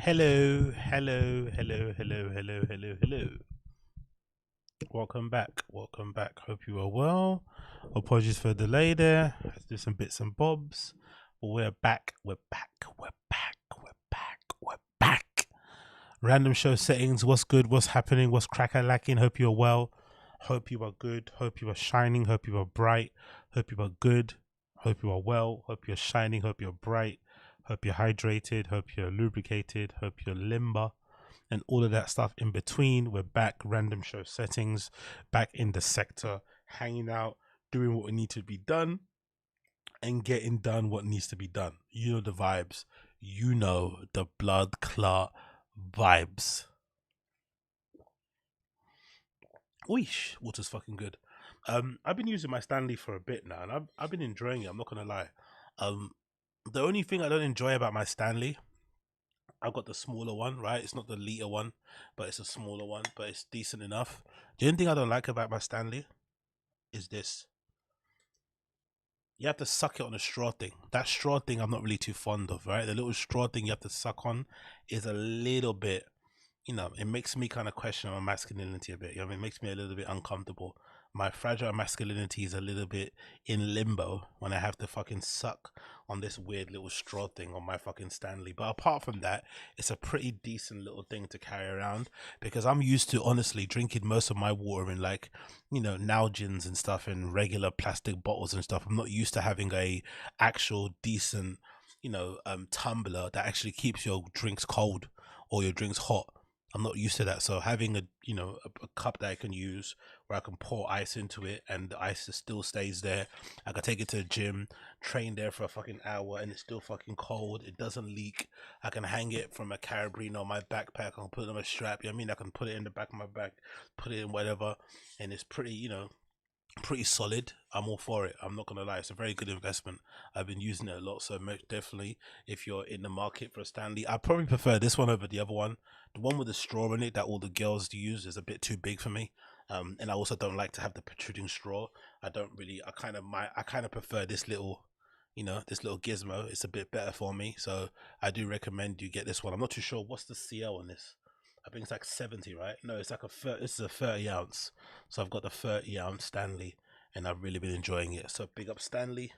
Hello, hello, hello, hello, hello, hello, hello. Welcome back. Welcome back. Hope you are well. Apologies for the delay there. I had to do some bits and bobs. But we're back. We're back. We're back. We're back. We're back. Random show settings. What's good? What's happening? What's crack-a-lacking? Hope you're well. Hope you are good. Hope you are shining. Hope you are bright. Hope you are good. Hope you are well. Hope you're shining. Hope you're bright. Hope you're hydrated. Hope you're lubricated. Hope you're limber. And all of that stuff in between. We're back. Random show settings. Back in the sector. Hanging out. Doing what we need to be done. And getting done what needs to be done. You know the vibes. You know the blood clot vibes. Weesh, water's fucking good. I've been using my Stanley for a bit now, and I've been enjoying it. I'm not gonna lie. The only thing I don't enjoy about my Stanley, I've got the smaller one, right? It's not the liter one, but it's a smaller one, but it's decent enough. The only thing I don't like about my Stanley is this. You have to suck it on a straw thing. That straw thing I'm not really too fond of, right? The little straw thing you have to suck on is a little bit, you know, it makes me kind of question my masculinity a bit. You know, it makes me a little bit uncomfortable. My fragile masculinity is a little bit in limbo when I have to fucking suck on this weird little straw thing on my fucking Stanley. But apart from that, it's a pretty decent little thing to carry around because I'm used to honestly drinking most of my water in, like, you know, Nalgins and stuff in regular plastic bottles and stuff. I'm not used to having a actual decent, you know, tumbler that actually keeps your drinks cold or your drinks hot. I'm not used to that. So having a cup that I can use where I can pour ice into it and the ice still stays there. I can take it to the gym, train there for a fucking hour, and it's still fucking cold. It doesn't leak. I can hang it from a carabiner on my backpack. I can put it on a strap. You know what I mean? I can put it in the back of my back, put it in whatever, and it's pretty, pretty solid. I'm all for it. I'm not gonna lie, it's a very good investment. I've been using it a lot, so most definitely if you're in the market for a Stanley, I probably prefer this one over the other one. The one with the straw in it that all the girls use is a bit too big for me. And I also don't like to have the protruding straw. I kind of prefer this little, this little gizmo. It's a bit better for me, so I do recommend you get this one. I'm not too sure what's the CL on this. I think it's like 70, right? No, it's like this is a 30 ounce. So I've got the 30 ounce Stanley and I've really been enjoying it. So big up Stanley.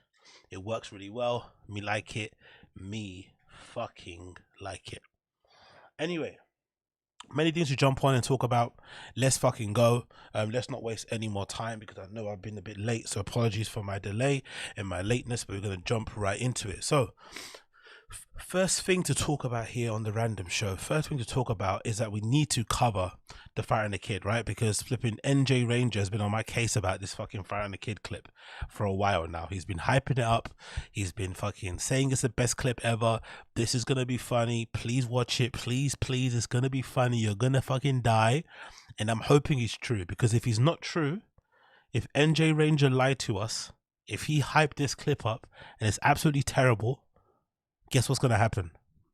It works really well. Me like it. Me fucking like it. Anyway, many things to jump on and talk about. Let's fucking go. Let's not waste any more time because I know I've been a bit late. So apologies for my delay and my lateness, but we're going to jump right into it. So first thing to talk about here on the random show, first thing to talk about is that we need to cover the Fire and the Kid, right? Because flipping NJ Ranger has been on my case about this fucking Fire and the Kid clip for a while now. He's been hyping it up. He's been fucking saying it's the best clip ever. This is gonna be funny. Please watch it. Please, please. It's gonna be funny. You're gonna fucking die. And I'm hoping he's true, because if he's not true, if NJ Ranger lied to us, if he hyped this clip up and it's absolutely terrible, guess what's going to happen?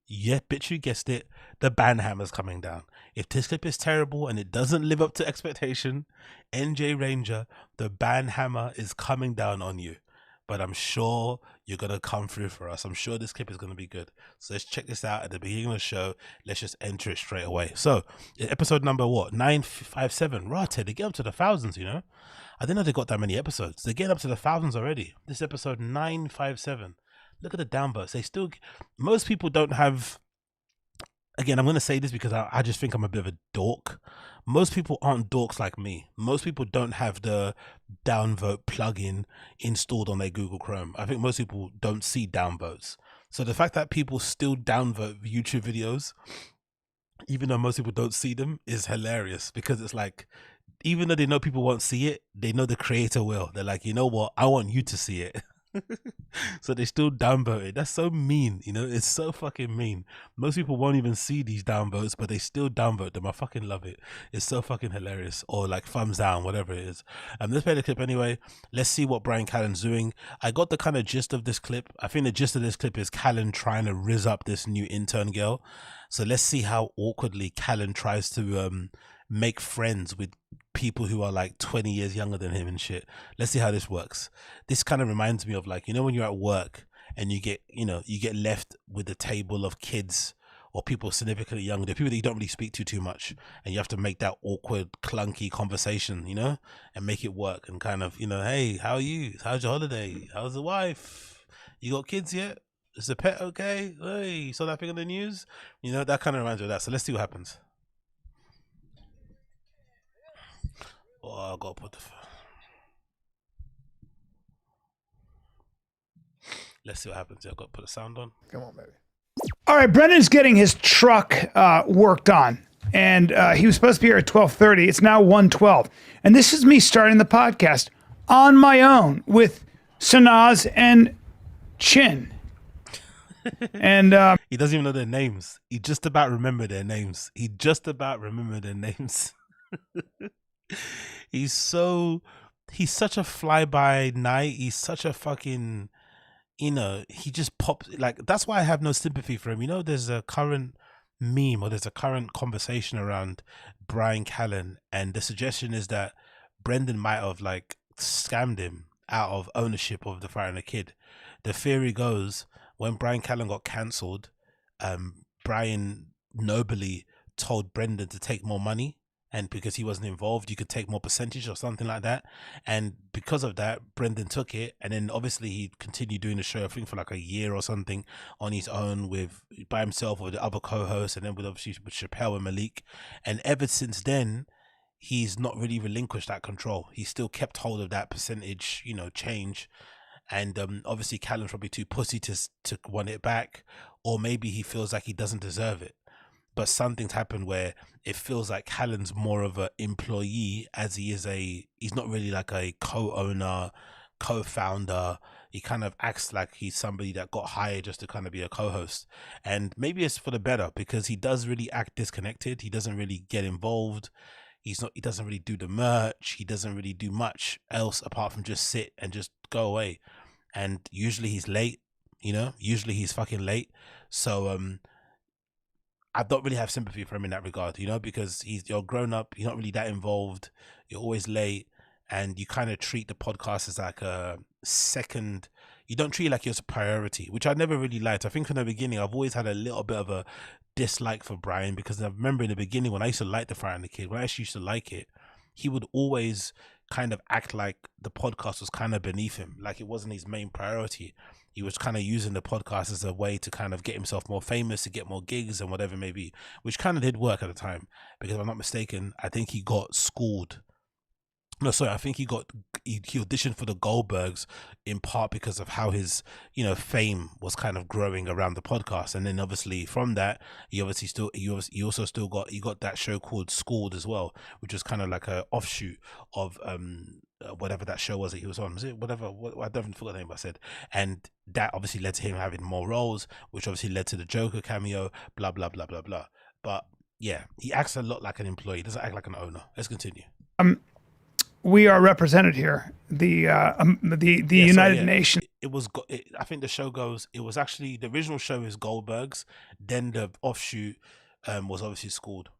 Yeah, bitch, you guessed it. The ban hammer's coming down. If this clip is terrible and it doesn't live up to expectation, NJ Ranger, the ban hammer is coming down on you. But I'm sure you're going to come through for us. I'm sure this clip is going to be good. So let's check this out at the beginning of the show. Let's just enter it straight away. So episode number what? 957. Right, they get up to the thousands, you know? I didn't know they got that many episodes. They're getting up to the thousands already. This episode 957. Look at the downvotes. They still, most people don't have, again, I'm going to say this because I just think I'm a bit of a dork. Most people aren't dorks like me. Most people don't have the downvote plugin installed on their Google Chrome. I think most people don't see downvotes. So the fact that people still downvote YouTube videos, even though most people don't see them, is hilarious, because it's like, even though they know people won't see it, they know the creator will. They're like, you know what? I want you to see it. So they still downvote it. That's so mean, you know? It's so fucking mean. Most people won't even see these downvotes, but they still downvote them. I fucking love it. It's so fucking hilarious. Or like thumbs down, whatever it is. Let's play the clip anyway. Let's see what Bryan Callen's doing. I got the kind of gist of this clip. I think the gist of this clip is Callen trying to rizz up this new intern girl. So let's see how awkwardly Callen tries to make friends with people who are like 20 years younger than him and shit. Let's see how this works. This kind of reminds me of, like, you know, when you're at work and you get left with a table of kids or people significantly younger, the people that you don't really speak to too much, and you have to make that awkward, clunky conversation, you know, and make it work, and kind of, you know, hey, how are you? How's your holiday? How's the wife? You got kids yet? Is the pet okay? Hey, you saw that thing on the news? You know, that kind of reminds me of that. So let's see what happens. Oh, I gotta put the. Let's see what happens. I've got to put the sound on. Come on, baby. All right, Brendan's getting his truck worked on, and he was supposed to be here at 12:30. It's now 1:12, and this is me starting the podcast on my own with Sanaz and Chin. And he doesn't even know their names. He just about remember their names. He just about remember their names. He's such a fly by night. He's such a fucking, you know, he just pops, like, that's why I have no sympathy for him. You know, there's a current meme, or there's a current conversation around Bryan Callen, and the suggestion is that Brendan might have like scammed him out of ownership of the Fire and the Kid. The theory goes, when Bryan Callen got cancelled, Bryan nobly told Brendan to take more money, and because he wasn't involved, you could take more percentage or something like that. And because of that, Brendan took it, and then obviously he continued doing the show, I think for like a year or something, on his own, by himself or the other co-hosts, and then with obviously with Chappelle and Malik. And ever since then, he's not really relinquished that control. He still kept hold of that percentage, you know, change. And obviously Callen's probably too pussy to want it back, or maybe he feels like he doesn't deserve it. But something's happened where it feels like Callen's more of an employee, as he's not really like a co-owner, co-founder. He kind of acts like he's somebody that got hired just to kind of be a co-host. And maybe it's for the better, because he does really act disconnected. He doesn't really get involved. He doesn't really do the merch. He doesn't really do much else apart from just sit and just go away. And usually he's late, you know, usually he's fucking late. So I don't really have sympathy for him in that regard, you know, because you're grown up, you're not really that involved, you're always late, and you kind of treat the podcast as like a second. You don't treat it like it's a priority, which I never really liked. I think from the beginning, I've always had a little bit of a dislike for Bryan, because I remember in the beginning when I used to like the Fire and the Kid, when I actually used to like it, he would always kind of act like the podcast was kind of beneath him, like it wasn't his main priority. He was kind of using the podcast as a way to kind of get himself more famous, to get more gigs and whatever it may be, which kind of did work at the time, because if I'm not mistaken, I think he got schooled. No, sorry, I think he auditioned for the Goldbergs in part because of how his, you know, fame was kind of growing around the podcast. And then obviously from that, he got that show called Schooled as well, which was kind of like a offshoot of whatever that show was that he was on. Was it whatever? I don't forget the name I said. And that obviously led to him having more roles, which obviously led to the Joker cameo, blah blah blah blah blah. But yeah, he acts a lot like an employee. He doesn't act like an owner. Let's continue. we are represented here. The United Nations. I think the show goes. It was actually the original show is Goldberg's. Then the offshoot was obviously Schooled.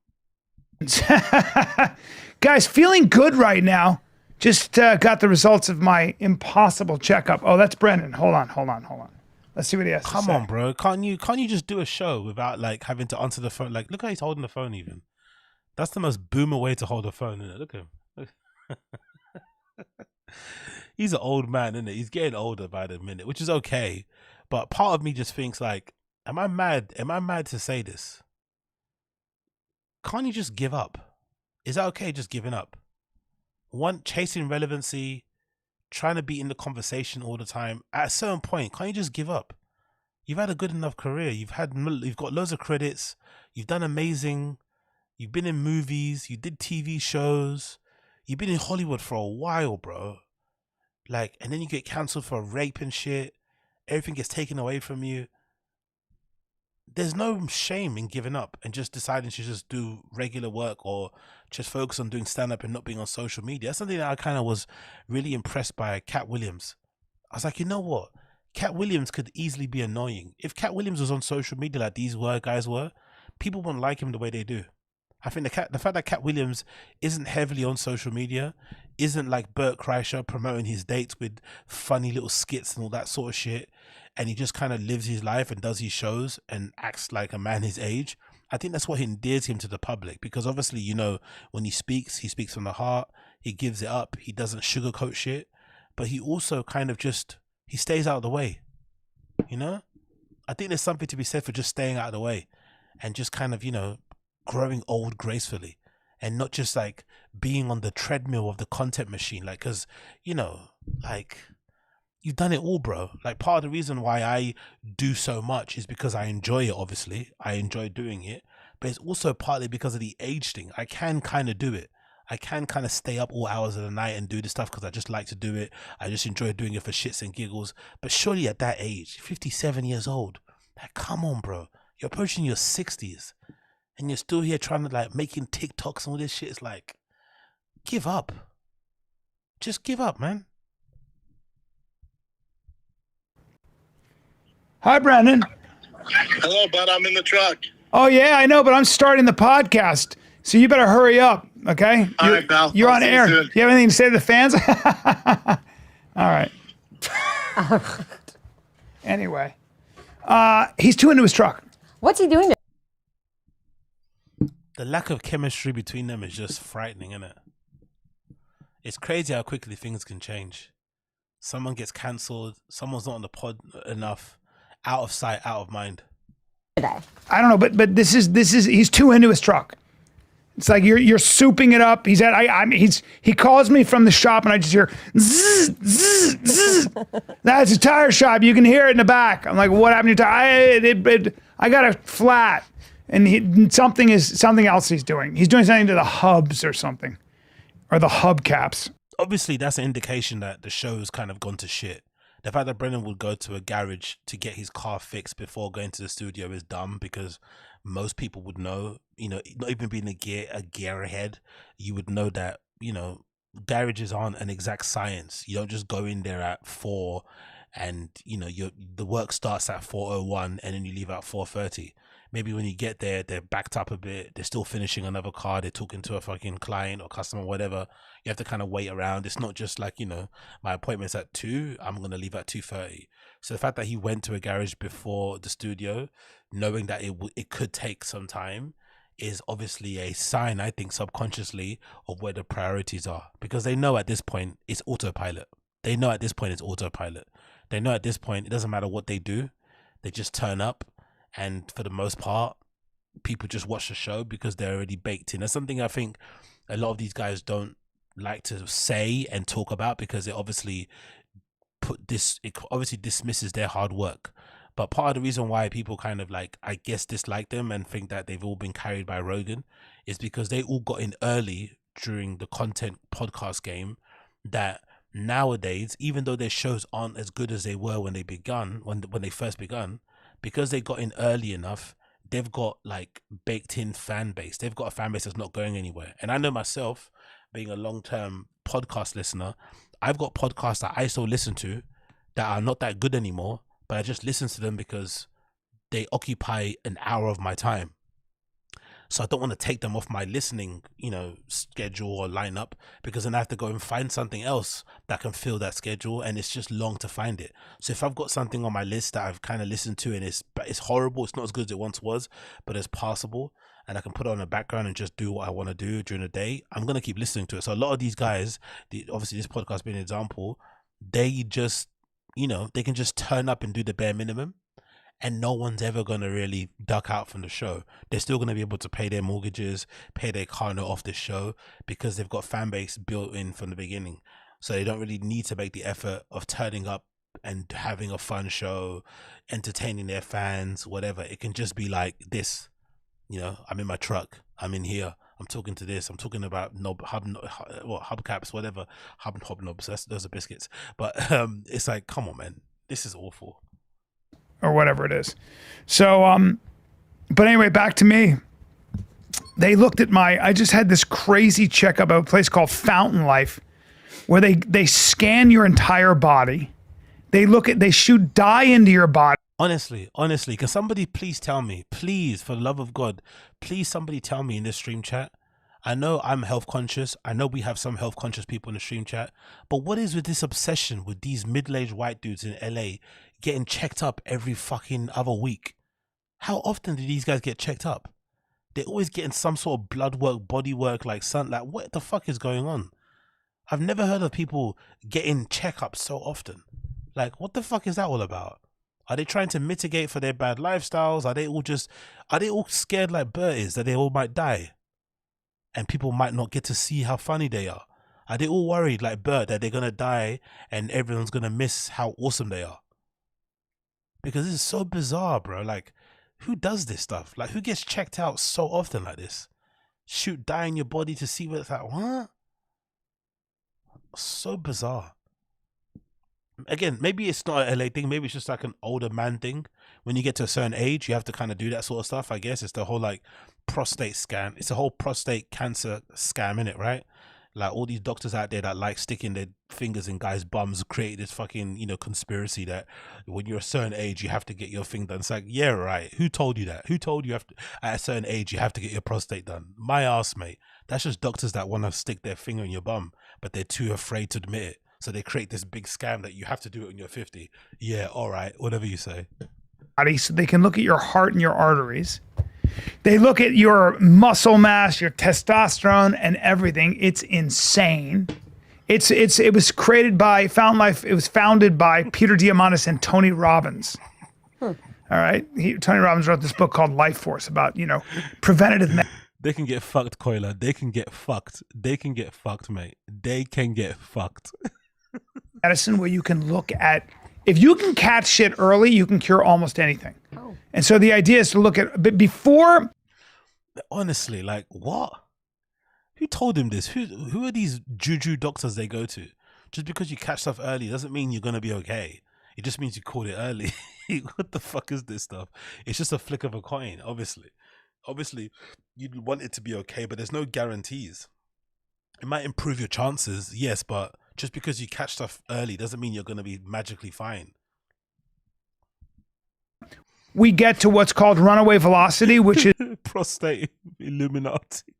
Guys, feeling good right now. Just got the results of my impossible checkup. Oh, that's Brendan. Hold on. Let's see what he has to say. Come on, bro. Can't you just do a show without like having to answer the phone? Like, look how he's holding the phone. Even that's the most boomer way to hold a phone, isn't it? Look at him. He's an old man, isn't it? He's getting older by the minute, which is okay. But part of me just thinks like, am I mad? Am I mad to say this? Can't you just give up? Is that okay? Just giving up? Chasing relevancy, trying to be in the conversation all the time. At a certain point, can't you just give up? You've had a good enough career. You've got loads of credits. You've done amazing. You've been in movies. You did TV shows. You've been in Hollywood for a while, bro. Like, and then you get cancelled for rape and shit. Everything gets taken away from you. There's no shame in giving up and just deciding to just do regular work or just focus on doing stand-up and not being on social media. That's something that I kind of was really impressed by Cat Williams. I was like, you know what? Cat Williams could easily be annoying. If Cat Williams was on social media like these guys were, people wouldn't like him the way they do. I think the fact that Cat Williams isn't heavily on social media, isn't like Bert Kreischer promoting his dates with funny little skits and all that sort of shit, and he just kind of lives his life and does his shows and acts like a man his age. I think that's what endears him to the public, because obviously, you know, when he speaks from the heart, he gives it up, he doesn't sugarcoat shit, but he also kind of just, he stays out of the way, you know? I think there's something to be said for just staying out of the way and just kind of, you know, growing old gracefully, and not just like being on the treadmill of the content machine. Like, cause you know, like you've done it all, bro. Like part of the reason why I do so much is because I enjoy it. Obviously I enjoy doing it, but it's also partly because of the age thing. I can kind of do it. I can kind of stay up all hours of the night and do this stuff because I just like to do it. I just enjoy doing it for shits and giggles. But surely at that age, 57 years old, like, come on, bro, you're approaching your 60s. And you're still here trying to like making TikToks and all this shit. It's like, give up. Just give up, man. Hi, Brandon. Hello, bud. I'm in the truck. Oh yeah, I know, but I'm starting the podcast, so you better hurry up, okay? All right, pal. You're I'll on see you air. soon. You have anything to say to the fans? All right. Anyway, he's too into his truck. What's he doing? The lack of chemistry between them is just frightening, isn't it? It's crazy how quickly things can change. Someone gets cancelled, someone's not on the pod enough, out of sight, out of mind. Today. I don't know, but this is he's too into his truck. It's like you're souping it up. He's at he calls me from the shop and I just hear zzz, zzz, zzz. That's a tire shop. You can hear it in the back. I'm like, what happened to your tire? I got a flat. And something else he's doing. He's doing something to the hubs or something, or the hubcaps. Obviously, that's an indication that the show's kind of gone to shit. The fact that Brennan would go to a garage to get his car fixed before going to the studio is dumb, because most people would know, you know, not even being a gearhead, you would know that, you know, garages aren't an exact science. You don't just go in there at 4 and, you know, the work starts at 4:01 and then you leave at 4:30. Maybe when you get there, they're backed up a bit. They're still finishing another car. They're talking to a fucking client or customer, whatever. You have to kind of wait around. It's not just like, you know, my appointment's at 2. I'm going to leave at 2:30. So the fact that he went to a garage before the studio, knowing that it could take some time, is obviously a sign, I think, subconsciously, of where the priorities are. Because they know at this point it's autopilot. They know at this point it's autopilot. They know at this point it doesn't matter what they do. They just turn up. And for the most part, people just watch the show because they're already baked in. That's something I think a lot of these guys don't like to say and talk about, because it obviously dismisses their hard work. But part of the reason why people kind of like, I guess, dislike them and think that they've all been carried by Rogan is because they all got in early during the content podcast game, that nowadays, even though their shows aren't as good as they were when they first begun, because they got in early enough, they've got like baked in fan base. They've got a fan base that's not going anywhere. And I know myself, being a long-term podcast listener, I've got podcasts that I still listen to that are not that good anymore, but I just listen to them because they occupy an hour of my time. So I don't want to take them off my listening, you know, schedule or lineup, because then I have to go and find something else that can fill that schedule, and it's just long to find it. So if I've got something on my list that I've kind of listened to and it's horrible, it's not as good as it once was, but it's passable, and I can put it on the background and just do what I want to do during the day, I'm going to keep listening to it. So a lot of these guys, obviously this podcast being an example, they just, you know, they can just turn up and do the bare minimum, and no one's ever going to really duck out from the show. They're still going to be able to pay their mortgages, pay their car note off the show, because they've got fan base built in from the beginning. So they don't really need to make the effort of turning up and having a fun show, entertaining their fans, whatever. It can just be like this, you know, I'm in my truck, I'm in here, I'm talking to this, I'm talking about hubcaps, whatever, hobnobs, those are biscuits. But it's like, come on, man, this is awful. Or whatever it is. So, but anyway, back to me. They looked at I just had this crazy checkup at a place called Fountain Life, where they scan your entire body. They shoot dye into your body. Honestly, can somebody please tell me, please, for the love of God, please somebody tell me in this stream chat. I know I'm health conscious. I know we have some health conscious people in the stream chat, but what is with this obsession with these middle-aged white dudes in LA getting checked up every fucking other week? How often do these guys get checked up? They're always getting some sort of blood work, body work, like what the fuck is going on? I've never heard of people getting checkups so often. Like, what the fuck is that all about? Are they trying to mitigate for their bad lifestyles? Are they all scared like Bert is that they all might die? And people might not get to see how funny they are? Are they all worried like Bert that they're going to die and everyone's going to miss how awesome they are? Because this is so bizarre, bro. Like, who does this stuff? Like, who gets checked out so often like this? Shoot dye in your body to see what it's like. What? So bizarre. Again, maybe it's not an LA thing. Maybe it's just like an older man thing. When you get to a certain age, you have to kind of do that sort of stuff. I guess it's the whole like prostate scam. It's a whole prostate cancer scam, innit, right? Like all these doctors out there that like sticking their fingers in guys' bums create this fucking, you know, conspiracy that when you're a certain age, you have to get your thing done. It's like, yeah, right. Who told you that? Who told you have to, at a certain age, you have to get your prostate done? My ass, mate. That's just doctors that want to stick their finger in your bum, but they're too afraid to admit it. So they create this big scam that you have to do it when you're 50. Yeah, all right, whatever you say. So they can look at your heart and your arteries. They look at your muscle mass, your testosterone, and everything. It's insane. It was created by Fountain Life. It was founded by Peter Diamandis and Tony Robbins. All right, Tony Robbins wrote this book called Life Force about, you know, preventative. They can get fucked, Coiler. They can get fucked. They can get fucked, mate. They can get fucked. Medicine where you can look at, if you can catch shit early, you can cure almost anything. Oh. And so the idea is to look at, but before. Honestly, like what? Who told him this? Who are these juju doctors they go to? Just because you catch stuff early doesn't mean you're going to be okay. It just means you caught it early. What the fuck is this stuff? It's just a flick of a coin, obviously. Obviously, you'd want it to be okay, but there's no guarantees. It might improve your chances, yes, but just because you catch stuff early doesn't mean you're going to be magically fine. We get to what's called runaway velocity, which is prostate Illuminati.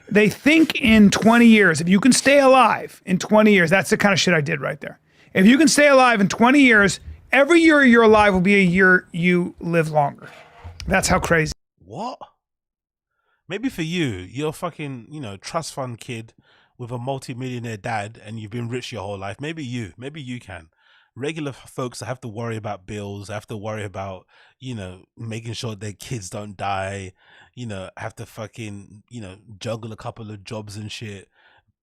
They think in 20 years, if you can stay alive in 20 years, that's the kind of shit I did right there. If you can stay alive in 20 years, every year you're alive will be a year you live longer. That's how crazy. What? Maybe for you, you're a fucking, you know, trust fund kid with a multi-millionaire dad and you've been rich your whole life. Maybe you can. Regular folks have to worry about bills, have to worry about, you know, making sure their kids don't die, you know, have to fucking, you know, juggle a couple of jobs and shit,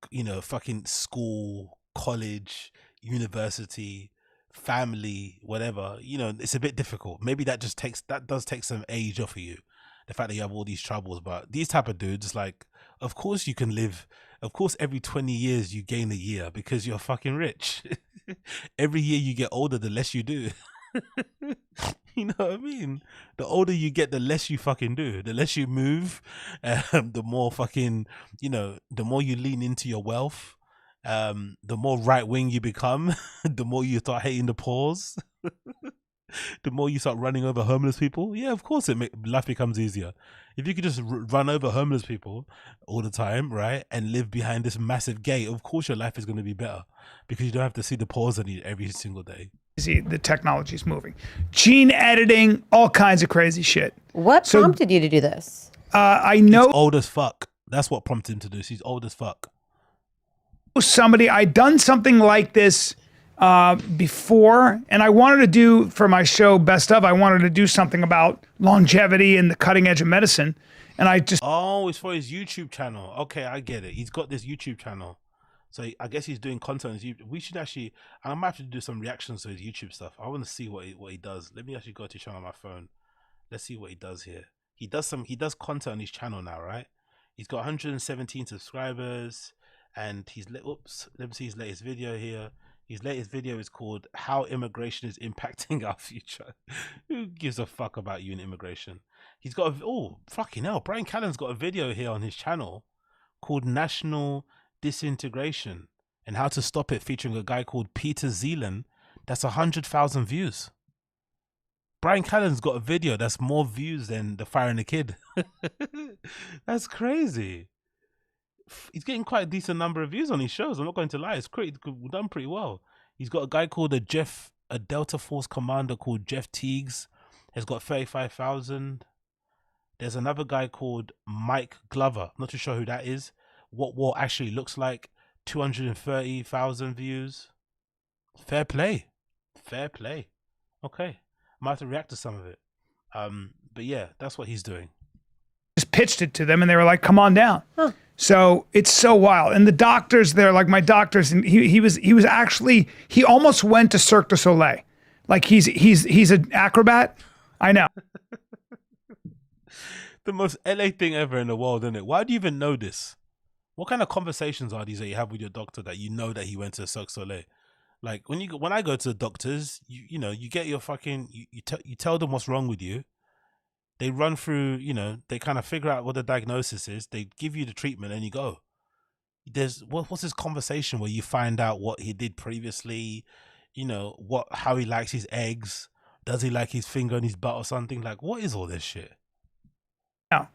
you know, fucking school, college, university, family, whatever, you know, it's a bit difficult. Maybe that does take some age off of you. The fact that you have all these troubles, but these type of dudes, like, of course you can live. Of course, every 20 years you gain a year because you're fucking rich. Every year you get older, the less you do. You know what I mean? The older you get, the less you fucking do. The less you move, the more fucking, you know, the more you lean into your wealth, the more right wing you become, the more you start hating the poors. The more you start running over homeless people, yeah, of course life becomes easier. If you could just run over homeless people all the time, right, and live behind this massive gate, of course your life is going to be better because you don't have to see the pause on you every single day. See, the technology's moving. Gene editing, all kinds of crazy shit. What prompted you to do this? I know. He's old as fuck. That's what prompted him to do this. He's old as fuck. I'd done something like this before, and I wanted to do for my show Best Of, I wanted to do something about longevity and the cutting edge of medicine. And I just, oh, it's for his YouTube channel. Okay, I get it. He's got this YouTube channel. So I guess he's doing content. We should actually, I might have to do some reactions to his YouTube stuff. I want to see what he does. Let me actually go to his channel on my phone. Let's see what he does here. He does content on his channel now, right? He's got 117 subscribers, and let me see his latest video here. His latest video is called "How Immigration is Impacting Our Future." Who gives a fuck about you and immigration? He's got fucking hell. Bryan Callen's got a video here on his channel called "National Disintegration and How to Stop It," featuring a guy called Peter Zeeland That's 100,000 views. Bryan Callen's got a video that's more views than the Firing the Kid. That's crazy. He's getting quite a decent number of views on his shows. I'm not going to lie. It's done pretty well. He's got a guy called a Delta Force commander called Jeff Teagues. Has got 35,000. There's another guy called Mike Glover. I'm not too sure who that is. What war actually looks like. 230,000 views. Fair play. Fair play. Okay. Might have to react to some of it. But yeah, that's what he's doing. Just pitched it to them and they were like, come on down. Huh. So it's so wild. And the doctors there, like my doctors, and he almost went to Cirque du Soleil. Like he's an acrobat. I know. The most LA thing ever in the world, isn't it? Why do you even know this? What kind of conversations are these that you have with your doctor that you know that he went to Cirque du Soleil? Like when I go to the doctors, you know, you get your fucking, you tell them what's wrong with you. They run through, you know, they kind of figure out what the diagnosis is. They give you the treatment and you go. There's what's this conversation where you find out what he did previously, you know, how he likes his eggs. Does he like his finger in his butt or something? Like, what is all this shit?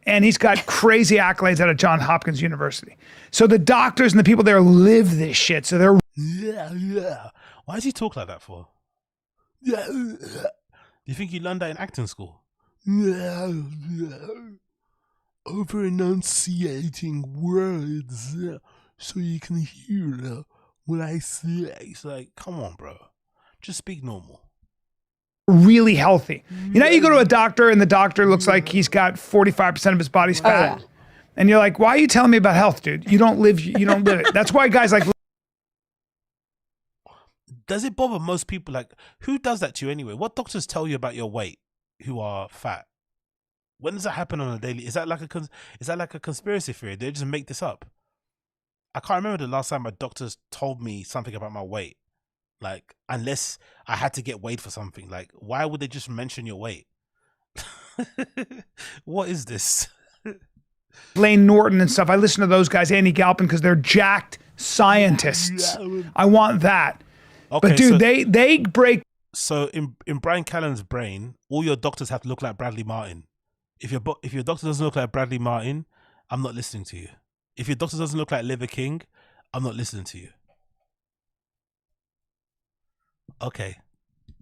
And he's got crazy accolades out of Johns Hopkins University. So the doctors and the people there live this shit. So they're yeah. Why does he talk like that for? Yeah. Do you think you learned that in acting school? Over enunciating words so you can hear what I say. It's like, come on, bro. Just speak normal. Really healthy. You know, you go to a doctor and the doctor looks like he's got 45% of his body's fat. Yeah. And you're like, why are you telling me about health, dude? You don't live it. That's why guys like. Does it bother most people? Like, who does that to you anyway? What doctors tell you about your weight who are fat? When does that happen on a daily? Is that like a conspiracy theory? They just make this up. I can't remember the last time my doctors told me something about my weight. Like, unless I had to get weighed for something. Like, why would they just mention your weight? What is this? Lane Norton and stuff. I listen to those guys, Andy Galpin, because they're jacked scientists. I want that. Okay, but dude, so, they break. So in Bryan Callen's brain, all your doctors have to look like Bradley Martin. If your doctor doesn't look like Bradley Martin, I'm not listening to you. If your doctor doesn't look like Liver King, I'm not listening to you. Okay.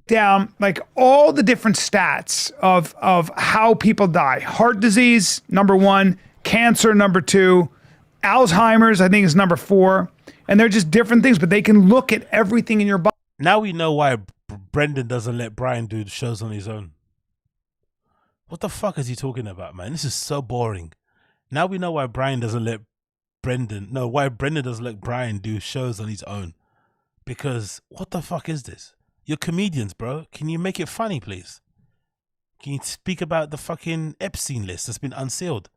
Down like all the different stats of how people die. Heart disease, number 1. Cancer, number 2. Alzheimer's, I think, is number 4. And they're just different things, but they can look at everything in your body. Now we know why Brendan doesn't let Bryan do the shows on his own. What the fuck is he talking about, man? This is so boring. Now we know why Brendan doesn't let Bryan do shows on his own. Because what the fuck is this? You're comedians, bro. Can you make it funny, please? Can you speak about the fucking Epstein list that's been unsealed?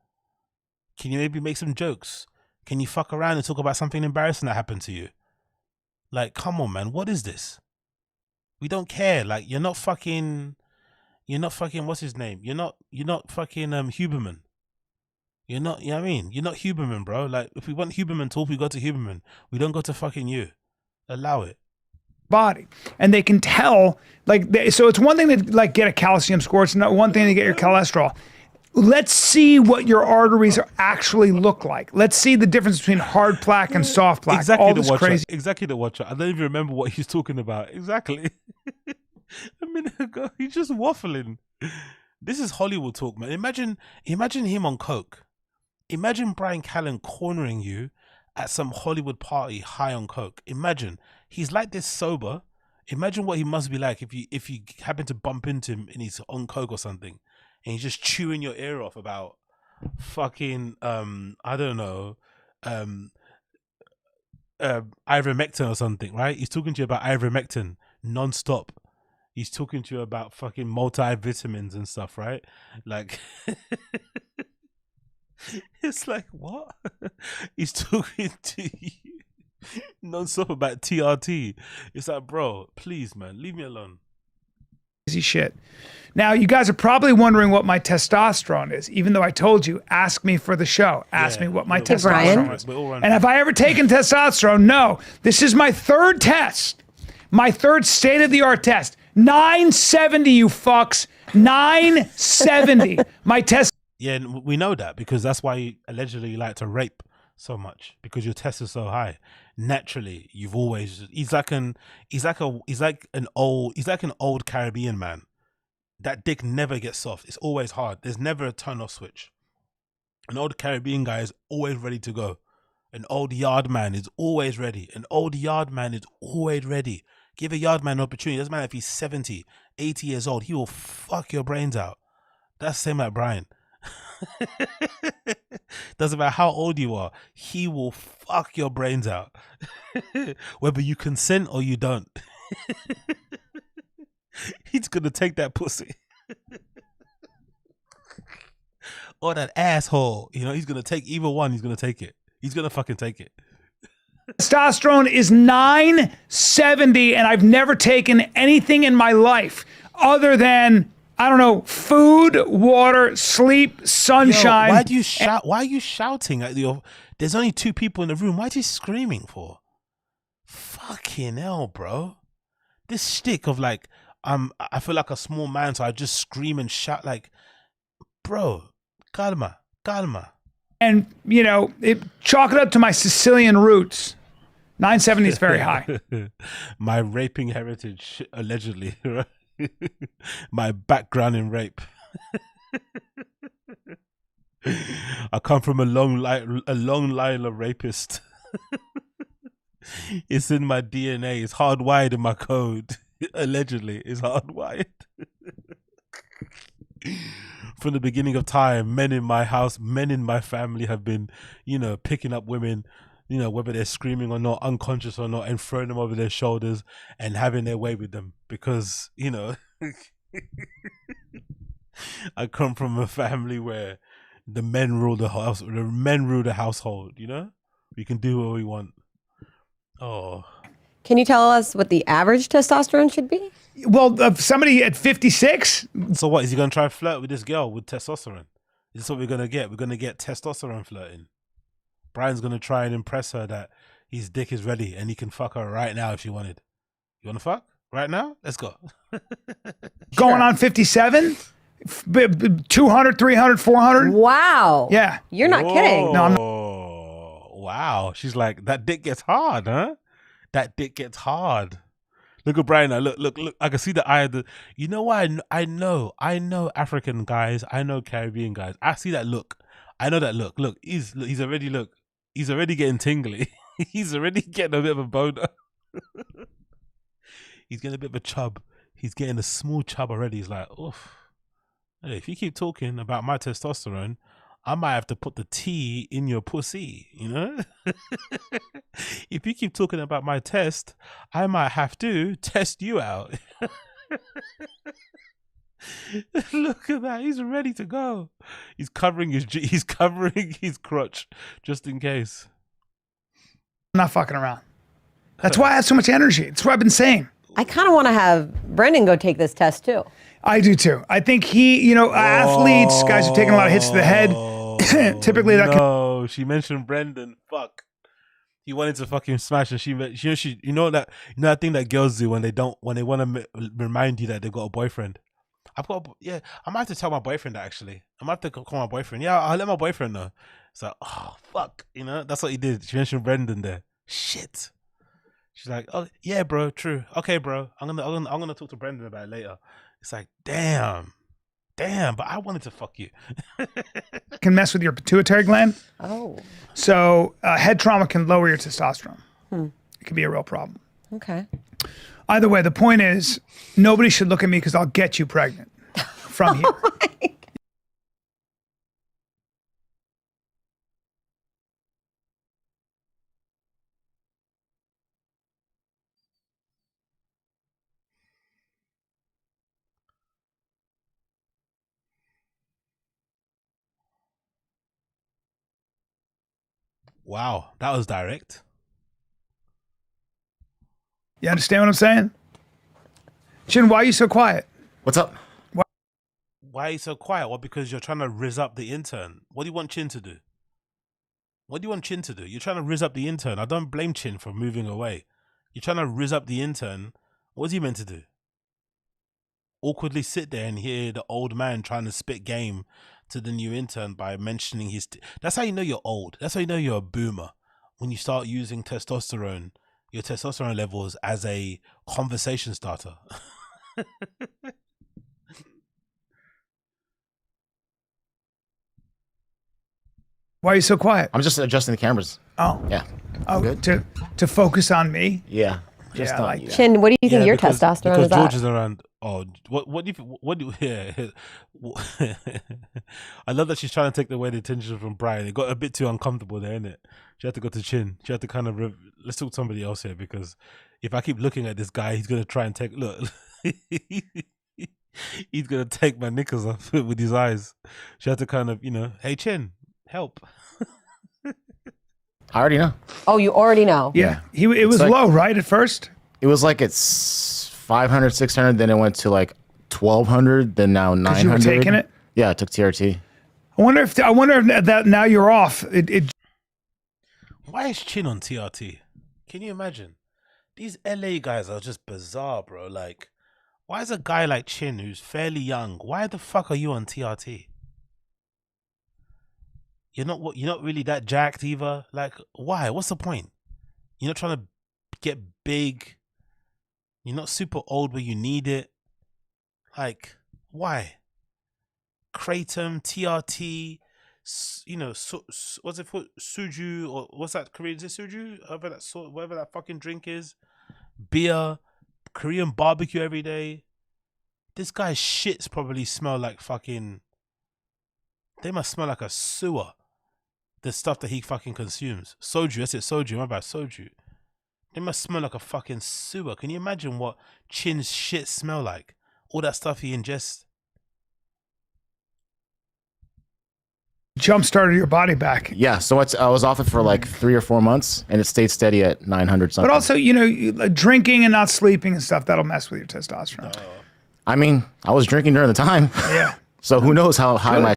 Can you maybe make some jokes? Can you fuck around and talk about something embarrassing that happened to you? Like, come on, man. What is this? We don't care. Like, you're not fucking, what's his name? You're not fucking Huberman. You're not, you know what I mean? You're not Huberman, bro. Like, if we want Huberman talk, we go to Huberman. We don't go to fucking you. Allow it. Body. And they can tell, like, so it's one thing to like get a calcium score. It's not one thing to get your cholesterol. Let's see what your arteries actually look like. Let's see the difference between hard plaque and soft plaque. Exactly all the this watcher. Crazy. Exactly the watcher. I don't even remember what he's talking about. Exactly. A minute ago, he's just waffling. This is Hollywood talk, man. Imagine him on coke. Imagine Bryan Callen cornering you at some Hollywood party high on coke. Imagine he's like this sober. Imagine what he must be like if you happen to bump into him and he's on coke or something, and he's just chewing your ear off about fucking I don't know ivermectin or something, right? He's talking to you about ivermectin non-stop. He's talking to you about fucking multivitamins and stuff, right? Like it's like, what? He's talking to you non-stop about TRT. It's like, bro, please, man, leave me alone. Crazy shit. Now, you guys are probably wondering what my testosterone is, even though I told you, ask me for the show. Ask me what my testosterone is. And have I ever taken testosterone? No. This is my 3rd test. My third state-of-the-art test. 970, you fucks. 970. My test. Yeah, and we know that because that's why you allegedly like to rape so much, because your test is so high. Naturally, you've always he's like an old Caribbean man. That dick never gets soft. It's always hard. There's never a turn off switch. An old Caribbean guy is always ready to go. An old yard man is always ready. An old yard man is always ready. Give a yard man an opportunity. Doesn't matter if he's 70, 80 years old. He will fuck your brains out. That's the same like Brian. Doesn't matter how old you are. He will fuck your brains out. Whether you consent or you don't. He's going to take that pussy. Or that asshole. You know, he's going to take either one. He's going to take it. He's going to fucking take it. Testosterone is 970, and I've never taken anything in my life other than, I don't know, food, water, sleep, sunshine. Yo, why do you shout? Why are you shouting at your? There's only 2 people in the room. Why are you screaming for? Fucking hell, bro! This shtick of like, I feel like a small man, so I just scream and shout like, bro, calma, calma. And, you know, chalk it up to my Sicilian roots. 970 is very high. My raping heritage, allegedly. Right? My background in rape. I come from a long line of rapists. It's in my DNA. It's hardwired in my code. Allegedly, it's hardwired. From the beginning of time, men in my house, men in my family have been, you know, picking up women, you know, whether they're screaming or not, unconscious or not, and throwing them over their shoulders and having their way with them because, you know, I come from a family where the men rule the house, the men rule the household, you know? We can do what we want. Oh. Can you tell us what the average testosterone should be? Well, somebody at 56? So what, is he going to try and flirt with this girl with testosterone? Is this what we're going to get? We're going to get testosterone flirting. Brian's going to try and impress her that his dick is ready and he can fuck her right now if she wanted. You want to fuck? Right now? Let's go. Going on 57? 200, 300, 400? Wow. Yeah. You're not kidding. No, I'm not. Wow. She's like, that dick gets hard, huh? That dick gets hard. Look at Brian now. Look. I can see the eye of the. You know what? I know African guys. I know Caribbean guys. I see that look. I know that look. Look, he's already getting tingly. He's already getting a bit of a boner. He's getting a bit of a chub. He's getting a small chub already. He's like, oof. Hey, if you keep talking about my testosterone, I might have to put the T in your pussy, you know? If you keep talking about my test, I might have to test you out. Look at that. He's ready to go. He's covering his crotch just in case. I'm not fucking around. That's why I have so much energy. That's what I've been saying. I kind of want to have Brendan go take this test too. I do too. I think he, you know, athletes, guys who are taking a lot of hits to the head, typically that No, she mentioned Brendan. Fuck. He wanted to fucking smash, and you know that thing that girls do when they want to remind you that they've got a boyfriend. I might have to tell my boyfriend that actually. I might have to call my boyfriend. Yeah, I'll let my boyfriend know. It's like, oh fuck, you know, that's what he did. She mentioned Brendan there. Shit. She's like, oh yeah, bro, true. Okay, bro, I'm gonna talk to Brendan about it later. It's like, damn, but I wanted to fuck you. can mess with your pituitary gland. Oh. So head trauma can lower your testosterone. It can be a real problem. Okay. Either way, the point is, nobody should look at me because I'll get you pregnant from here. Wow, that was direct. You understand what I'm saying? Chin, why are you so quiet? What's up? Why are you so quiet? Well, because you're trying to rizz up the intern. What do you want Chin to do? What do you want Chin to do? You're trying to rizz up the intern. I don't blame Chin for moving away. You're trying to rizz up the intern What's he meant to do? Awkwardly sit there and hear the old man trying to spit game to the new intern by mentioning his... That's how you know you're old. That's how you know you're a boomer. When you start using testosterone, your testosterone levels as a conversation starter. Why are you so quiet? I'm just adjusting the cameras. Oh. Yeah. Oh, Good. to focus on me? Yeah. Just Yeah, I on like you. that. Chin, what do you think your because testosterone is George at? is around. Oh, what do you yeah. I love that she's trying to take away the attention from Brian. It got a bit too uncomfortable there, innit? She had to go to Chin. She had to kind of let's talk to somebody else here, because if I keep looking at this guy, he's gonna try and take look. He's gonna take my knickers off with his eyes. She had to kind of, hey Chin, help. I already know. Oh, you already know. Yeah. It was like- low, right, at first? It was like it's 500, 600, then it went to like 1,200, then now 900. 'Cause you were taking it? Yeah, I took TRT. I wonder if that now you're off. Why is Chin on TRT? Can you imagine? These LA guys are just bizarre, bro. Like, why is a guy like Chin, who's fairly young, why the fuck are you on TRT? You're not really that jacked either. Like, why? What's the point? You're not trying to get big. You're not super old where you need it. Like, why? Kratom, TRT, what's it for? Suju, or what's that Korean? Is it suju? Whatever that fucking drink is. Beer, Korean barbecue every day. This guy's shits probably smell like fucking... They must smell like a sewer. The stuff that he fucking consumes. Soju, that's it, soju. My bad, soju. They must smell like a fucking sewer. Can you imagine what Chin's shit smell like? All that stuff he ingests. Jump started your body back. Yeah, so I was off it for like 3 or 4 months, and it stayed steady at 900 something. But also, drinking and not sleeping and stuff, that'll mess with your testosterone. I mean, I was drinking during the time. Yeah. So who knows how high my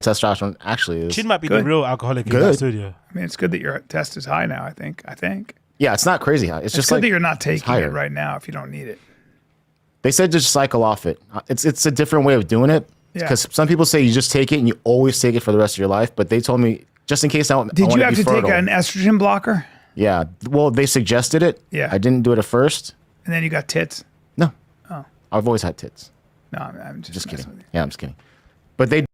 testosterone actually is. Chin might be the real alcoholic in Good. the studio. I mean, it's good that your test is high now, I think. Yeah, it's not crazy high. It's just good like that you're not taking higher. it right now if you don't need it. They said just cycle off it. It's a different way of doing it. Yeah. Because some people say you just take it and you always take it for the rest of your life. But they told me just in case I want Did you have be to take fertile. an estrogen blocker? Yeah. Well, they suggested it. Yeah. I didn't do it at first. And then you got tits? No. Oh. I've always had tits. No, I'm just Just messing kidding. with you. Yeah, I'm just kidding. But they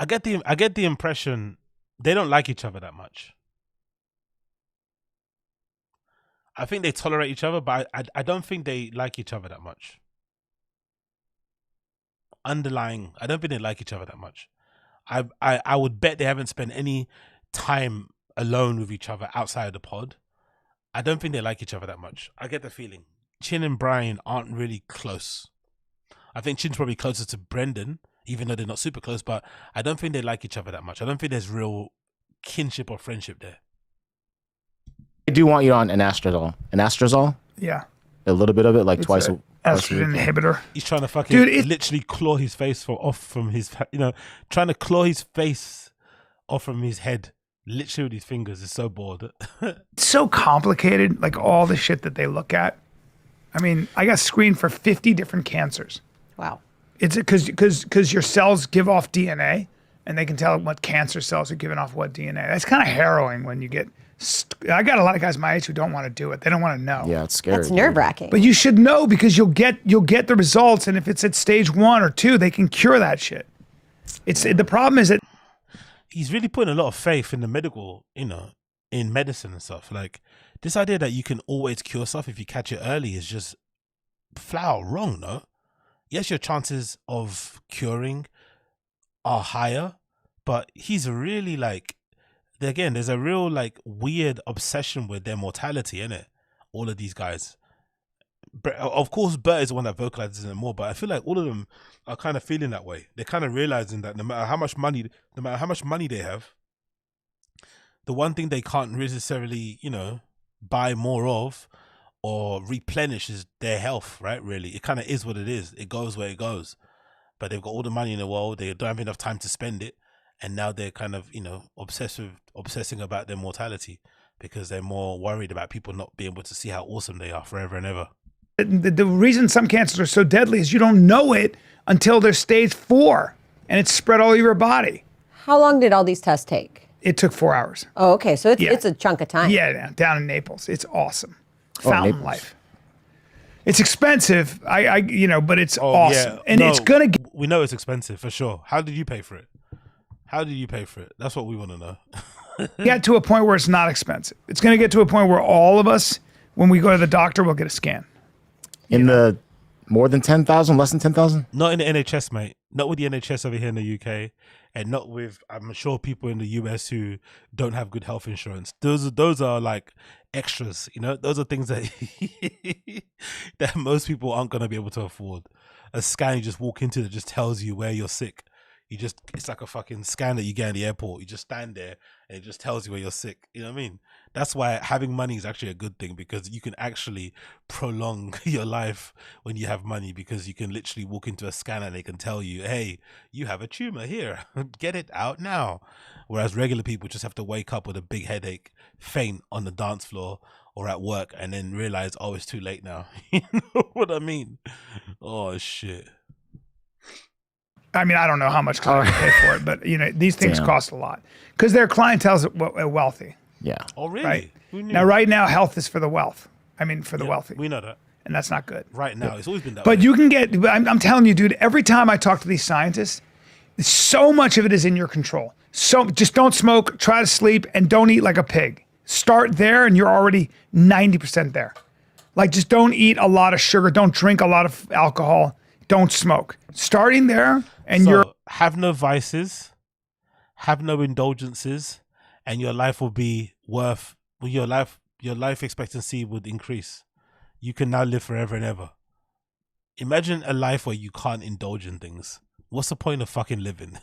I get the impression they don't like each other that much. I think they tolerate each other, but I don't think they like each other that much. Underlying, I don't think they like each other that much. I would bet they haven't spent any time alone with each other outside of the pod. I don't think they like each other that much. I get the feeling. Chin and Brian aren't really close. I think Chin's probably closer to Brendan, even though they're not super close, but I don't think they like each other that much. I don't think there's real kinship or friendship there. do want you on anastrozole. Anastrozole? Yeah. A little bit of it, like twice a week. Estrogen inhibitor. He's trying to fucking literally claw his face off from his, trying to claw his face off from his head, literally with his fingers. Is so bored. It's so complicated, like all the shit that they look at. I mean, I got screened for 50 different cancers. Wow. It's because your cells give off DNA, and they can tell what cancer cells are giving off what DNA. That's kind of harrowing when you get. I got a lot of guys my age who don't want to do it. They don't want to know. Yeah, it's scary. That's nerve-wracking. But you should know because you'll get the results, and if it's at stage 1 or 2, they can cure that shit. The problem is that he's really putting a lot of faith in the medical, in medicine and stuff. Like this idea that you can always cure stuff if you catch it early is just flat out wrong, no? Yes, your chances of curing are higher, but he's really like, again, there's a real like weird obsession with their mortality, innit? All of these guys. Of course, Bert is the one that vocalizes it more, but I feel like all of them are kind of feeling that way. They're kind of realizing that no matter how much money they have, the one thing they can't necessarily, buy more of or replenish is their health, right? Really, it kind of is what it is. It goes where it goes. but they've got all the money in the world. They don't have enough time to spend it, and now they're kind of obsessing about their mortality because they're more worried about people not being able to see how awesome they are forever and ever. The reason some cancers are so deadly is you don't know it until they're stage 4 and it's spread all over your body. How long did all these tests take? It took 4 hours. Oh, okay. So it's a chunk of time. Yeah, down in Naples. It's awesome. Oh, Fountain Naples. life. It's expensive, but it's awesome. Yeah. And No, it's going to we know it's expensive for sure. How did you pay for it? How did you pay for it? That's what we want to know. get to a point where it's not expensive. It's going to get to a point where all of us, when we go to the doctor, we'll get a scan. In the more than 10,000, less than 10,000? Not in the NHS, mate. Not with the NHS over here in the UK, and not with, I'm sure, people in the US who don't have good health insurance. Those are like extras, you know. Those are things that that most people aren't going to be able to afford. A scan you just walk into that just tells you where you're sick. It's like a fucking scan that you get in the airport. You just stand there and it just tells you where you're sick. You know what I mean? That's why having money is actually a good thing, because you can actually prolong your life when you have money, because you can literally walk into a scanner and they can tell you, hey, you have a tumor here, get it out now. Whereas regular people just have to wake up with a big headache, faint on the dance floor or at work, and then realize, oh, it's too late now. You know what I mean? Oh, shit. I mean, I don't know how much I pay for it, but these things cost a lot because their clientele's wealthy. Yeah. Oh, really? Right. Who knew? Now, right now, health is for the wealth. I mean, for the wealthy. We know that. And that's not good. Right now, it's always been that But way. you can get, I'm telling you, dude, every time I talk to these scientists, so much of it is in your control. So just don't smoke, try to sleep, and don't eat like a pig. Start there and you're already 90% there. Like, just don't eat a lot of sugar, don't drink a lot of alcohol, don't smoke. Starting there, and So, you're have no vices, have no indulgences, and your life will be worth, your life expectancy would increase. You can now live forever and ever. Imagine a life where you can't indulge in things. What's the point of fucking living?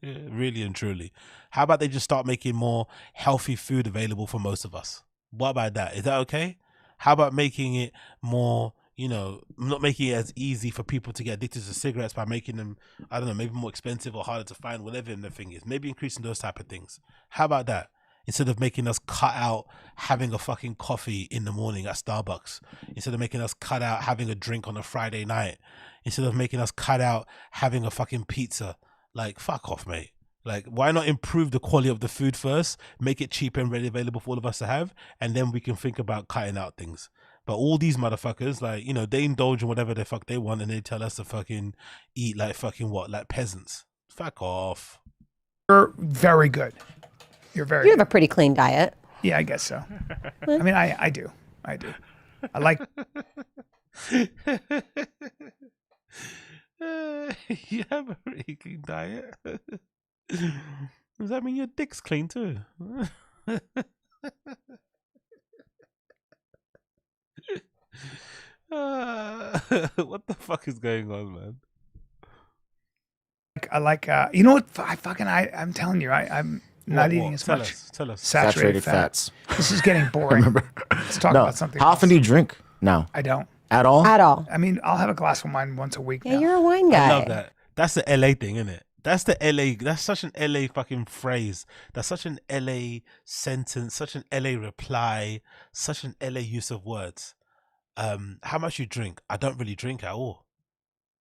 Really and truly. How about they just start making more healthy food available for most of us? What about that? Is that okay? How about making it more, not making it as easy for people to get addicted to cigarettes by making them, I don't know, maybe more expensive or harder to find, whatever the thing is. Maybe increasing those type of things. How about that? Instead of making us cut out having a fucking coffee in the morning at Starbucks. Instead of making us cut out having a drink on a Friday night. Instead of making us cut out having a fucking pizza. Like, fuck off, mate. Like, why not improve the quality of the food first, make it cheap and readily available for all of us to have, and then we can think about cutting out things. But all these motherfuckers, like, they indulge in whatever the fuck they want, and they tell us to fucking eat like fucking what? Like peasants. Fuck off. very good. You're very You good. have a pretty clean diet. Yeah, I guess so. I mean, I do. I like You have a really clean diet. Does that mean your dick's clean too? What the fuck is going on, man? I like you know what? I'm telling you, I'm not What? eating as Tell much us. Tell us. saturated fats. This is getting boring. Let's talk No. about something How else. often do you drink now? I don't. At all? At all. I mean, I'll have a glass of wine once a week Yeah, now. you're a wine guy. I love that. That's the LA thing, isn't it? That's the LA. That's such an LA fucking phrase. That's such an LA sentence. Such an LA reply. Such an LA use of words. How much you drink? I don't really drink at all.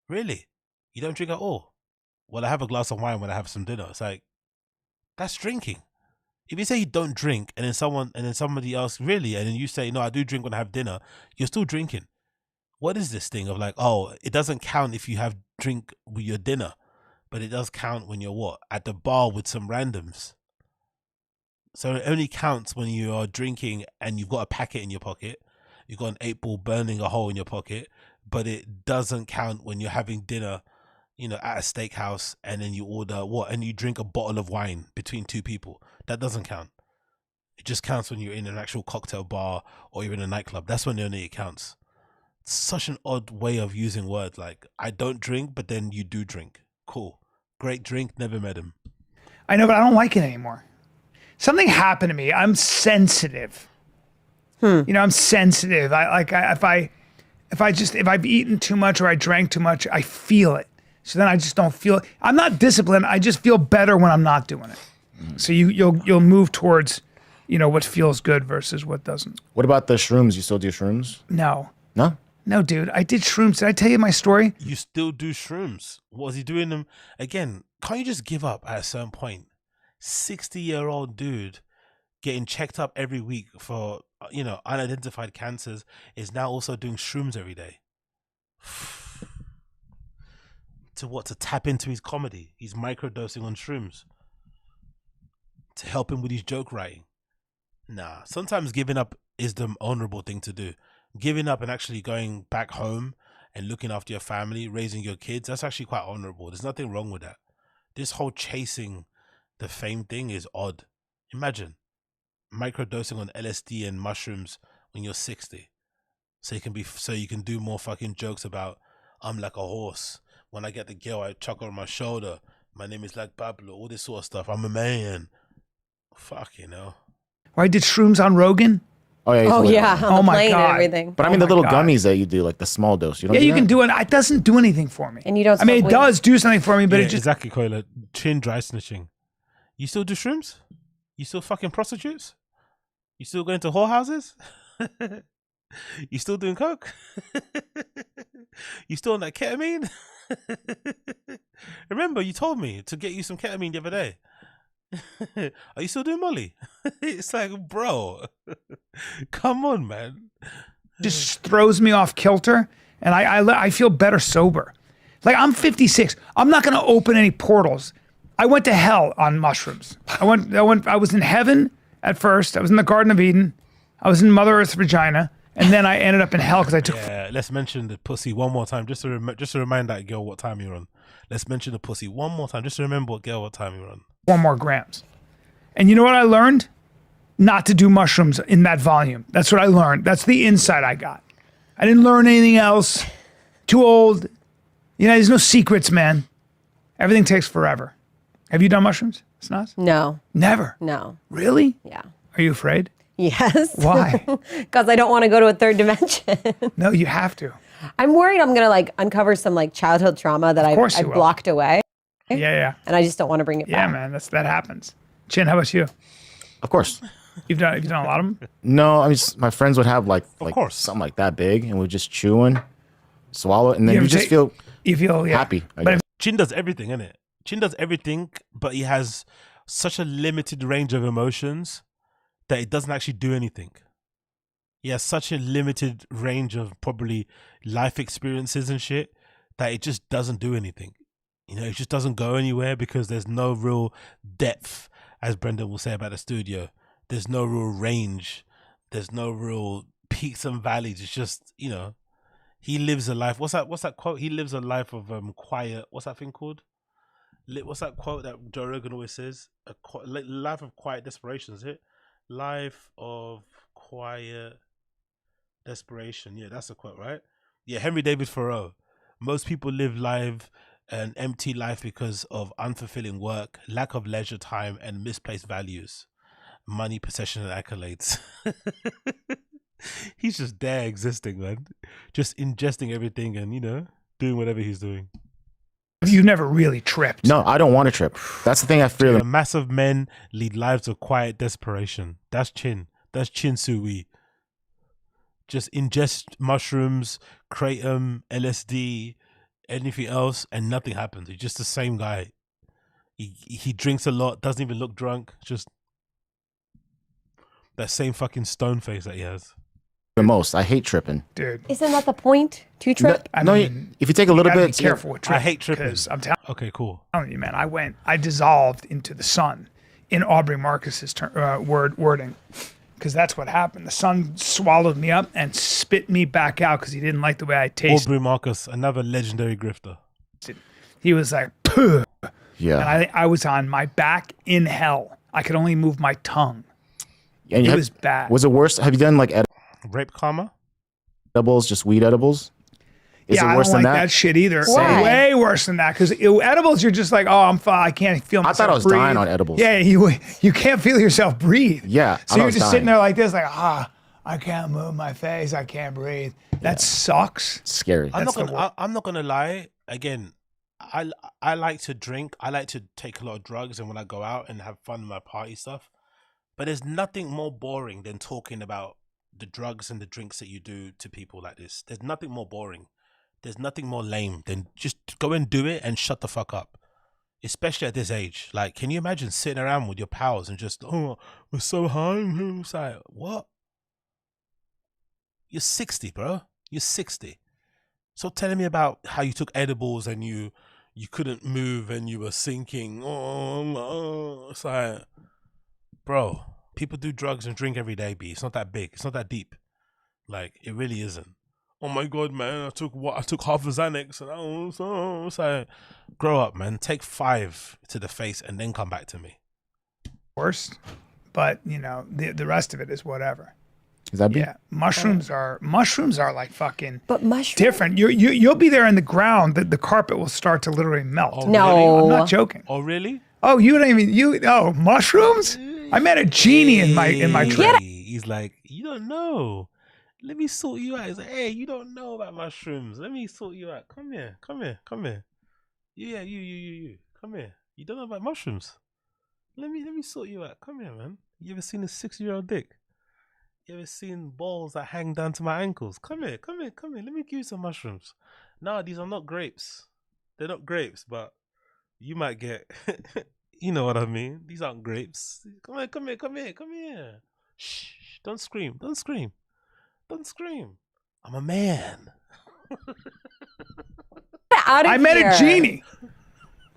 Really? You don't drink at all? Well, I have a glass of wine when I have some dinner. It's like, that's drinking. If you say you don't drink, and then somebody else really, and then you say, no, I do drink when I have dinner, you're still drinking. What is this thing of like, oh, it doesn't count if you have drink with your dinner, but it does count when you're what? At the bar with some randoms. So it only counts when you are drinking and you've got a packet in your pocket. You've got an 8-ball burning a hole in your pocket, but it doesn't count when you're having dinner, at a steakhouse, and then you order what? And you drink a bottle of wine between two people. That doesn't count. It just counts when you're in an actual cocktail bar or you're in a nightclub. That's when only it counts. It's such an odd way of using words. Like, I don't drink, but then you do drink. Cool. Great drink. Never met him. I know, but I don't like it anymore. Something happened to me. I'm sensitive. I'm sensitive. If I've eaten too much or I drank too much, I feel it. So then I just don't feel, I'm not disciplined. I just feel better when I'm not doing it. So you'll move towards, what feels good versus what doesn't. What about the shrooms? You still do shrooms? No. No? No, dude. I did shrooms. Did I tell you my story? You still do shrooms. What was he doing them? Again, can't you just give up at a certain point? 60-year-old dude getting checked up every week for, unidentified cancers is now also doing shrooms every day. To what? To tap into his comedy. He's microdosing on shrooms. To help him with his joke writing. Nah, sometimes giving up is the honorable thing to do. Giving up and actually going back home and looking after your family, raising your kids, that's actually quite honorable. There's nothing wrong with that. This whole chasing the fame thing is odd. Imagine microdosing on LSD and mushrooms when you're 60. So you can do more fucking jokes about I'm like a horse. When I get the girl, I chuck her on my shoulder. My name is like Pablo, all this sort of stuff. I'm a man. Fuck, Or I did shrooms on Rogan. Oh yeah. Oh yeah, on the my plane God. and everything. But I mean the little gummies that you do, like the small dose. You don't. Yeah, do you that? can do it. It doesn't do anything for me. And you don't I mean, it smoke weed? does do something for me, but yeah, it just exactly, Coiler. Chin dry snitching. You still do shrooms? You still fucking prostitutes? You still going to whorehouses? You still doing coke? You still on that ketamine? Remember, you told me to get you some ketamine the other day. Are you still doing Molly? It's like, bro, come on, man. just throws me off kilter, and I feel better sober. Like I'm 56. I'm not going to open any portals. I went to hell on mushrooms. I was in heaven at first. I was in the Garden of Eden. I was in Mother Earth's vagina, and then I ended up in hell because I took. Yeah, let's mention the pussy one more time, just to remind that girl what time you're on. Let's mention the pussy one more time, just to remember what time you're on. 4 more grams. And you know what I learned? Not to do mushrooms in that volume. That's what I learned. That's the insight I got. I didn't learn anything else. Too old. There's no secrets, man. Everything takes forever. Have you done mushrooms, Snaz? No, Never. no. Really? Yeah. Are you afraid? Yes. Why? Because I don't want to go to a third dimension. No, you have to. I'm worried I'm going to uncover some childhood trauma that I will. blocked away. Yeah. And I just don't want to bring it Yeah, back. man. That happens. Chin, how about you? Of course. You've done a lot of them? No, I mean my friends would have like course. something like that big, and we'd just chew and swallow it, and then you just feel happy. I guess. Chin does everything, innit? Chin does everything, but he has such a limited range of emotions that it doesn't actually do anything. He has such a limited range of probably life experiences and shit that it just doesn't do anything. It just doesn't go anywhere because there's no real depth, as Brendan will say about the studio. There's no real range. There's no real peaks and valleys. It's just, he lives a life. What's that quote? He lives a life of quiet. What's that thing called? What's that quote that Joe Rogan always says? Life of quiet desperation, is it? Life of quiet desperation. Yeah, that's a quote, right? Yeah, Henry David Thoreau. Most people live an empty life because of unfulfilling work, lack of leisure time, and misplaced values. Money, possession, and accolades. He's just there existing, man. Just ingesting everything and, doing whatever he's doing. You've never really tripped. No, I don't want to trip. That's the thing I fear. The massive men lead lives of quiet desperation. That's Chin. That's Chin Sui. Just ingest mushrooms, kratom, LSD, anything else, and nothing happens. He's just the same guy. He drinks a lot, doesn't even look drunk. Just that same fucking stone face that he has. The most. I hate tripping. Dude. Isn't that the point to trip? If you take a little You gotta bit, be careful with tripping. I hate tripping. 'Cause I'm telling Okay, cool. you, man, I dissolved into the sun in Aubrey Marcus's wording. Because that's what happened. The sun swallowed me up and spit me back out because he didn't like the way I tasted. Aubrey Marcus, another legendary grifter. He was like, "Puh." yeah. And I was on my back in hell. I could only move my tongue. And It was bad. Was it worse? Have you done Rape karma? edibles, just weed edibles? Is Yeah, it I worse don't than like that? that shit either. Why? Way worse than that. Because edibles, you're just like, oh, I'm fine. I can't feel myself I thought I was breathe. dying on edibles. Yeah, you can't feel yourself breathe. Yeah, I So thought I you're was just sitting dying. there like this, like, I can't move my face. I can't breathe. That sucks. Scary. I'm That's not the gonna lie. Again, I like to drink. I like to take a lot of drugs, and when I go out and have fun with my party stuff. But there's nothing more boring than talking about the drugs and the drinks that you do to people like this. There's nothing more boring. There's nothing more lame than just go and do it and shut the fuck up. Especially at this age. Like, can you imagine sitting around with your pals and just, oh, we're so high? It's like, what? You're 60, bro. You're 60. So telling me about how you took edibles and you couldn't move and you were sinking. Oh, it's like, bro, people do drugs and drink every day, B. It's not that big. It's not that deep. Like, it really isn't. Oh my God, man, I took half a Xanax and it's like, grow up, man. Take 5 to the face and then come back to me. Worst, but you know, the rest of it is whatever. Is that Yeah, mushrooms are like fucking But mushrooms. different. You'll be there in the ground. The carpet will start to literally melt. Oh, No. really? I'm not joking. Oh, really? Oh, you don't even mushrooms? I met a genie in my trip. He's like, you don't know. Let me sort you out. He's like, hey, you don't know about mushrooms. Let me sort you out. Come here. Yeah, you. Come here. You don't know about mushrooms. Let me sort you out. Come here, man. You ever seen a 6-year-old dick? You ever seen balls that hang down to my ankles? Come here. Let me give you some mushrooms. No, these are not grapes. They're not grapes, but you might get, you know what I mean? These aren't grapes. Come here. Shh, don't scream. I'm a man. Out of I met here. a genie.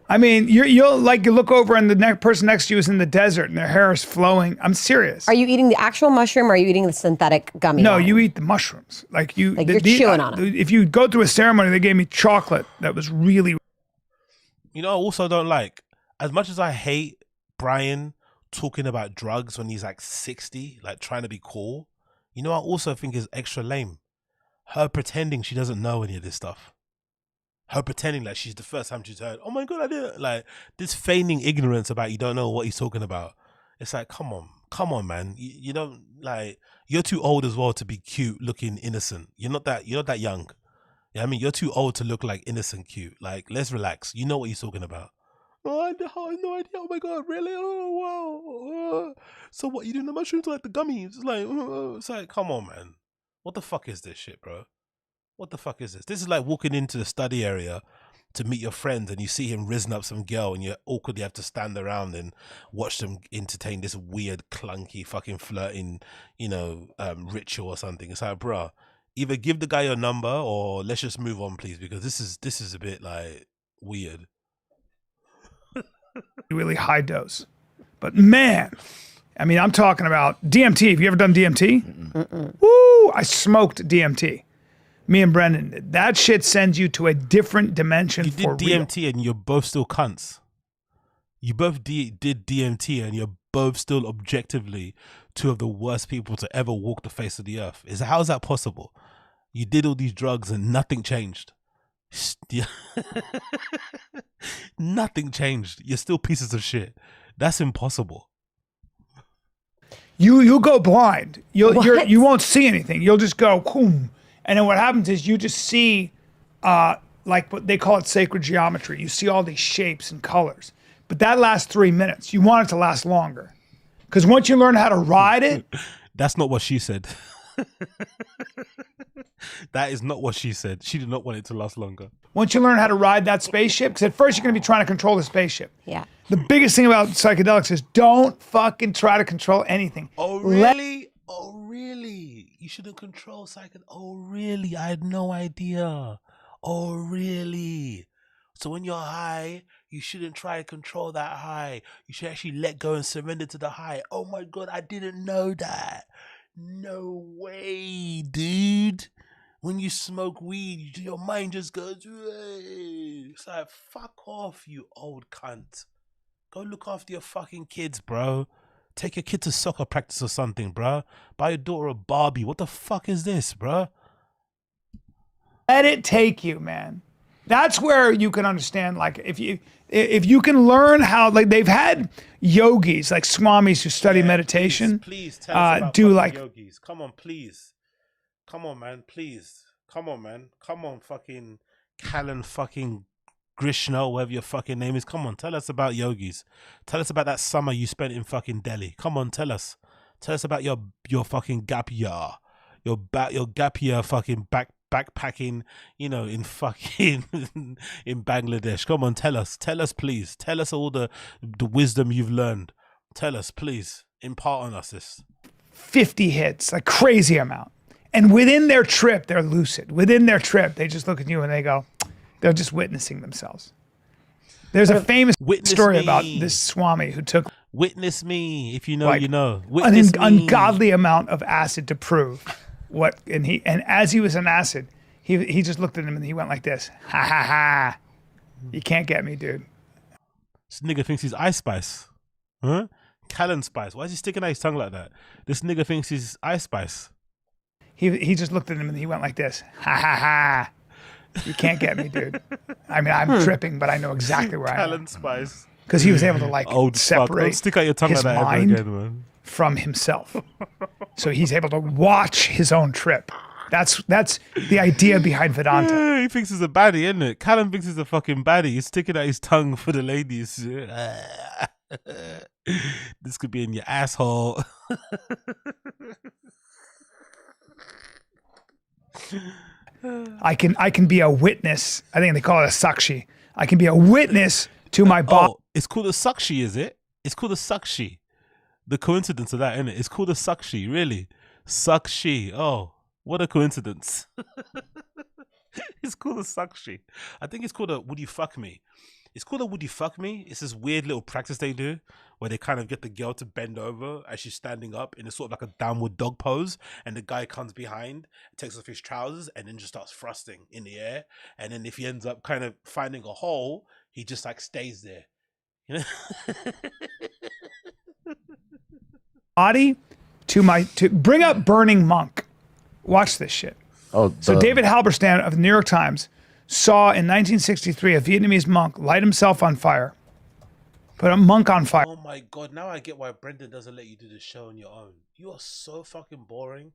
I mean, you'll look over and the person next to you is in the desert and their hair is flowing. I'm serious. Are you eating the actual mushroom or are you eating the synthetic gummy? No, one? you eat the mushrooms. Like you're chewing on it. If you go through a ceremony, they gave me chocolate that was really. You know, I also don't like, as much as I hate Bryan talking about drugs when he's like 60, like trying to be cool. You know, I also think is extra lame. Her pretending she doesn't know any of this stuff. Her pretending like she's the first time she's heard, oh my God, I did it. Like this feigning ignorance about you don't know what he's talking about. It's like, come on, man. You don't like, you're too old as well to be cute, looking innocent. You're not that young. Yeah, I mean, you're too old to look like innocent cute. Like, let's relax. You know what he's talking about. Oh, I have no idea. Oh my God, really? Oh wow. So what? You doing the mushrooms like the gummies? It's like, come on, man. What the fuck is this shit, bro? What the fuck is this? This is like walking into the study area to meet your friends and you see him risen up some girl and you awkwardly have to stand around and watch them entertain this weird, clunky, fucking flirting, ritual or something. It's like, bro, either give the guy your number or let's just move on, please, because this is a bit like weird. Really high dose. But man, I mean, I'm talking about DMT. Have you ever done DMT? Woo! I smoked DMT. Me and Brendan did. That shit sends you to a different dimension. You did for DMT real. and you're both still cunts. You both did DMT and you're both still objectively 2 of the worst people to ever walk the face of the earth. How is that possible? You did all these drugs and nothing changed. Nothing changed. You're still pieces of shit. That's impossible. You'll go blind. You What? won't see anything. You'll just go boom, and then what happens is you just see, like what they call it sacred geometry. You see all these shapes and colors, but that lasts 3 minutes. You want it to last longer, because once you learn how to ride it, That's not what she said. That is not what she said. She did not want it to last longer. once you learn how to ride that spaceship, because at first you're going to be trying to control the spaceship. Yeah. The biggest thing about psychedelics is don't fucking try to control anything. Oh, really? You shouldn't control psychedelics. Oh, really? I had no idea. Oh, really? So when you're high, you shouldn't try to control that high. You should actually let go and surrender to the high. Oh my God, I didn't know that. No way, dude. When you smoke weed, your mind just goes, "Hey." It's like, fuck off, you old cunt. Go look after your fucking kids, bro. Take your kid to soccer practice or something, bro. Buy your daughter a Barbie. What the fuck is this, bro? Let it take you, man. That's where you can understand, like, if you can learn how, like, they've had yogis, like swamis who study meditation. Please tell us about do fucking like yogis. Come on, please. Come on, man. Please. Come on, man. Come on, fucking CALLEN fucking Krishna, whatever your fucking name is. Come on, tell us about yogis. Tell us about that summer you spent in fucking Delhi. Come on, tell us. Tell us about your fucking gap year. Your gap year fucking backpacking, you know, in fucking in Bangladesh. Come on, tell us please. Tell us all the wisdom you've learned. Tell us, please. Impart on us this. 50 hits, a crazy amount. And within their trip, they're lucid. Within their trip, they just look at you and they go, they're just witnessing themselves. There's a famous story about this Swami who took witness me. If you know, you know. An Witness me. ungodly amount of acid to prove what. And as he was on acid, he just looked at him and he went like this, ha ha ha. You can't get me, dude. This nigga thinks he's Ice Spice, huh? Callen Spice. Why is he sticking out his tongue like that? This nigga thinks he's Ice Spice. He just looked at him and he went like this, ha ha ha. You can't get me, dude. I mean, I'm tripping, but I know exactly where I am. Callen Spice. Because he was able to like separate Don't stick out your tongue his like that mind ever again, man. from himself. So he's able to watch his own trip. That's the idea behind Vedanta. Yeah, he thinks he's a baddie, isn't it? Callen thinks he's a fucking baddie. He's sticking out his tongue for the ladies. This could be in your asshole. I can be a witness. I think they call it a sakshi. I can be a witness to my boss. Oh, it's called a sakshi, is it? It's called a sakshi. The coincidence of that, isn't it? It's called a sakshi, really. Sakshi. Oh, what a coincidence. It's called a sakshi. I think it's called a would you fuck me? It's called a would you fuck me? It's this weird little practice they do where they kind of get the girl to bend over as she's standing up in a sort of like a downward dog pose, and the guy comes behind, takes off his trousers, and then just starts thrusting in the air. And then if he ends up kind of finding a hole, he just like stays there. You know? Body to bring up Burning Monk. Watch this shit. Oh, So David Halberstam of the New York Times saw in 1963 a Vietnamese monk light himself on fire. Put a monk on fire. Oh my God, now I get why Brendan doesn't let you do the show on your own. You are so fucking boring.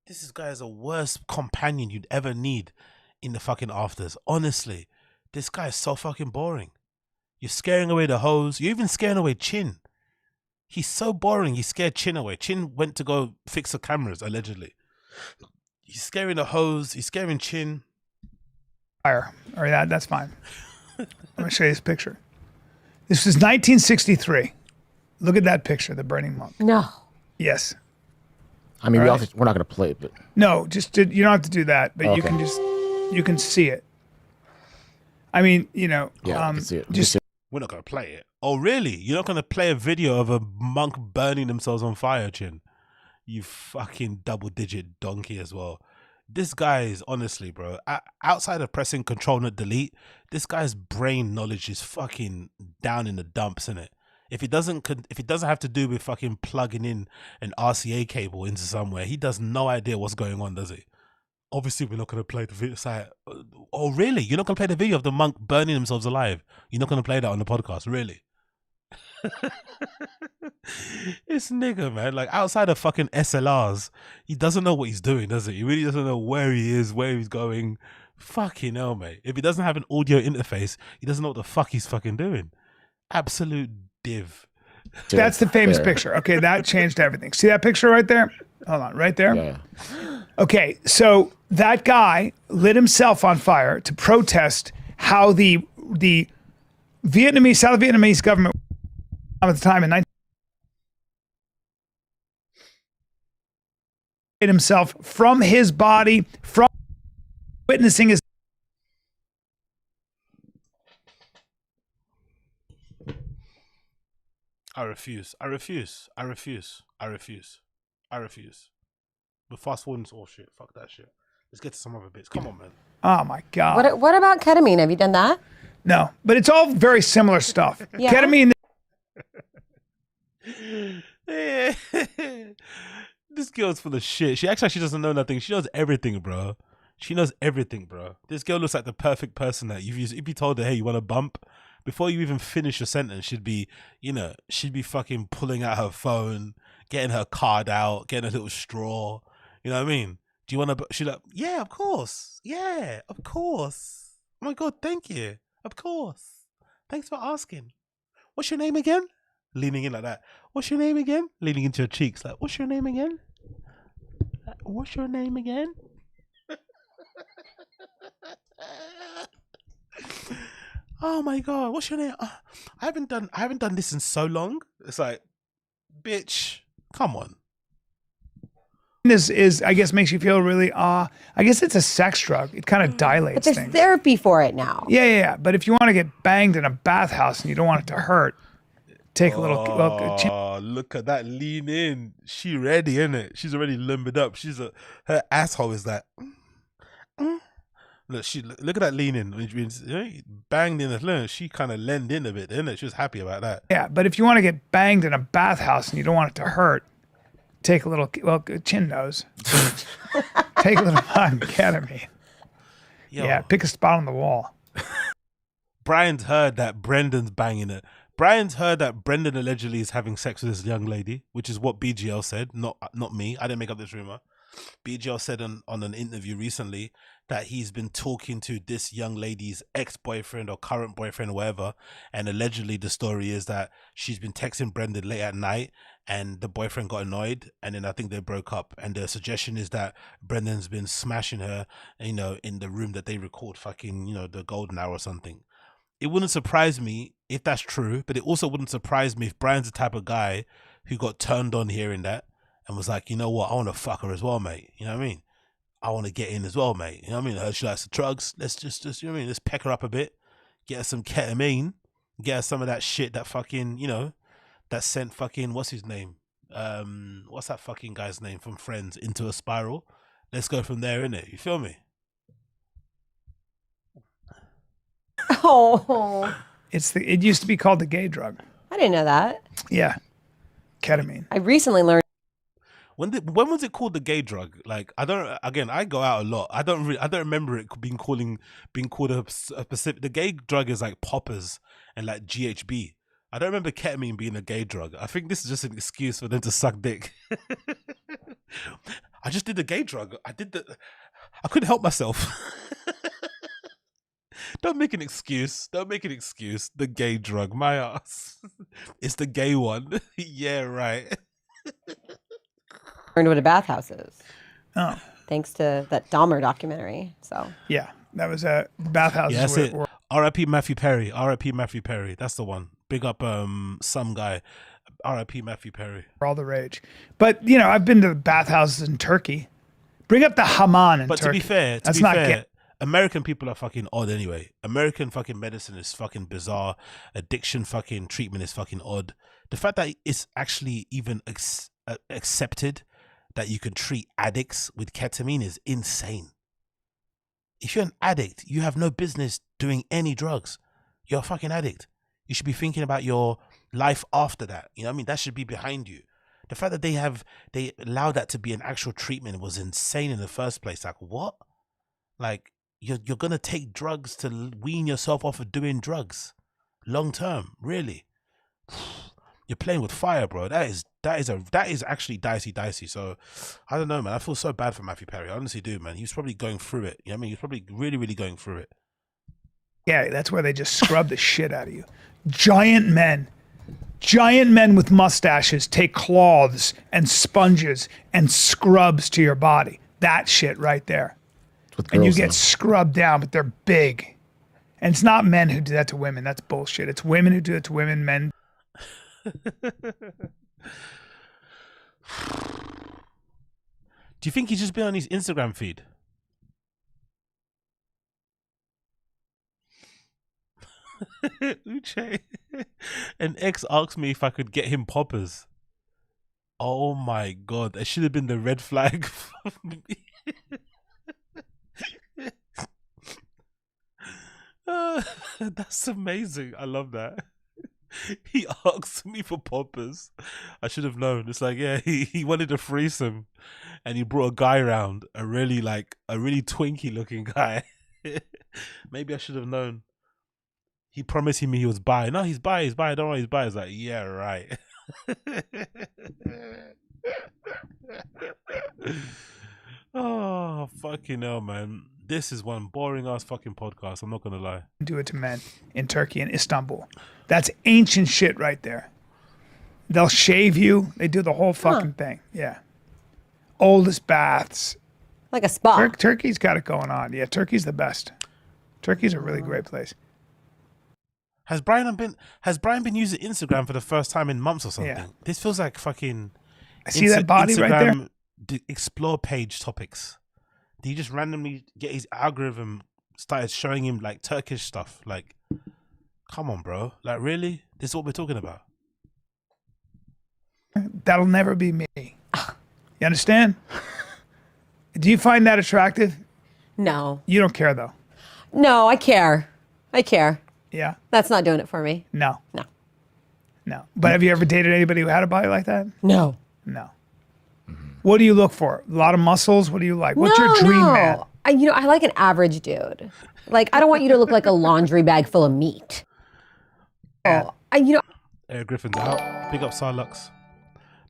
This guy is the worst companion you'd ever need in the fucking afters. Honestly, this guy is so fucking boring. You're scaring away the hoes. You're even scaring away Chin. He's so boring, he scared Chin away. Chin went to go fix the cameras, allegedly. He's scaring the hoes, he's scaring Chin. Fire. All right, that's fine. I'm going to show you this picture. This is 1963. Look at that picture, the burning monk. No. Yes. I mean, All we're not going to play it, but No, you don't have to do that, but you can you can see it. I mean, you know, yeah, I can see it. just We're not going to play it. Oh, really? You're not going to play a video of a monk burning themselves on fire, Chin? You fucking double-digit donkey as well. This guy is, honestly, bro, outside of pressing Control-Delete, this guy's brain knowledge is fucking down in the dumps, isn't it? If it doesn't have to do with fucking plugging in an RCA cable into somewhere, he does no idea what's going on, does he? Obviously, we're not going to play the video. Oh, really? You're not going to play the video of the monk burning themselves alive? You're not going to play that on the podcast? Really? This nigga, man, like outside of fucking SLRs, he doesn't know what he's doing, does he? He really doesn't know where he is, where he's going. Fucking hell, mate. If he doesn't have an audio interface, he doesn't know what the fuck he's fucking doing. Absolute div. that's the famous picture. Okay, that changed everything. See that picture right there? Hold on, right there? Yeah. Okay, so that guy lit himself on fire to protest how the South Vietnamese government at the time in 19 himself from his body, from witnessing his. I refuse. We're fast forwarding to all shit. Fuck that shit. Let's get to some other bits. Come on, man. Oh my God. What about ketamine? Have you done that? No, but it's all very similar stuff. Yeah. Ketamine. This girl's full of shit. She acts like she doesn't know nothing. She knows everything, bro. She knows everything, bro. This girl looks like the perfect person that if you told her, hey, you want a bump? Before you even finish your sentence, she'd be fucking pulling out her phone, getting her card out, getting a little straw. You know what I mean? Do you want to? She's like, yeah, of course. Yeah, of course. Oh my God, thank you. Of course. Thanks for asking. What's your name again? Leaning in like that. What's your name again? Leaning into your cheeks like, what's your name again? What's your name again? Oh my God, what's your name? I haven't done this in so long. It's like, bitch, come on. This is, I guess, makes you feel really, I guess it's a sex drug. It kind of dilates But there's things. therapy for it now. Yeah. But if you want to get banged in a bathhouse and you don't want it to hurt, take a little. Oh, look at that lean in. She ready, innit? She's already limbered up. Her asshole is like. Look, look at that lean in. Which means banged in the look. She kind of leaned in a bit, innit? She was happy about that. Yeah, but if you want to get banged in a bathhouse and you don't want it to hurt, take a little. Well, chin nose. Take a little ketamine. Yeah, pick a spot on the wall. Brian's heard that Brendan's banging it. Brian's heard that Brendan allegedly is having sex with this young lady, which is what BGL said, not me. I didn't make up this rumor. BGL said on an interview recently that he's been talking to this young lady's ex-boyfriend or current boyfriend or whatever, and allegedly the story is that she's been texting Brendan late at night and the boyfriend got annoyed and then I think they broke up, and the suggestion is that Brendan's been smashing her, in the room that they record fucking, the golden hour or something. It wouldn't surprise me if that's true, but it also wouldn't surprise me if Brian's the type of guy who got turned on hearing that and was like, you know what, I want to fuck her as well, mate. You know what I mean? I want to get in as well, mate. You know what I mean? I heard she likes the drugs. Let's just you know what I mean? Let's peck her up a bit, get her some ketamine, get her some of that shit that fucking, that sent fucking, what's his name? What's that fucking guy's name from Friends into a spiral? Let's go from there, innit? You feel me? Oh. It used to be called the gay drug. I didn't know that. Yeah. Ketamine. I recently learned. When was it called the gay drug? Like, I go out a lot. I don't remember it being called a specific. The gay drug is like poppers and like GHB. I don't remember ketamine being a gay drug. I think this is just an excuse for them to suck dick. I just did the gay drug. I couldn't help myself. Don't make an excuse. The gay drug, my ass. It's the gay one. Yeah, right. Learned what a bathhouse is. Oh. Thanks to that Dahmer documentary. So. Yeah, that was a bathhouse. Yeah, that's it. R.I.P. Matthew Perry. R.I.P. Matthew Perry. That's the one. Big up some guy. R.I.P. Matthew Perry. All the rage. But, I've been to bathhouses in Turkey. Bring up the Haman in Turkey. But to be fair, American people are fucking odd anyway. American fucking medicine is fucking bizarre. Addiction fucking treatment is fucking odd. The fact that it's actually even accepted that you can treat addicts with ketamine is insane. If you're an addict, you have no business doing any drugs. You're a fucking addict. You should be thinking about your life after that. You know what I mean? That should be behind you. The fact that they allowed that to be an actual treatment was insane in the first place. Like, what? Like, you're gonna take drugs to wean yourself off of doing drugs long term? Really? You're playing with fire, bro. That is actually dicey. So I don't know, man. I feel so bad for Matthew Perry. I honestly do, man. He was probably going through it. You know what I mean? He was probably really, really going through it. Yeah, that's where they just scrub the shit out of you. Giant men with mustaches take cloths and sponges and scrubs to your body. That shit right there. And you get scrubbed down, but they're big. And it's not men who do that to women. That's bullshit. It's women who do it to women, men. Do you think he's just been on his Instagram feed? Uche. An ex asked me if I could get him poppers. Oh my God. That should have been the red flag for me. That's amazing. I love that. He asked me for poppers. I should have known. It's like, yeah, he wanted a threesome and he brought a guy around, a really twinky looking guy. Maybe I should have known. He promised me he was bi. No, he's bi. I don't know he's bi. He's like, yeah, right. Oh, fucking hell, man. This is one boring ass fucking podcast. I'm not gonna lie. Do it to men in Turkey and Istanbul. That's ancient shit right there. They'll shave you. They do the whole fucking thing. Yeah. Oldest baths. Like a spa. Turkey's got it going on. Yeah, Turkey's the best. Turkey's a really great place. Has Brian been using Instagram for the first time in months or something? Yeah. This feels like fucking I see that body right there. Instagram explore page topics. Did he just randomly get his algorithm started showing him like Turkish stuff? Like, come on, bro. Like, really? This is what we're talking about? That'll never be me. You understand? Do you find that attractive? No. You don't care though. No, I care. I care. Yeah. That's not doing it for me. No. No. No. But have you ever dated anybody who had a body like that? No. No. What do you look for? A lot of muscles? What do you like? What's your dream man? I like an average dude. Like, I don't want you to look like a laundry bag full of meat. Yeah. Eric Griffin's out. Big up Sarlux.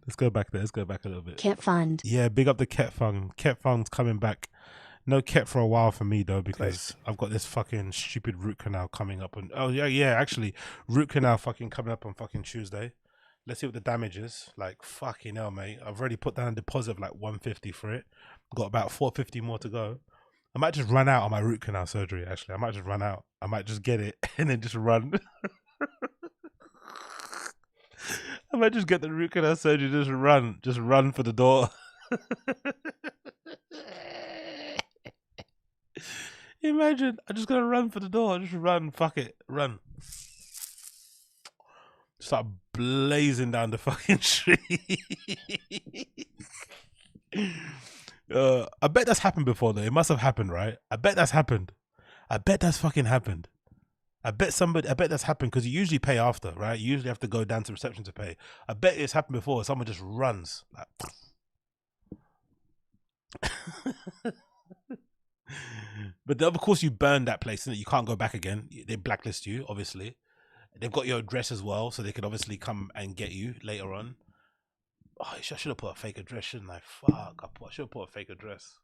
Let's go back there. Let's go back a little bit. Ket Fund. Yeah, big up the Ket Fund. Ket Fund's coming back. No Ket for a while for me though, because I've got this fucking stupid root canal coming up. Actually, root canal fucking coming up on fucking Tuesday. Let's see what the damage is. Like, fucking hell, mate. I've already put down a deposit of like 150 for it. Got about 450 more to go. I might just run out on my root canal surgery, actually. I might just run out. I might just get it and then just run. I might just get the root canal surgery, just run for the door. Imagine, I'm just gonna run for the door, just run, fuck it, run. Start blazing down the fucking street. I bet that's happened before though. It must have happened, right? I bet that's happened. I bet that's fucking happened. I bet that's happened because you usually pay after, right? You usually have to go down to reception to pay. I bet it's happened before. Someone just runs. Like, but then of course you burn that place and you can't go back again. They blacklist you, obviously. They've got your address as well, so they could obviously come and get you later on. Oh, I should have put a fake address, shouldn't I? Fuck, I should have put a fake address.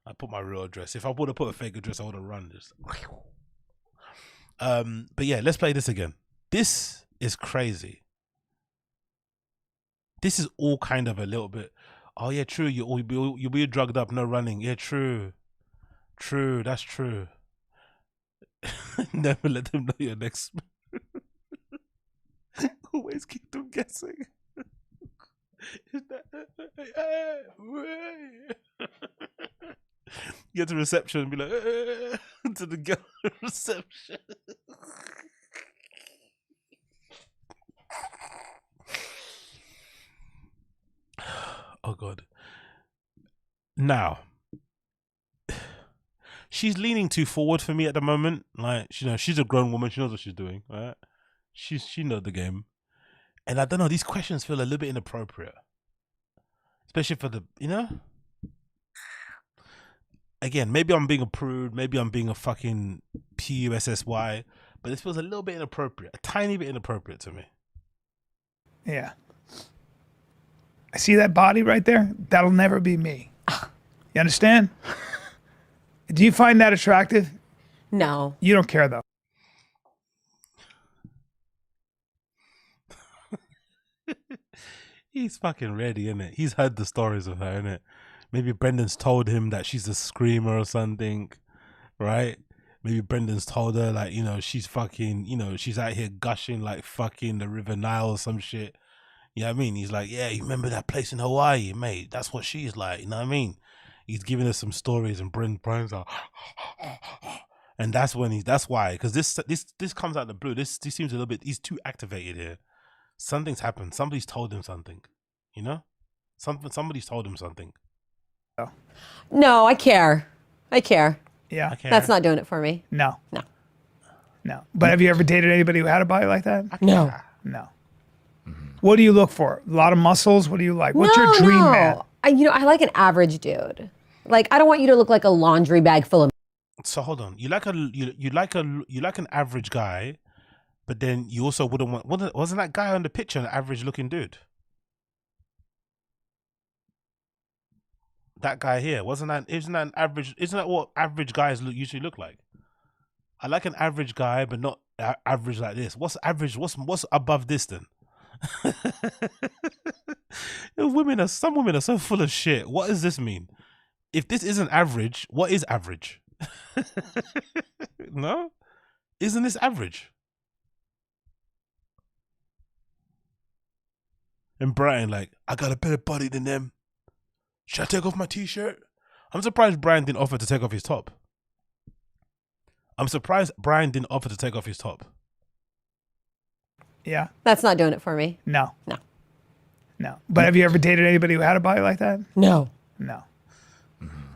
I put my real address. If I would have put a fake address, I would have run just. But yeah, let's play this again. This is crazy. This is all kind of a little bit. Oh yeah, true. You'll be drugged up, no running. Yeah, true. True, that's true. Never let them know your next. Always keep them guessing. Is that... Get to reception and be like to the girl at reception. Oh God. Now she's leaning too forward for me at the moment. Like, she's a grown woman. She knows what she's doing, right? She knows the game. And I don't know, these questions feel a little bit inappropriate. Especially for the, Again, maybe I'm being a prude. Maybe I'm being a fucking PUSSY. But this feels a little bit inappropriate. A tiny bit inappropriate to me. Yeah. I see that body right there. That'll never be me. You understand? Do you find that attractive? No. You don't care though. He's fucking ready, innit? He's heard the stories of her, innit? Maybe Brendan's told him that she's a screamer or something, right? Maybe Brendan's told her, like, she's fucking, she's out here gushing like fucking the River Nile or some shit. You know what I mean? He's like, yeah, you remember that place in Hawaii, mate? That's what she's like, you know what I mean? He's giving us some stories and Brian's like, and that's why, because this comes out of the blue. This seems a little bit, he's too activated here. Something's happened. Somebody's told him something, somebody's told him something. No, I care. I care. Yeah. That's not doing it for me. No. No. No. But have you ever dated anybody who had a body like that? No. No. What do you look for? A lot of muscles? What do you like? What's your dream man? I like an average dude. Like, I don't want you to look like a laundry bag full of. So hold on. You like an average guy, but then you also wouldn't want. Wasn't that guy on the picture an average looking dude? That guy here isn't that an average? Isn't that what average guys usually look like? I like an average guy, but not average like this. What's average? What's above this then? Some women are so full of shit. What does this mean? If this isn't average, what is average? No, isn't this average? And Brian, like, I got a better body than them. Should I take off my t-shirt? I'm surprised Brian didn't offer to take off his top. Yeah. That's not doing it for me. No. No. No. But have you ever dated anybody who had a body like that? No. No.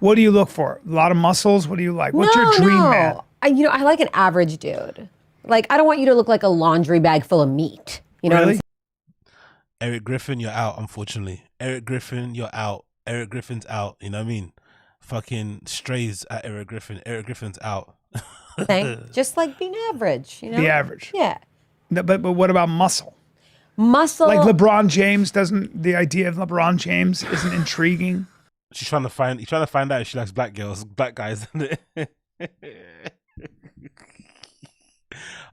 What do you look for? A lot of muscles? What do you like? What's your dream man? I like an average dude. Like, I don't want you to look like a laundry bag full of meat. You know what I'm saying? Eric Griffin, you're out, unfortunately. Eric Griffin, you're out. Eric Griffin's out. You know what I mean? Fucking strays at Eric Griffin. Eric Griffin's out. Just like being average, you know? The average. Yeah. No, but what about muscle? Muscle. Like LeBron James, the idea of LeBron James isn't intriguing? He's trying to find out if she likes black guys.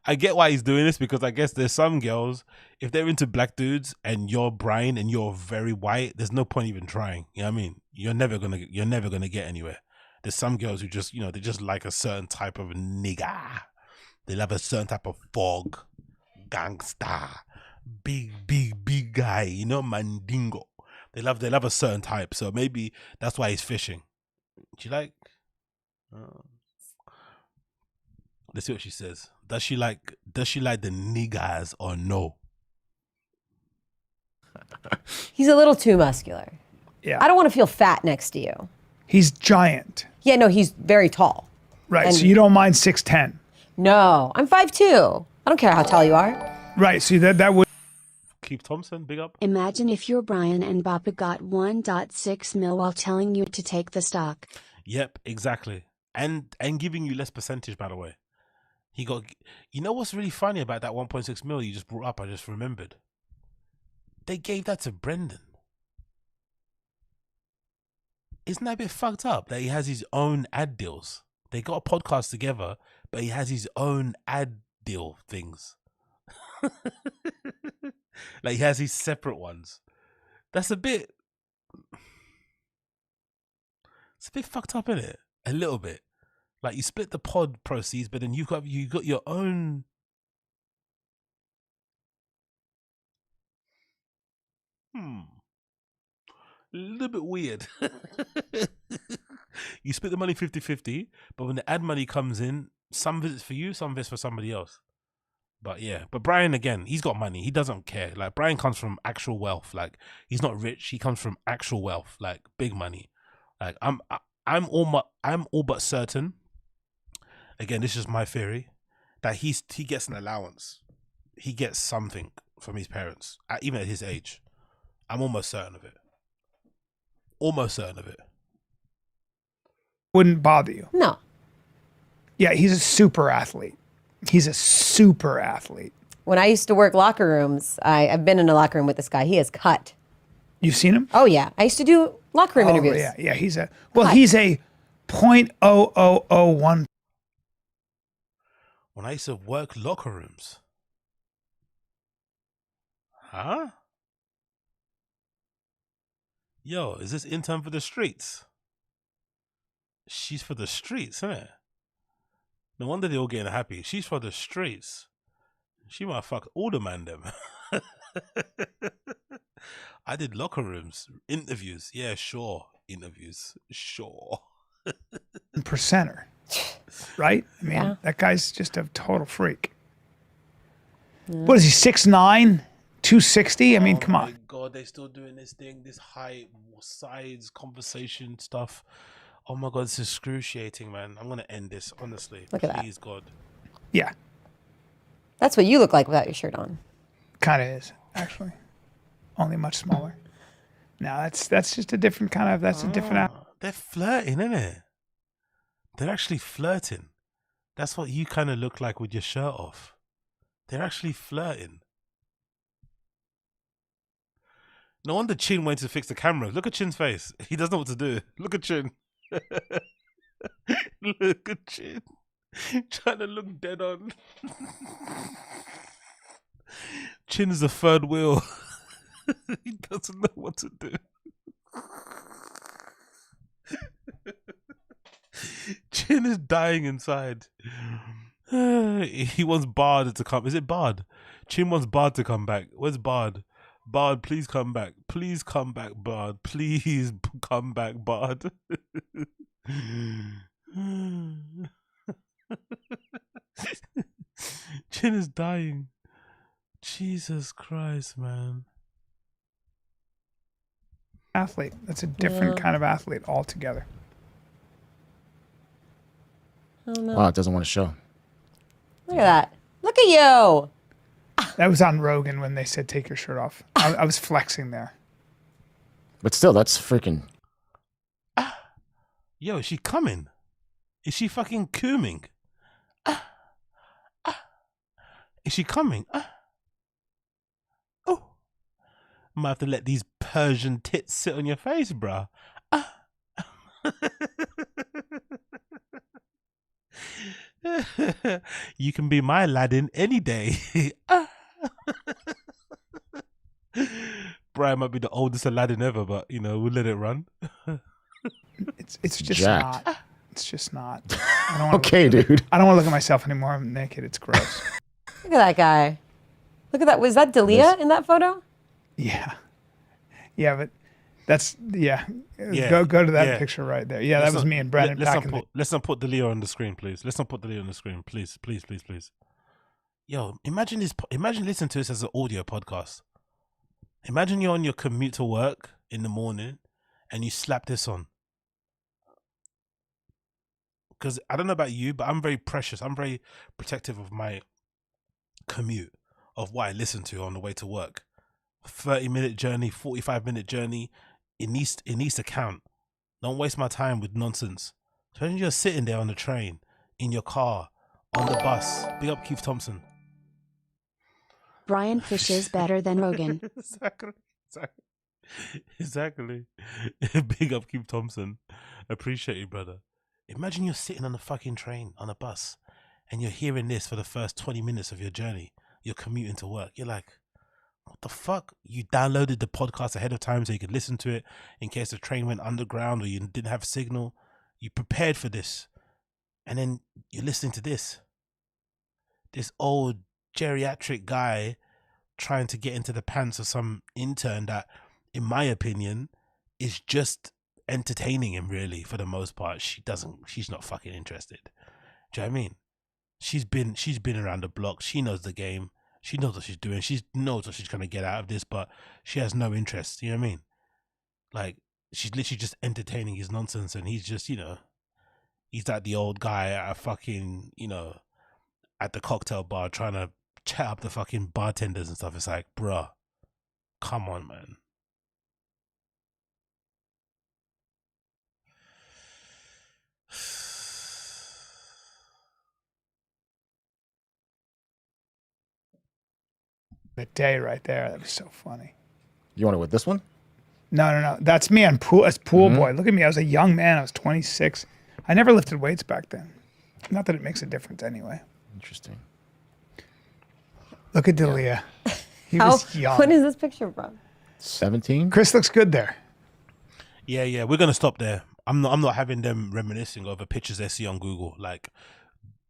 I get why he's doing this, because I guess there's some girls, if they're into black dudes and you're Brian and you're very white, there's no point even trying. You know what I mean? You're never gonna get anywhere. There's some girls who just, they just like a certain type of nigga. They love a certain type of fog, gangster, big guy, mandingo. They love a certain type. So maybe that's why he's fishing. Do you like? Let's see what she says. Does she like the niggas or no? He's a little too muscular. Yeah. I don't want to feel fat next to you. He's giant. Yeah, no, he's very tall. Right. And- So you don't mind 6'10". No, I'm 5'2". I don't care how tall you are. Right. See that would. Keith Thompson, big up. Imagine if you're Brian and BAPA got 1.6 mil while telling you to take the stock. Yep, exactly. And giving you less percentage, by the way. He got. You know what's really funny about that 1.6 mil you just brought up? I just remembered. They gave that to Brendan. Isn't that a bit fucked up that he has his own ad deals? They got a podcast together, but he has his own ad deal things. Like, he has his separate ones. That's a bit. It's a bit fucked up, isn't it? A little bit. Like, you split the pod proceeds, but then you got your own. A little bit weird. You split the money 50-50, but when the ad money comes in, some of it's for you, some of it's for somebody else. But yeah, but Brian, again, he's got money. He doesn't care. Like, Brian comes from actual wealth. Like, he's not rich. He comes from actual wealth, like big money. Like, I'm all but certain. Again, this is my theory, that he gets an allowance. He gets something from his parents, even at his age. I'm almost certain of it. Almost certain of it. Wouldn't bother you. No. Yeah, he's a super athlete. He's a super athlete. When I used to work locker rooms, I've been in a locker room with this guy. He is cut. You've seen him? Oh, yeah. I used to do locker room interviews. Yeah, he's a he's a 0.0001. When I used to work locker rooms. Huh? Yo, is this intern for the streets? She's for the streets, isn't it? No wonder they're all getting happy. She's for the streets. She might fuck all the man them. I did locker rooms, interviews. Yeah, sure. Interviews, sure. Percenter. Right? I mean, that guy's just a total freak. What is he, 6'9", 260? I mean, come on. Oh my God, they're still doing this thing, this high sides conversation stuff. Oh my God, it's excruciating, man. I'm going to end this, honestly. Look at that. Please, God. Yeah, That's what you look like without your shirt on. kind of is, actually. Only much smaller. No, that's just a different kind of, that's a different. They're flirting, isn't it? They're actually flirting. That's what you kind of look like with your shirt off. They're actually flirting. No wonder Chin went to fix the camera. Look at Chin's face. He doesn't know what to do. Look at Chin. Look at Chin. Trying to look dead on. Chin is the third wheel. He doesn't know what to do. Chin is dying inside. He wants Bard to come. Is it Bard? Chin wants Bard to come back. Where's Bard? Bard, please come back. Please come back, Bard. Please come back, Bard. Chin is dying. Jesus Christ, man. Athlete. That's a different kind of athlete altogether. Oh, no. Wow, it doesn't want to show. Look at that. Look at you. That was on Rogan when they said take your shirt off. I was flexing there. But still, that's freaking. Yo, is she coming? Is she fucking cooming? Is she coming? Oh. Might have to let these Persian tits sit on your face, bruh. You can be my Aladdin any day. Brian might be the oldest Aladdin ever, but you know, we'll let it run. It's just Jacked. not. It's just not. I don't wanna Okay, dude. I don't want to look at myself anymore. I'm naked. It's gross. Look at that guy. Look at that. Was that Dalia in that photo? Yeah. Yeah, but that's Yeah. Go to that Yeah. picture right there. Yeah, that was me and Brennan back in the. Let's not put the Leo on the screen, please. Let's not put the Leo on the screen, please, please, please, please. Yo, imagine this. Imagine listening to this as an audio podcast. Imagine you're on your commute to work in the morning, and you slap this on. Because I don't know about you, but I'm very precious. I'm very protective of my commute, of what I listen to on the way to work. 30-minute journey, 45-minute journey. It needs to count. Don't waste my time with nonsense. Especially you're sitting there on the train, in your car, on the bus. Big up Keith Thompson. Bryan fishes better than Rogan. Exactly. Big up Keith Thompson. Appreciate you, brother. Imagine you're sitting on the fucking train, on a bus, and you're hearing this for the first 20 minutes of your journey. You're commuting to work. You're like, what the fuck? You downloaded the podcast ahead of time so you could listen to it in case the train went underground or you didn't have signal. You prepared for this. And then you're listening to this. This old geriatric guy trying to get into the pants of some intern that, in my opinion, is just entertaining him, really, for the most part. She's not fucking interested. Do you know what I mean? She's been around the block. She knows the game. She knows what she's doing. She knows what she's trying to get out of this, but she has no interest. You know what I mean? Like, she's literally just entertaining his nonsense, and he's just, you know, he's like the old guy at a fucking, you know, at the cocktail bar trying to chat up the fucking bartenders and stuff. It's like, bruh, come on, man. The day right there. That was so funny. You want it with this one? No. That's me on pool as pool boy. Look at me. I was a young man. I was 26. I never lifted weights back then. Not that it makes a difference anyway. Interesting. Look at Dalia. He was young. When is this picture from? 17? Chris looks good there. Yeah. We're gonna stop there. I'm not having them reminiscing over pictures they see on Google. Like,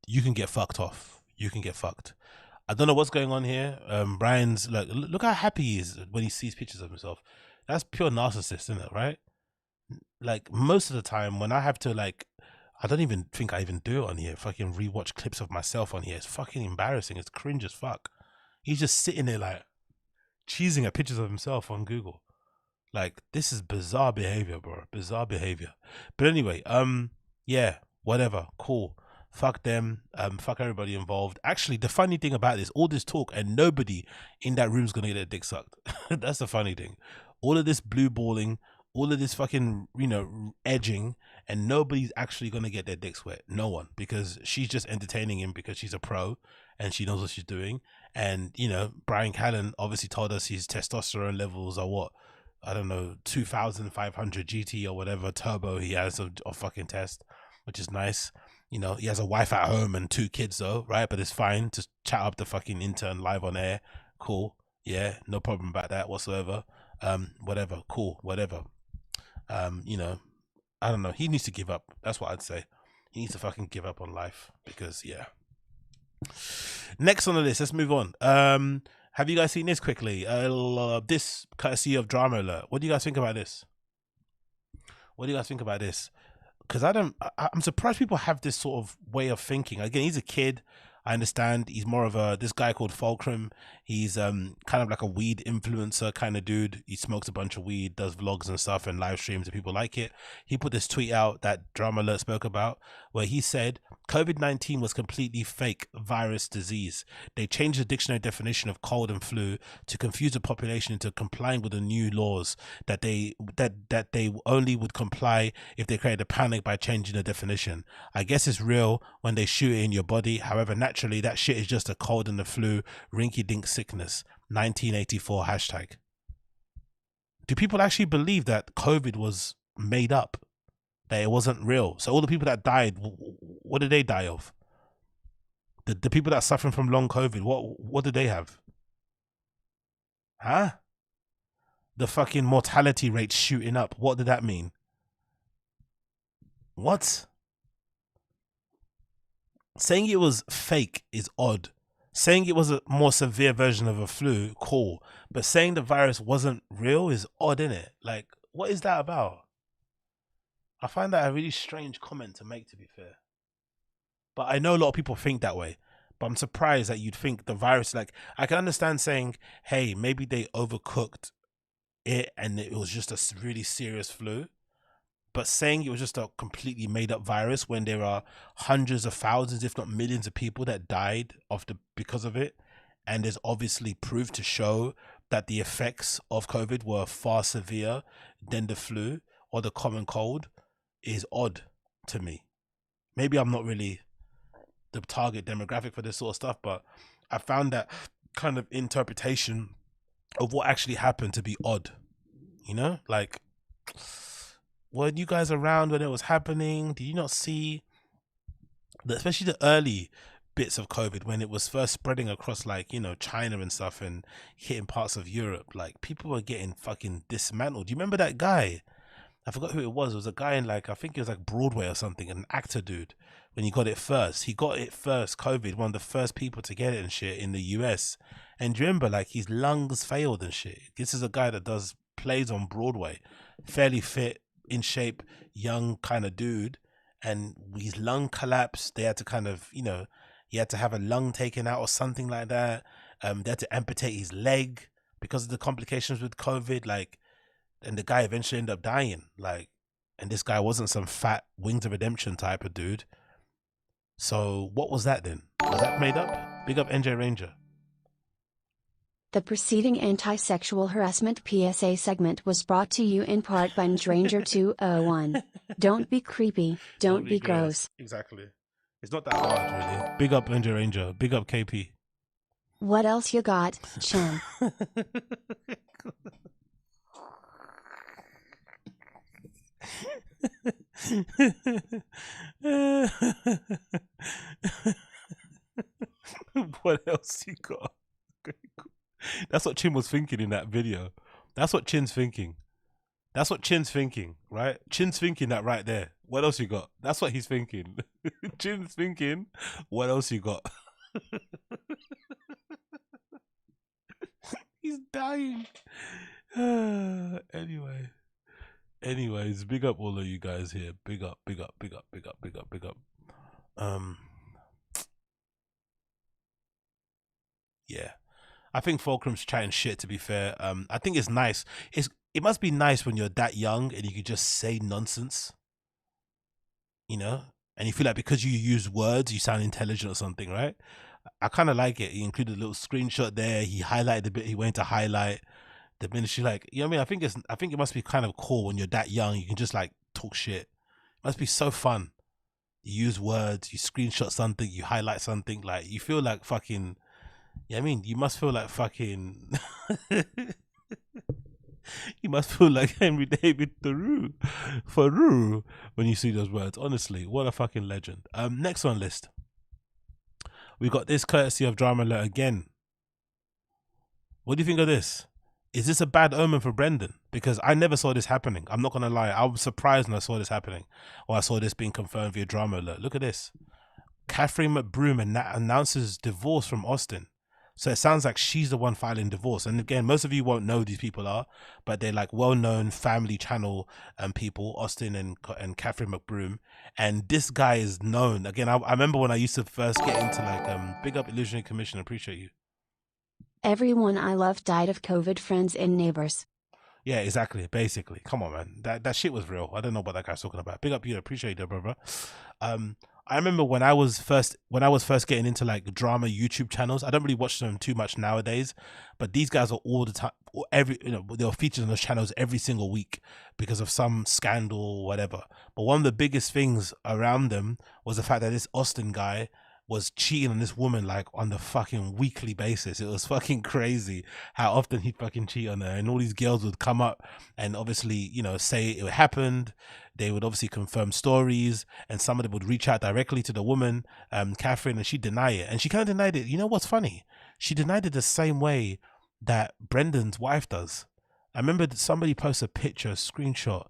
you can get fucked off. You can get fucked. I don't know what's going on here. Brian's like, look how happy he is when he sees pictures of himself. That's pure narcissist, isn't it? Right? Like, most of the time when I have to, like, I don't even think I even do it on here. Fucking rewatch clips of myself on here. It's fucking embarrassing. It's cringe as fuck. He's just sitting there like cheesing at pictures of himself on Google. Like, this is bizarre behavior, bro. Bizarre behavior. But anyway, yeah, whatever. Cool. Fuck them. Fuck everybody involved. Actually, the funny thing about this, all this talk and nobody in that room's gonna get their dick sucked. That's the funny thing. All of this blue balling, all of this fucking, you know, edging, and nobody's actually gonna get their dicks wet. No one, because she's just entertaining him because she's a pro and she knows what she's doing. And, you know, Bryan Callen obviously told us his testosterone levels are what? I don't know, 2,500 GT or whatever turbo he has of fucking test, which is nice. You know, he has a wife at home and 2 kids though, right? But it's fine to chat up the fucking intern live on air. Cool. Yeah, no problem about that whatsoever. Whatever, cool, whatever. You know, I don't know. He needs to give up. That's what I'd say. He needs to fucking give up on life because, yeah. Next on the list, let's move on. Have you guys seen this quickly? This courtesy of Drama Alert. What do you guys think about this? What do you guys think about this? Because I'm surprised people have this sort of way of thinking. Again, he's a kid. I understand he's more of this guy called FULCRUM. He's kind of like a weed influencer kind of dude. He smokes a bunch of weed, does vlogs and stuff and live streams and people like it. He put this tweet out that Drama Alert spoke about where he said COVID-19 was completely fake virus disease. They changed the dictionary definition of cold and flu to confuse the population into complying with the new laws that they only would comply if they created a panic by changing the definition. I guess it's real when they shoot it in your body. However, naturally, that shit is just a cold and the flu, rinky-dink sickness. 1984 hashtag. Do people actually believe that COVID was made up? That it wasn't real? So all the people that died, what did they die of? The people that are suffering from long COVID, what did they have? Huh? The fucking mortality rate shooting up. What did that mean? What? Saying it was fake is odd. Saying it was a more severe version of a flu, cool. But saying the virus wasn't real is odd, innit? Like, what is that about? I find that a really strange comment to make, to be fair. But I know a lot of people think that way. But I'm surprised that you'd think the virus, like, I can understand saying, hey, maybe they overcooked it and it was just a really serious flu. But saying it was just a completely made up virus when there are hundreds of thousands, if not millions of people that died because of it. And there's obviously proof to show that the effects of COVID were far severe than the flu or the common cold is odd to me. Maybe I'm not really the target demographic for this sort of stuff, but I found that kind of interpretation of what actually happened to be odd. You know, like, were you guys around when it was happening? Did you not see, especially the early bits of COVID when it was first spreading across, like, you know, China and stuff and hitting parts of Europe? Like, people were getting fucking dismantled. Do you remember that guy? I forgot who it was. It was a guy in, like, I think it was like Broadway or something, an actor dude. When he got it first, COVID, one of the first people to get it and shit in the US. And do you remember, like, his lungs failed and shit? This is a guy that does plays on Broadway, fairly fit, in shape, young kind of dude, and his lung collapsed. They had to kind of, you know, he had to have a lung taken out or something like that. They had to amputate his leg because of the complications with COVID, like, and the guy eventually ended up dying, like, and this guy wasn't some fat Wings of Redemption type of dude. So what was that then? Was that made up? Big up NJ Ranger. The preceding anti-sexual harassment PSA segment was brought to you in part by Ranger 201. Don't be creepy, don't be gross. Exactly. It's not that hard, really. Big up NJ Ranger. Big up KP. What else you got, Chin? What else you got? That's what Chin was thinking in that video. That's what Chin's thinking. That's what Chin's thinking, right? Chin's thinking that right there. What else you got? That's what he's thinking. Chin's thinking, what else you got? He's dying. Anyways, big up all of you guys here. Big up. Yeah. I think Fulcrum's chatting shit, to be fair. I think it's nice. It must be nice when you're that young and you can just say nonsense, you know, and you feel like because you use words, you sound intelligent or something, right? I kind of like it. He included a little screenshot there. He highlighted the bit he went to highlight. The ministry, like, you know what I mean? I think it must be kind of cool when you're that young. You can just like talk shit. It must be so fun. You use words, you screenshot something, you highlight something. Like, you feel like fucking. Yeah, I mean, you must feel like fucking. You must feel like Henry David Thoreau when you see those words. Honestly, what a fucking legend. Next on list, we got this courtesy of Drama Alert again. What do you think of this? Is this a bad omen for Brendan? Because I never saw this happening. I'm not going to lie. I was surprised when I saw this happening. Or I saw this being confirmed via Drama Alert. Look at this. Catherine McBroom announces divorce from Austin. So it sounds like she's the one filing divorce. And again, most of you won't know who these people are, but they're like well-known family channel people, Austin and Catherine McBroom. And this guy is known. Again, I remember when I used to first get into like, big up Illusionary Commission, appreciate you. Everyone I love died of COVID, friends and neighbors. Yeah, exactly. Basically, come on, man. That shit was real. I don't know what that guy's talking about. Big up you, appreciate it, brother. I remember when I was first getting into like drama YouTube channels. I don't really watch them too much nowadays, but these guys are all the time. They were featured on those channels every single week because of some scandal or whatever. But one of the biggest things around them was the fact that this Austin guy was cheating on this woman like on the fucking weekly basis. It was fucking crazy how often he'd fucking cheat on her, and all these girls would come up and obviously, say it happened. They would obviously confirm stories, and some of them would reach out directly to the woman, Catherine, and she'd deny it. And she kind of denied it. You know what's funny? She denied it the same way that Brendan's wife does. I remember that somebody posted a picture, a screenshot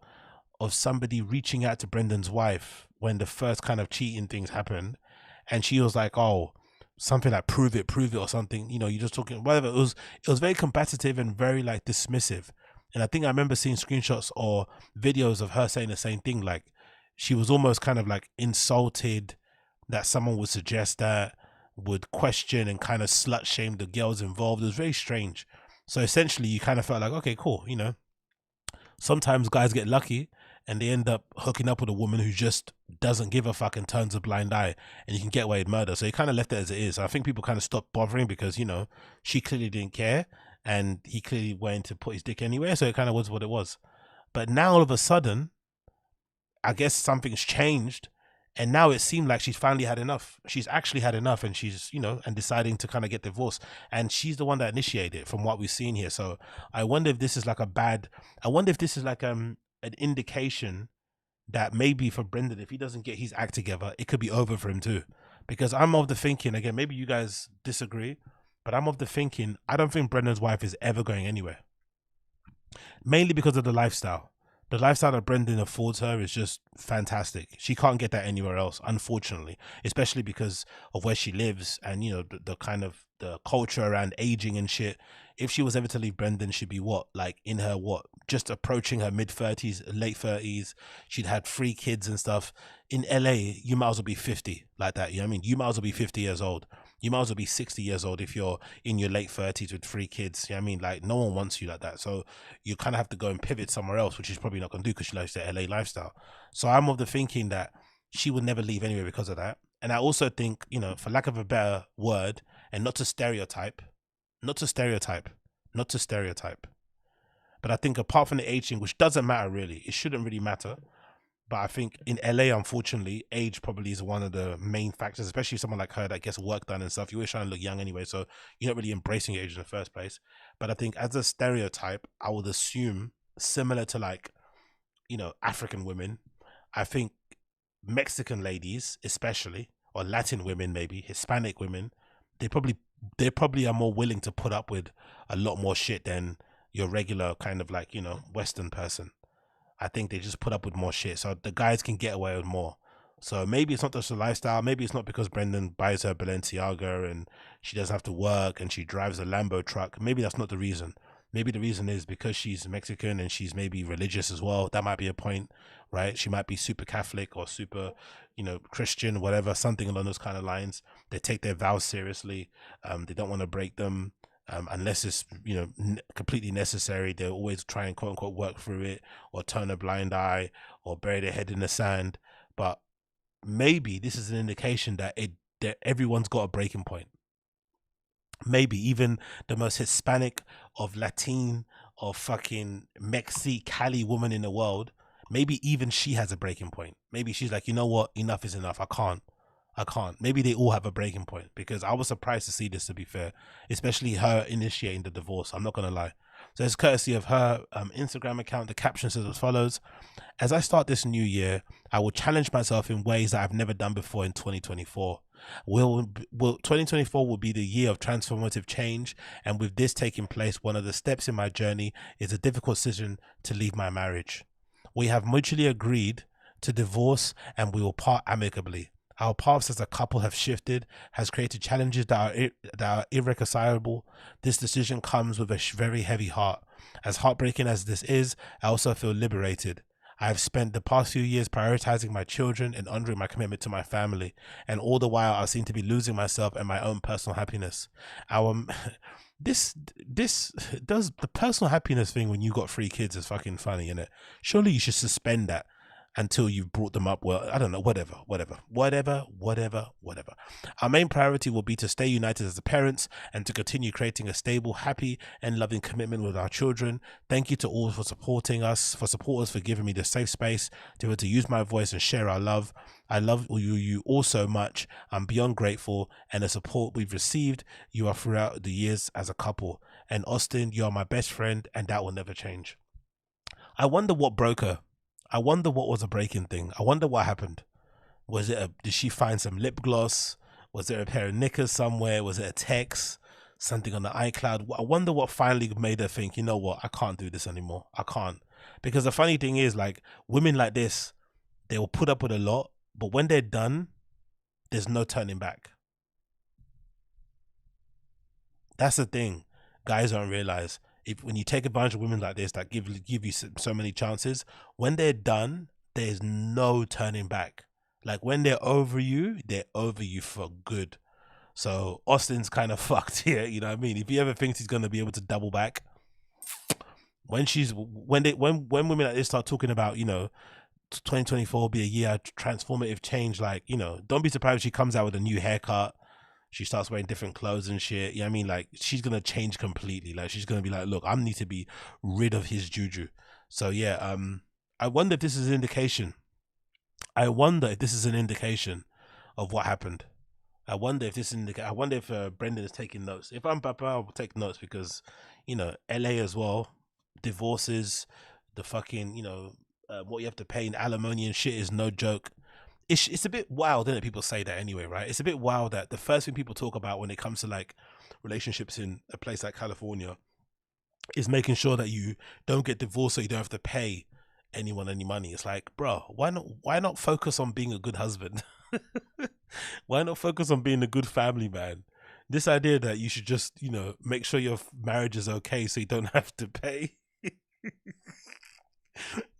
of somebody reaching out to Brendan's wife when the first kind of cheating things happened. And she was like, oh, something like prove it or something, you're just talking, whatever. It was very combative and very like dismissive. And I think I remember seeing screenshots or videos of her saying the same thing. Like she was almost kind of like insulted that someone would suggest that, would question and kind of slut shame the girls involved. It was very strange. So essentially you kind of felt like, okay, cool. Sometimes guys get lucky and they end up hooking up with a woman who just doesn't give a fuck and turns a blind eye, and you can get away with murder. So he kind of left it as it is. I think people kind of stopped bothering because, she clearly didn't care and he clearly went to put his dick anywhere. So it kind of was what it was. But now all of a sudden, I guess something's changed. And now it seemed like she's finally had enough. She's actually had enough, and she's, and deciding to kind of get divorced. And she's the one that initiated it from what we've seen here. So I wonder if this is like an indication that maybe for Brendan, if he doesn't get his act together, it could be over for him too. Because I'm of the thinking, again, maybe you guys disagree, but I'm of the thinking, I don't think Brendan's wife is ever going anywhere. Mainly because of the lifestyle. The lifestyle that Brendan affords her is just fantastic. She can't get that anywhere else, unfortunately, especially because of where she lives and, the kind of the culture around aging and shit. If she was ever to leave Brendan, she'd be just approaching her mid-30s, late 30s. She'd had 3 kids and stuff. In LA, you might as well be 50 like that. You know what I mean? You might as well be 50 years old. You might as well be 60 years old if you're in your late 30s with 3 kids. You know what I mean? Like, no one wants you like that. So you kind of have to go and pivot somewhere else, which she's probably not going to do because she likes the LA lifestyle. So I'm of the thinking that she would never leave anyway because of that. And I also think, for lack of a better word, and not to stereotype, but I think apart from the age thing, which doesn't matter really, it shouldn't really matter. But I think in LA, unfortunately, age probably is one of the main factors, especially someone like her that gets work done and stuff. You're always trying to look young anyway, so you're not really embracing your age in the first place. But I think as a stereotype, I would assume similar to like, African women, I think Mexican ladies especially, or Latin women maybe, Hispanic women, they probably are more willing to put up with a lot more shit than your regular kind of like, Western person. I think they just put up with more shit. So the guys can get away with more. So maybe it's not just a lifestyle. Maybe it's not because Brendan buys her Balenciaga and she doesn't have to work and she drives a Lambo truck. Maybe that's not the reason. Maybe the reason is because she's Mexican and she's maybe religious as well. That might be a point, right? She might be super Catholic or super, Christian, whatever, something along those kind of lines. They take their vows seriously. They don't want to break them. Unless it's completely necessary. They'll always try and quote unquote work through it, or turn a blind eye, or bury their head in the sand. But maybe this is an indication that everyone's got a breaking point. Maybe even the most Hispanic of Latin or fucking Cali woman in the world, maybe even she has a breaking point. Maybe she's like, you know what, enough is enough. I can't. Maybe they all have a breaking point, because I was surprised to see this, to be fair, especially her initiating the divorce. I'm not going to lie. So it's courtesy of her Instagram account. The caption says as follows: as I start this new year, I will challenge myself in ways that I've never done before in 2024. 2024 will be the year of transformative change, and with this taking place, one of the steps in my journey is a difficult decision to leave my marriage. We have mutually agreed to divorce, and we will part amicably. Our paths as a couple have shifted, has created challenges that are irreconcilable. This decision comes with a very heavy heart. As heartbreaking as this is, I also feel liberated. I have spent the past few years prioritizing my children and honoring my commitment to my family, and all the while I seem to be losing myself and my own personal happiness. This does the personal happiness thing when you got 3 kids is fucking funny, innit? Surely you should suspend that until you've brought them up. Well, I don't know, whatever. Our main priority will be to stay united as the parents and to continue creating a stable, happy and loving commitment with our children. Thank you to all for supporting us, for supporters, for giving me the safe space to be able to use my voice and share our love. I love you all so much. I'm beyond grateful, and the support we've received you are throughout the years as a couple. And Austin, you are my best friend, and that will never change. I wonder what broke her. I wonder what was a breaking thing. I wonder what happened. Was it did she find some lip gloss? Was there a pair of knickers somewhere? Was it a text? Something on the iCloud? I wonder what finally made her think, you know what, I can't do this anymore. I can't. Because the funny thing is, like, women like this, they will put up with a lot, but when they're done, there's no turning back. That's the thing guys don't realize. When you take advantage of women like this that give you so many chances, when they're done, there's no turning back. Like, when they're over you for good. So Austin's kind of fucked here, you know what I mean? If he ever thinks he's gonna be able to double back, when women like this start talking about, you know, 2024 will be a year of transformative change, like, you know, don't be surprised if she comes out with a new haircut. She starts wearing different clothes and shit. You know what I mean? Like, she's going to change completely. Like, she's going to be like, look, I need to be rid of his juju. So, yeah, I wonder if this is an indication. I wonder if this is an indication of what happened. I wonder if Brendan is taking notes. If I'm Papa, I'll take notes because, you know, LA as well, divorces, the fucking, you know, what you have to pay in alimony and shit is no joke. It's a bit wild, isn't it? People say that anyway, right? It's a bit wild that the first thing people talk about when it comes to like relationships in a place like California is making sure that you don't get divorced so you don't have to pay anyone any money. It's like, bro, why not focus on being a good husband? Why not focus on being a good family man? This idea that you should just, you know, make sure your marriage is okay so you don't have to pay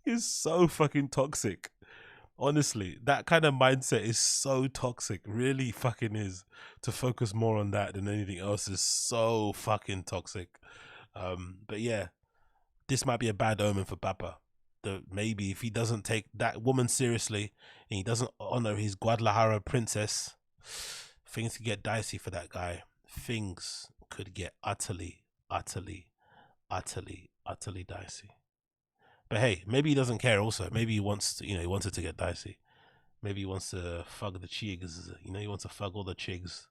is so fucking toxic. Honestly, that kind of mindset is so toxic. Really fucking is. To focus more on that than anything else is so fucking toxic. But yeah, this might be a bad omen for BAPA. Maybe if he doesn't take that woman seriously and he doesn't honor his Guadalajara princess, things could get dicey for that guy. Things could get utterly dicey. But hey, maybe he doesn't care also. Maybe he wants to, you know, he wants it to get dicey. Maybe he wants to fug the chigs, you know, he wants to fug all the chigs.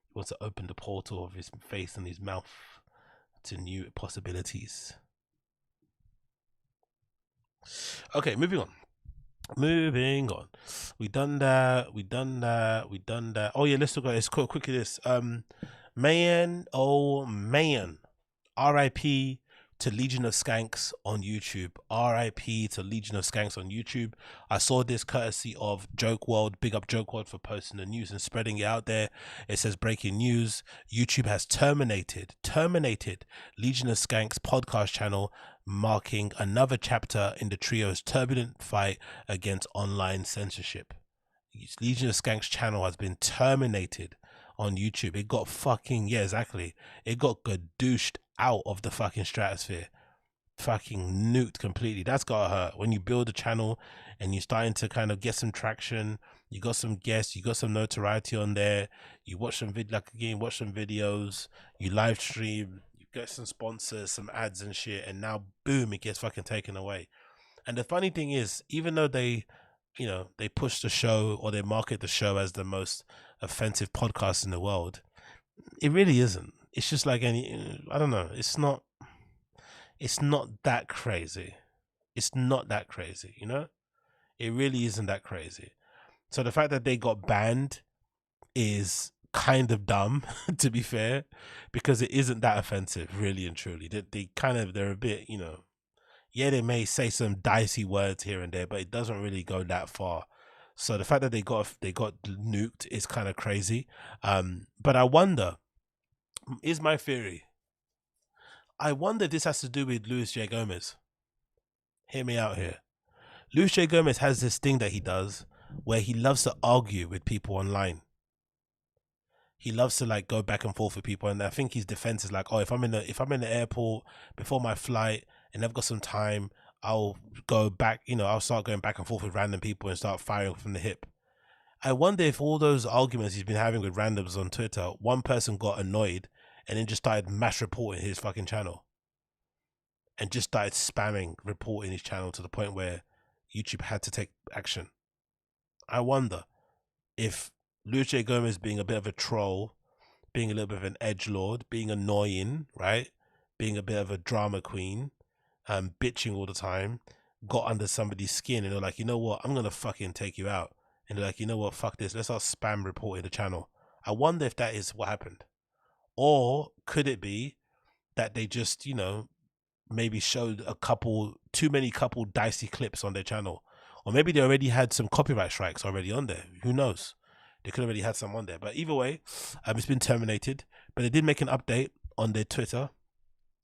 He wants to open the portal of his face and his mouth to new possibilities. Okay, moving on. We done that. Oh yeah, let's talk about this quickly. This man, oh man, R.I.P. to Legion of Skanks on YouTube. R.I.P. to Legion of Skanks on YouTube. I saw this courtesy of Joke World. Big up Joke World for posting the news and spreading it out there. It says, breaking news: YouTube has terminated Legion of Skanks podcast channel, marking another chapter in the trio's turbulent fight against online censorship. Legion of Skanks channel has been terminated on YouTube. It got fucking, yeah, exactly. It got gadooshed out of the fucking stratosphere. Fucking nuked completely. That's gotta hurt. When you build a channel and you're starting to kind of get some traction, you got some guests, you got some notoriety on there, you watch some watch some videos, you live stream, you get some sponsors, some ads and shit, and now boom, it gets fucking taken away. And the funny thing is, even though they, you know, they push the show or they market the show as the most offensive podcast in the world, it really isn't. It's just like any, I don't know, it's not, it's not that crazy. It's not that crazy, you know? It really isn't that crazy. So the fact that they got banned is kind of dumb, to be fair, because it isn't that offensive, really and truly. They're a bit, you know, yeah, they may say some dicey words here and there, but it doesn't really go that far. So the fact that they got nuked is kind of crazy. But I wonder, is my theory, I wonder if this has to do with Luis J. Gomez. Hear me out here. Luis J. Gomez has this thing that he does where he loves to argue with people online. He loves to like go back and forth with people, and I think his defense is like, oh, if I'm in the airport before my flight and I've got some time, I'll go back, you know, I'll start going back and forth with random people and start firing from the hip. I wonder if all those arguments he's been having with randoms on Twitter, one person got annoyed and then just started mass reporting his fucking channel. And just started spamming reporting his channel to the point where YouTube had to take action. I wonder if Luis J. Gomez being a bit of a troll, being a little bit of an edgelord, being annoying, right? Being a bit of a drama queen, bitching all the time, got under somebody's skin and they're like, you know what, I'm gonna fucking take you out. And they're like, you know what, fuck this, let's start spam reporting the channel. I wonder if that is what happened. Or could it be that they just, you know, maybe showed too many dicey clips on their channel, or maybe they already had some copyright strikes already on there. Who knows? They could have already had some on there. But either way, it's been terminated. But they did make an update on their Twitter.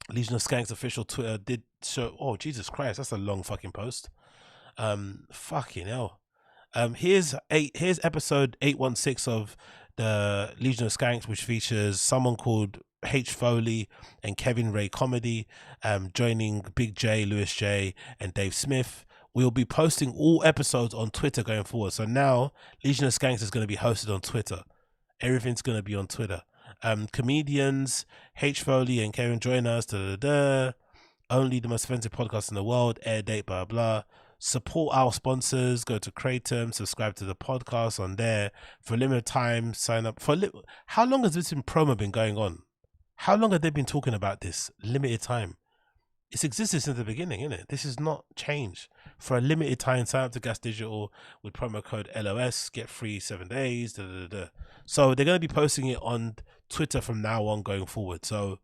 Legion of Skanks official Twitter did show. Oh Jesus Christ, that's a long fucking post. Fucking hell. Here's episode 816 of the Legion of Skanks, which features someone called H. Foley and Kevin Ray Comedy, joining Big J, Louis J, and Dave Smith. We'll be posting all episodes on Twitter going forward. So now Legion of Skanks is going to be hosted on Twitter. Everything's going to be on Twitter. Comedians H. Foley and Kevin join us. Only the most offensive podcast in the world. Air date, blah blah. Support our sponsors. Go to Kratom. Subscribe to the podcast on there for a limited time. Sign up for how long has this promo been going on? How long have they been talking about this? Limited time. It's existed since the beginning, isn't it? This is not change. For a limited time, sign up to Gas Digital with promo code LOS, get free 7 days. So they're going to be posting it on Twitter from now on going forward. So,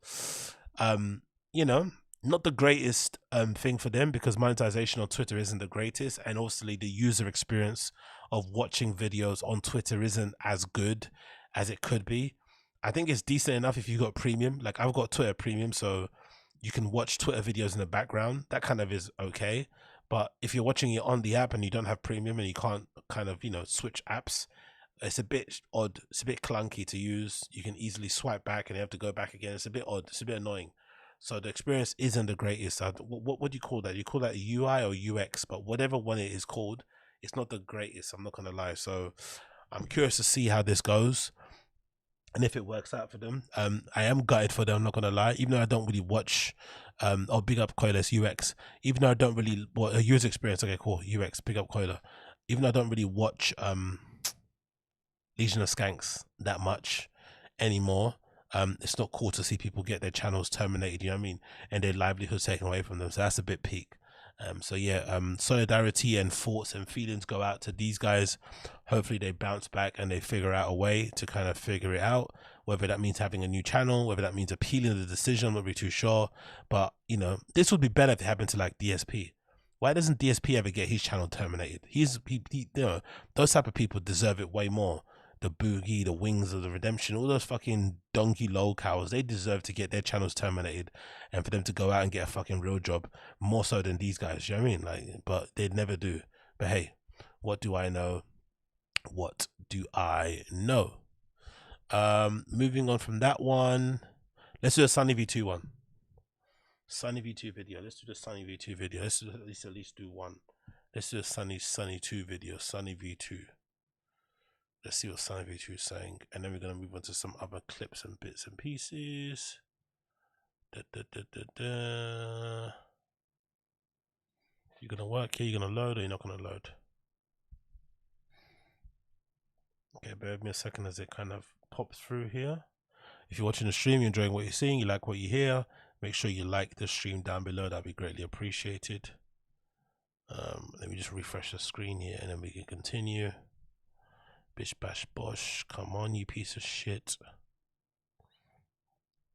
you know, not the greatest thing for them, because monetization on Twitter isn't the greatest, and also the user experience of watching videos on Twitter isn't as good as it could be. I think it's decent enough if you got premium. Like, I've got Twitter premium, so you can watch Twitter videos in the background. That kind of is okay. But if you're watching it on the app and you don't have premium and you can't kind of, you know, switch apps, it's a bit odd. It's a bit clunky to use. You can easily swipe back and you have to go back again. It's a bit odd. It's a bit annoying. So the experience isn't the greatest. What do you call that? You call that UI or UX? But whatever one it is called, it's not the greatest. I'm not going to lie. So I'm curious to see how this goes and if it works out for them. I am gutted for them, I'm not gonna lie. Even though I don't really watch, oh, big up Coiler's UX. Even though I don't really, well, a user experience, okay, cool, UX, big up Coiler. Even though I don't really watch Legion of Skanks that much anymore, it's not cool to see people get their channels terminated, you know what I mean, and their livelihoods taken away from them. So that's a bit peak. So yeah, solidarity and thoughts and feelings go out to these guys. Hopefully they bounce back and they figure out a way to kind of figure it out, whether that means having a new channel, whether that means appealing the decision. I'm not really too sure, but you know, this would be better if it happened to like DSP. Why doesn't DSP ever get his channel terminated? He you know, those type of people deserve it way more. The Boogie, the Wings of the Redemption, all those fucking donkey low cows, they deserve to get their channels terminated and for them to go out and get a fucking real job, more so than these guys, you know what I mean? Like, but they'd never do. But hey, what do I know? What do I know? Moving on from that one, let's do a Sunny V2 one. Sunny V2 video. Let's do the Sunny V2 video. Let's do, at least do one. Let's do a Sunny 2 video. Sunny V2. Let's see what Sunny V2 is saying, and then we're gonna move on to some other clips and bits and pieces. You're gonna work here. You're gonna load, or you're not gonna load. Okay, bear with me a second as it kind of pops through here. If you're watching the stream, you're enjoying what you're seeing, you like what you hear, Make sure you like the stream down below. That'd be greatly appreciated. Let me just refresh the screen here and then we can continue. Bish bash bosh. Come on, you piece of shit.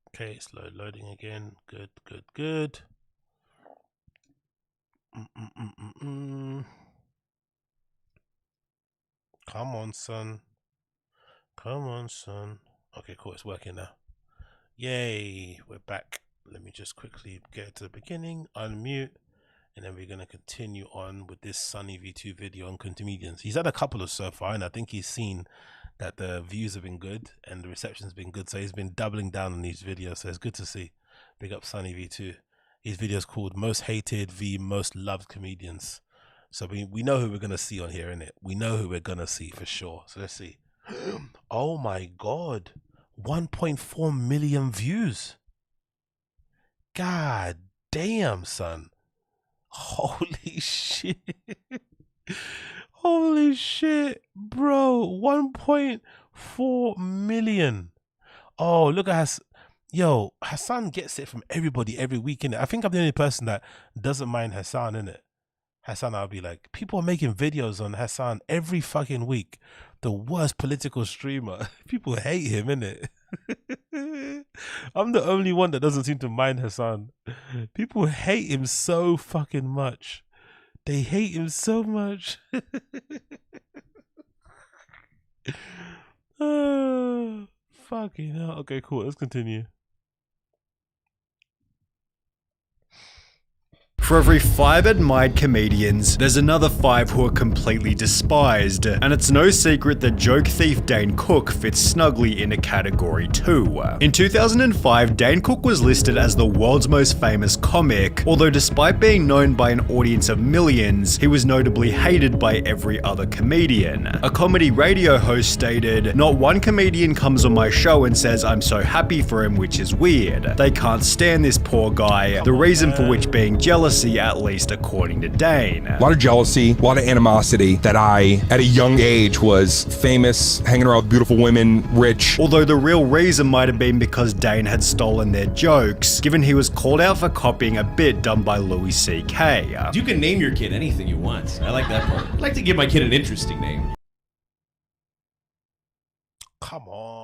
Okay, it's loading again. Good, good, good. Come on, son. Come on, son. Okay, cool. It's working now. Yay, we're back. Let me just quickly get to the beginning, unmute, and then we're going to continue on with this Sunny V2 video on comedians. He's had a couple of so far, and I think he's seen that the views have been good and the reception's been good, so he's been doubling down on these videos, so it's good to see. Big up Sunny V2. His video's called Most Hated v Most Loved Comedians. So we know who we're going to see on here, innit? We know who we're going to see for sure. So let's see. Oh my God. 1.4 million views. God damn, son. Holy shit. Holy shit, bro. 1.4 million. Oh, look at yo, Hassan gets it from everybody every week, innit? I think I'm the only person that doesn't mind Hassan, innit? Hassan, I'll be like, people are making videos on Hassan every fucking week. The worst political streamer. People hate him, innit? I'm the only one that doesn't seem to mind Hassan. People hate him so fucking much. They hate him so much. Oh, fucking hell. Okay, cool. Let's continue. For every 5 admired comedians, there's another 5 who are completely despised, and it's no secret that joke thief Dane Cook fits snugly into category 2. In 2005, Dane Cook was listed as the world's most famous comic, although despite being known by an audience of millions, he was notably hated by every other comedian. A comedy radio host stated, "Not one comedian comes on my show and says I'm so happy for him, which is weird. They can't stand this poor guy, the reason for which being jealousy, at least according to Dane." A lot of jealousy, a lot of animosity that I, at a young age, was famous, hanging around with beautiful women, rich. Although the real reason might have been because Dane had stolen their jokes, given he was called out for copying a bit done by Louis C.K. You can name your kid anything you want. I like that part. I'd like to give my kid an interesting name. Come on.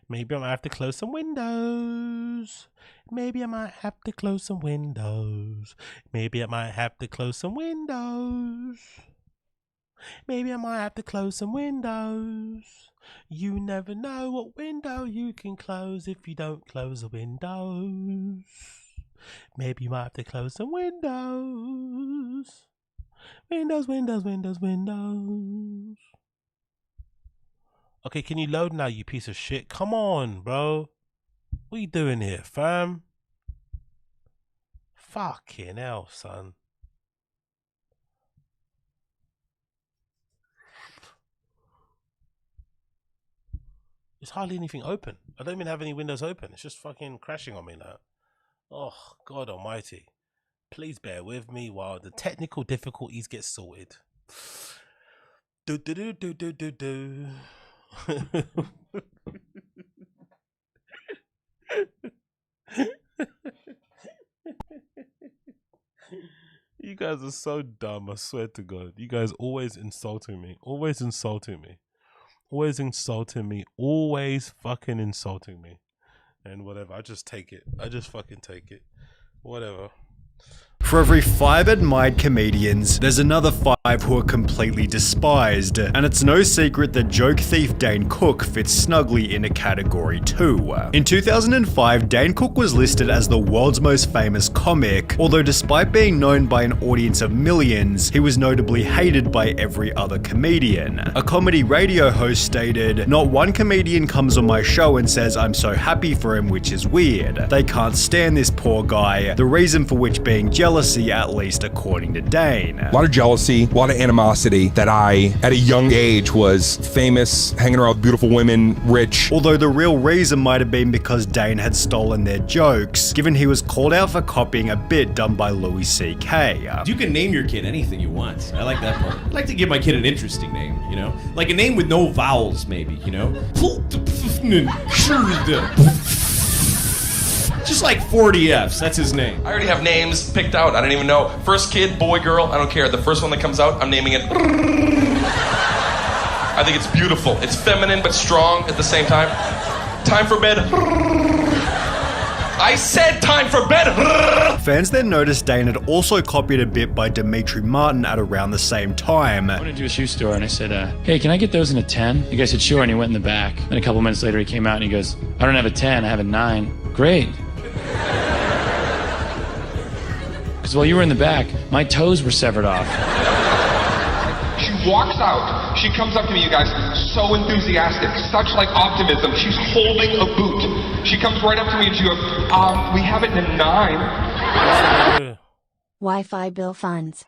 Maybe I might have to close some windows. Maybe I might have to close some windows. Maybe I might have to close some windows. Maybe I might have to close some windows. You never know what window you can close if you don't close the windows. Maybe you might have to close some windows. Windows, windows, windows, windows. Okay, can you load now, you piece of shit? Come on, bro. What you doing here, fam? Fucking hell, son. There's hardly anything open. I don't even have any windows open. It's just fucking crashing on me now. Oh, God almighty. Please bear with me while the technical difficulties get sorted. Do do do do do do do. You guys are so dumb, I swear to God. You guys always insulting me. Always insulting me. Always insulting me. Always fucking insulting me. And whatever, I just take it. I just fucking take it. Whatever. For every 5 admired comedians, there's another 5 who are completely despised, and it's no secret that joke thief Dane Cook fits snugly into category 2. In 2005, Dane Cook was listed as the world's most famous comic, although despite being known by an audience of millions, he was notably hated by every other comedian. A comedy radio host stated, "Not one comedian comes on my show and says I'm so happy for him, which is weird. They can't stand this poor guy, the reason for which being jealous jealousy, at least according to Dane. A lot of jealousy, a lot of animosity that I, at a young age, was famous, hanging around with beautiful women, rich. Although the real reason might have been because Dane had stolen their jokes, given he was called out for copying a bit done by Louis C.K. You can name your kid anything you want. I like that part. I like to give my kid an interesting name, you know? Like a name with no vowels, maybe, you know? Just like 40 Fs, that's his name. I already have names picked out. I don't even know. First kid, boy, girl, I don't care. The first one that comes out, I'm naming it. I think it's beautiful. It's feminine but strong at the same time. Time for bed. I said time for bed. Fans then noticed Dane had also copied a bit by Dimitri Martin at around the same time. I went into a shoe store and I said, hey, can I get those in a 10? The guy said, sure, and he went in the back. Then a couple minutes later he came out and he goes, I don't have a 10, I have a 9. Great. Because while you were in the back, my toes were severed off. She walks out. She comes up to me, you guys, so enthusiastic, such like optimism. She's holding a boot. She comes right up to me and she goes, we have it in a 9. Wi-Fi bill funds.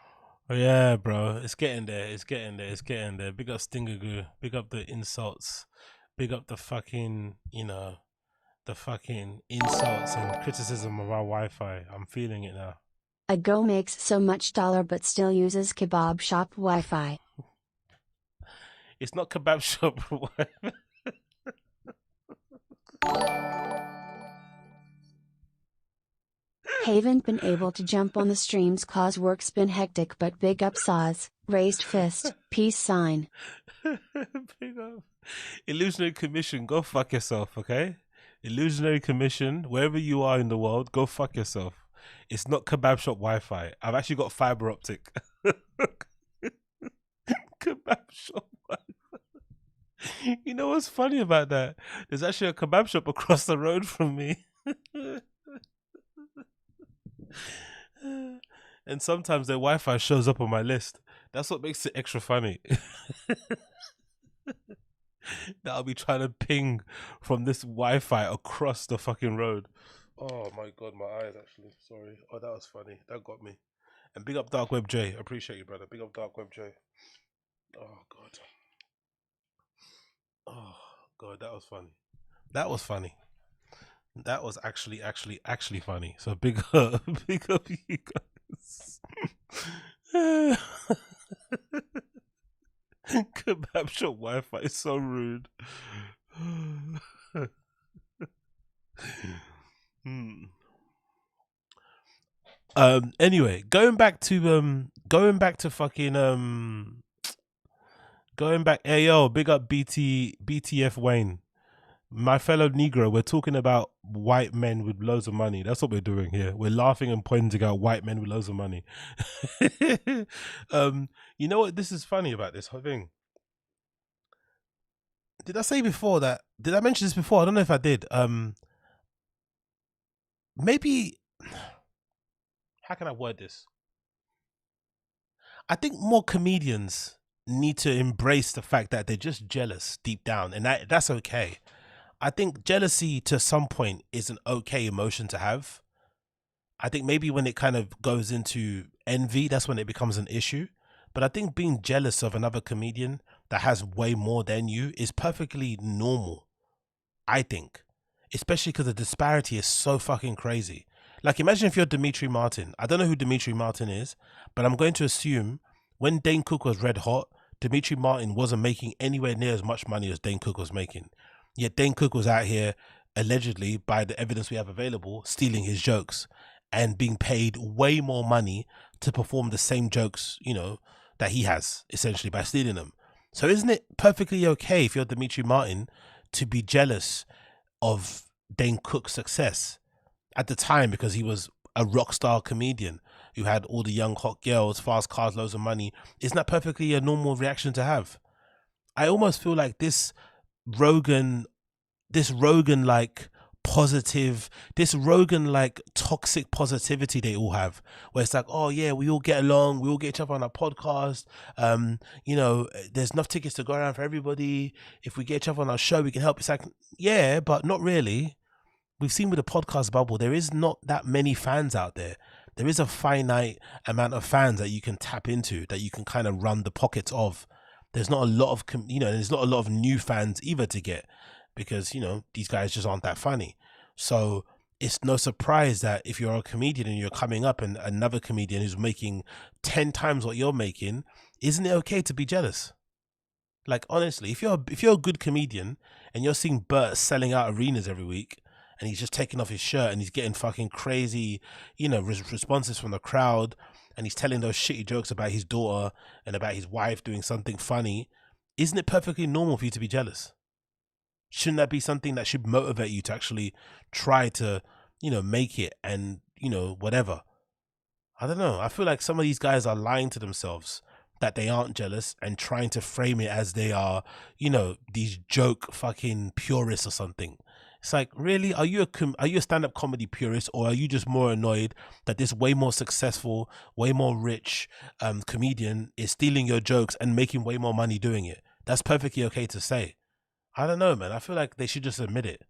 Oh yeah, bro. It's getting there. It's getting there. It's getting there. Big up Stingergoo. Big up the insults. Big up the fucking, you know, the fucking insults and criticism of our Wi-Fi. I'm feeling it now. A go makes so much dollar but still uses kebab shop Wi-Fi. It's not kebab shop Wi-Fi. Haven't been able to jump on the streams cause work's been hectic, but big up saws, raised fist, peace sign. Big up. Illusionary Commission, go fuck yourself, okay? Illusionary Commission, wherever you are in the world, go fuck yourself. It's not kebab shop Wi-Fi. I've actually got fiber optic. Kebab shop Wi-Fi. You know what's funny about that? There's actually a kebab shop across the road from me. And sometimes their Wi-Fi shows up on my list. That's what makes it extra funny. That I'll be trying to ping from this Wi-Fi across the fucking road. Oh my god, my eyes actually. Sorry. Oh, that was funny. That got me. And big up Dark Web J. Appreciate you, brother. Big up Dark Web J. Oh god. Oh god, that was funny. That was funny. That was actually funny. So big up you guys. Kebab shop Wi-Fi is so rude. Anyway, going back to hey yo, big up BTF Wayne. My fellow Negro, we're talking about white men with loads of money. That's what we're doing here. We're laughing and pointing out white men with loads of money. You know what? This is funny about this whole thing. Did I say before that? Did I mention this before? I don't know if I did. Maybe. How can I word this? I think more comedians need to embrace the fact that they're just jealous deep down, and that's okay. I think jealousy to some point is an okay emotion to have. I think maybe when it kind of goes into envy, that's when it becomes an issue. But I think being jealous of another comedian that has way more than you is perfectly normal, I think. Especially because the disparity is so fucking crazy. Like, imagine if you're Dimitri Martin. I don't know who Dimitri Martin is, but I'm going to assume when Dane Cook was red hot, Dimitri Martin wasn't making anywhere near as much money as Dane Cook was making. Yet Dane Cook was out here, allegedly, by the evidence we have available, stealing his jokes and being paid way more money to perform the same jokes, you know, that he has, essentially, by stealing them. So isn't it perfectly okay if you're Dimitri Martin to be jealous of Dane Cook's success at the time, because he was a rock star comedian who had all the young hot girls, fast cars, loads of money? Isn't that perfectly a normal reaction to have? I almost feel like this Rogan like positive, this Rogan like toxic positivity they all have, where it's like, oh yeah, we all get along, we all get each other on our podcast, you know, there's enough tickets to go around for everybody, if we get each other on our show we can help. It's like, yeah, but not really. We've seen with the podcast bubble, there is not that many fans out there. there is a finite amount of fans that you can tap into, that you can kind of run the pockets of. There's not a lot of, there's not a lot of new fans either to get, because, these guys just aren't that funny. So it's no surprise that if you're a comedian and you're coming up and another comedian who's making 10 times what you're making, isn't it okay to be jealous? Like, honestly, if you're a good comedian and you're seeing Bert selling out arenas every week, and he's just taking off his shirt and he's getting fucking crazy, responses from the crowd, and he's telling those shitty jokes about his daughter and about his wife doing something funny, isn't it perfectly normal for you to be jealous? Shouldn't that be something that should motivate you to actually try to, make it and, whatever? I don't know. I feel like some of these guys are lying to themselves that they aren't jealous and trying to frame it as they are, these joke fucking purists or something. It's like, really? Are you a stand-up comedy purist, or are you just more annoyed that this way more successful, way more rich comedian is stealing your jokes and making way more money doing it? That's perfectly okay to say. I don't know, man. I feel like they should just admit it.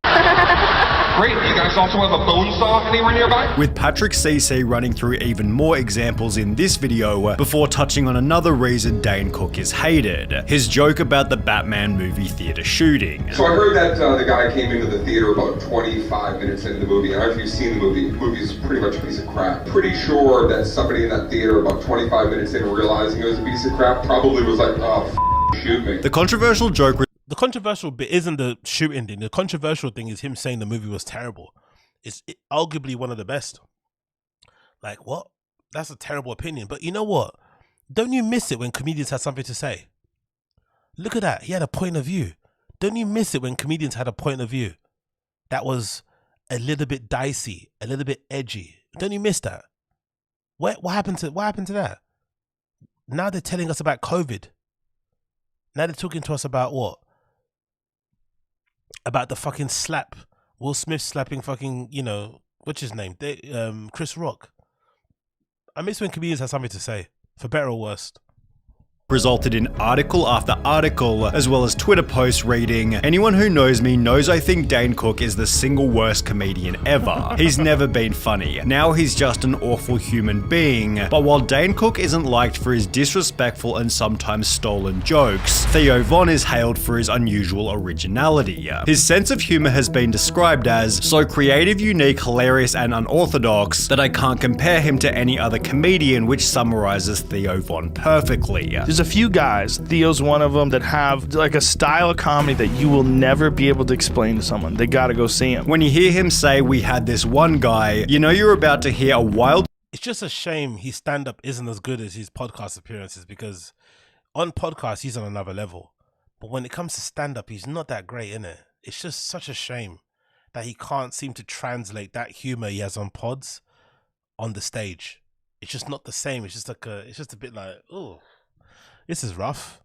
Great, you guys also have a bone saw anywhere nearby? With Patrick CC running through even more examples in this video before touching on another reason Dane Cook is hated, his joke about the Batman movie theater shooting. So I heard that the guy came into the theater about 25 minutes into the movie, and I don't know if you've seen the movie. The movie's pretty much a piece of crap. Pretty sure that somebody in that theater about 25 minutes in realizing it was a piece of crap probably was like, oh, shoot me. The controversial joke. The controversial bit isn't the shooting thing. The controversial thing is him saying the movie was terrible. It's arguably one of the best. Like, what? That's a terrible opinion. But you know what? Don't you miss it when comedians have something to say? Look at that. He had a point of view. Don't you miss it when comedians had a point of view that was a little bit dicey, a little bit edgy? Don't you miss that? What happened to that? Now they're telling us about COVID. Now they're talking to us about what? About the fucking slap, Will Smith slapping fucking, what's his name? Chris Rock. I miss when comedians have something to say, for better or worse. Resulted in article after article, as well as Twitter posts reading, anyone who knows me knows I think Dane Cook is the single worst comedian ever. He's never been funny. Now he's just an awful human being. But while Dane Cook isn't liked for his disrespectful and sometimes stolen jokes, Theo Von is hailed for his unusual originality. His sense of humor has been described as so creative, unique, hilarious, and unorthodox that I can't compare him to any other comedian, which summarizes Theo Von perfectly. There's a few guys, Theo's one of them, that have like a style of comedy that you will never be able to explain to someone. They gotta go see him. When you hear him say, we had this one guy, you know you're about to hear a wild... It's just a shame his stand-up isn't as good as his podcast appearances, because on podcasts, he's on another level. But when it comes to stand-up, he's not that great, innit? It's just such a shame that he can't seem to translate that humor he has on pods on the stage. It's just not the same. It's just a bit like, oh, this is rough.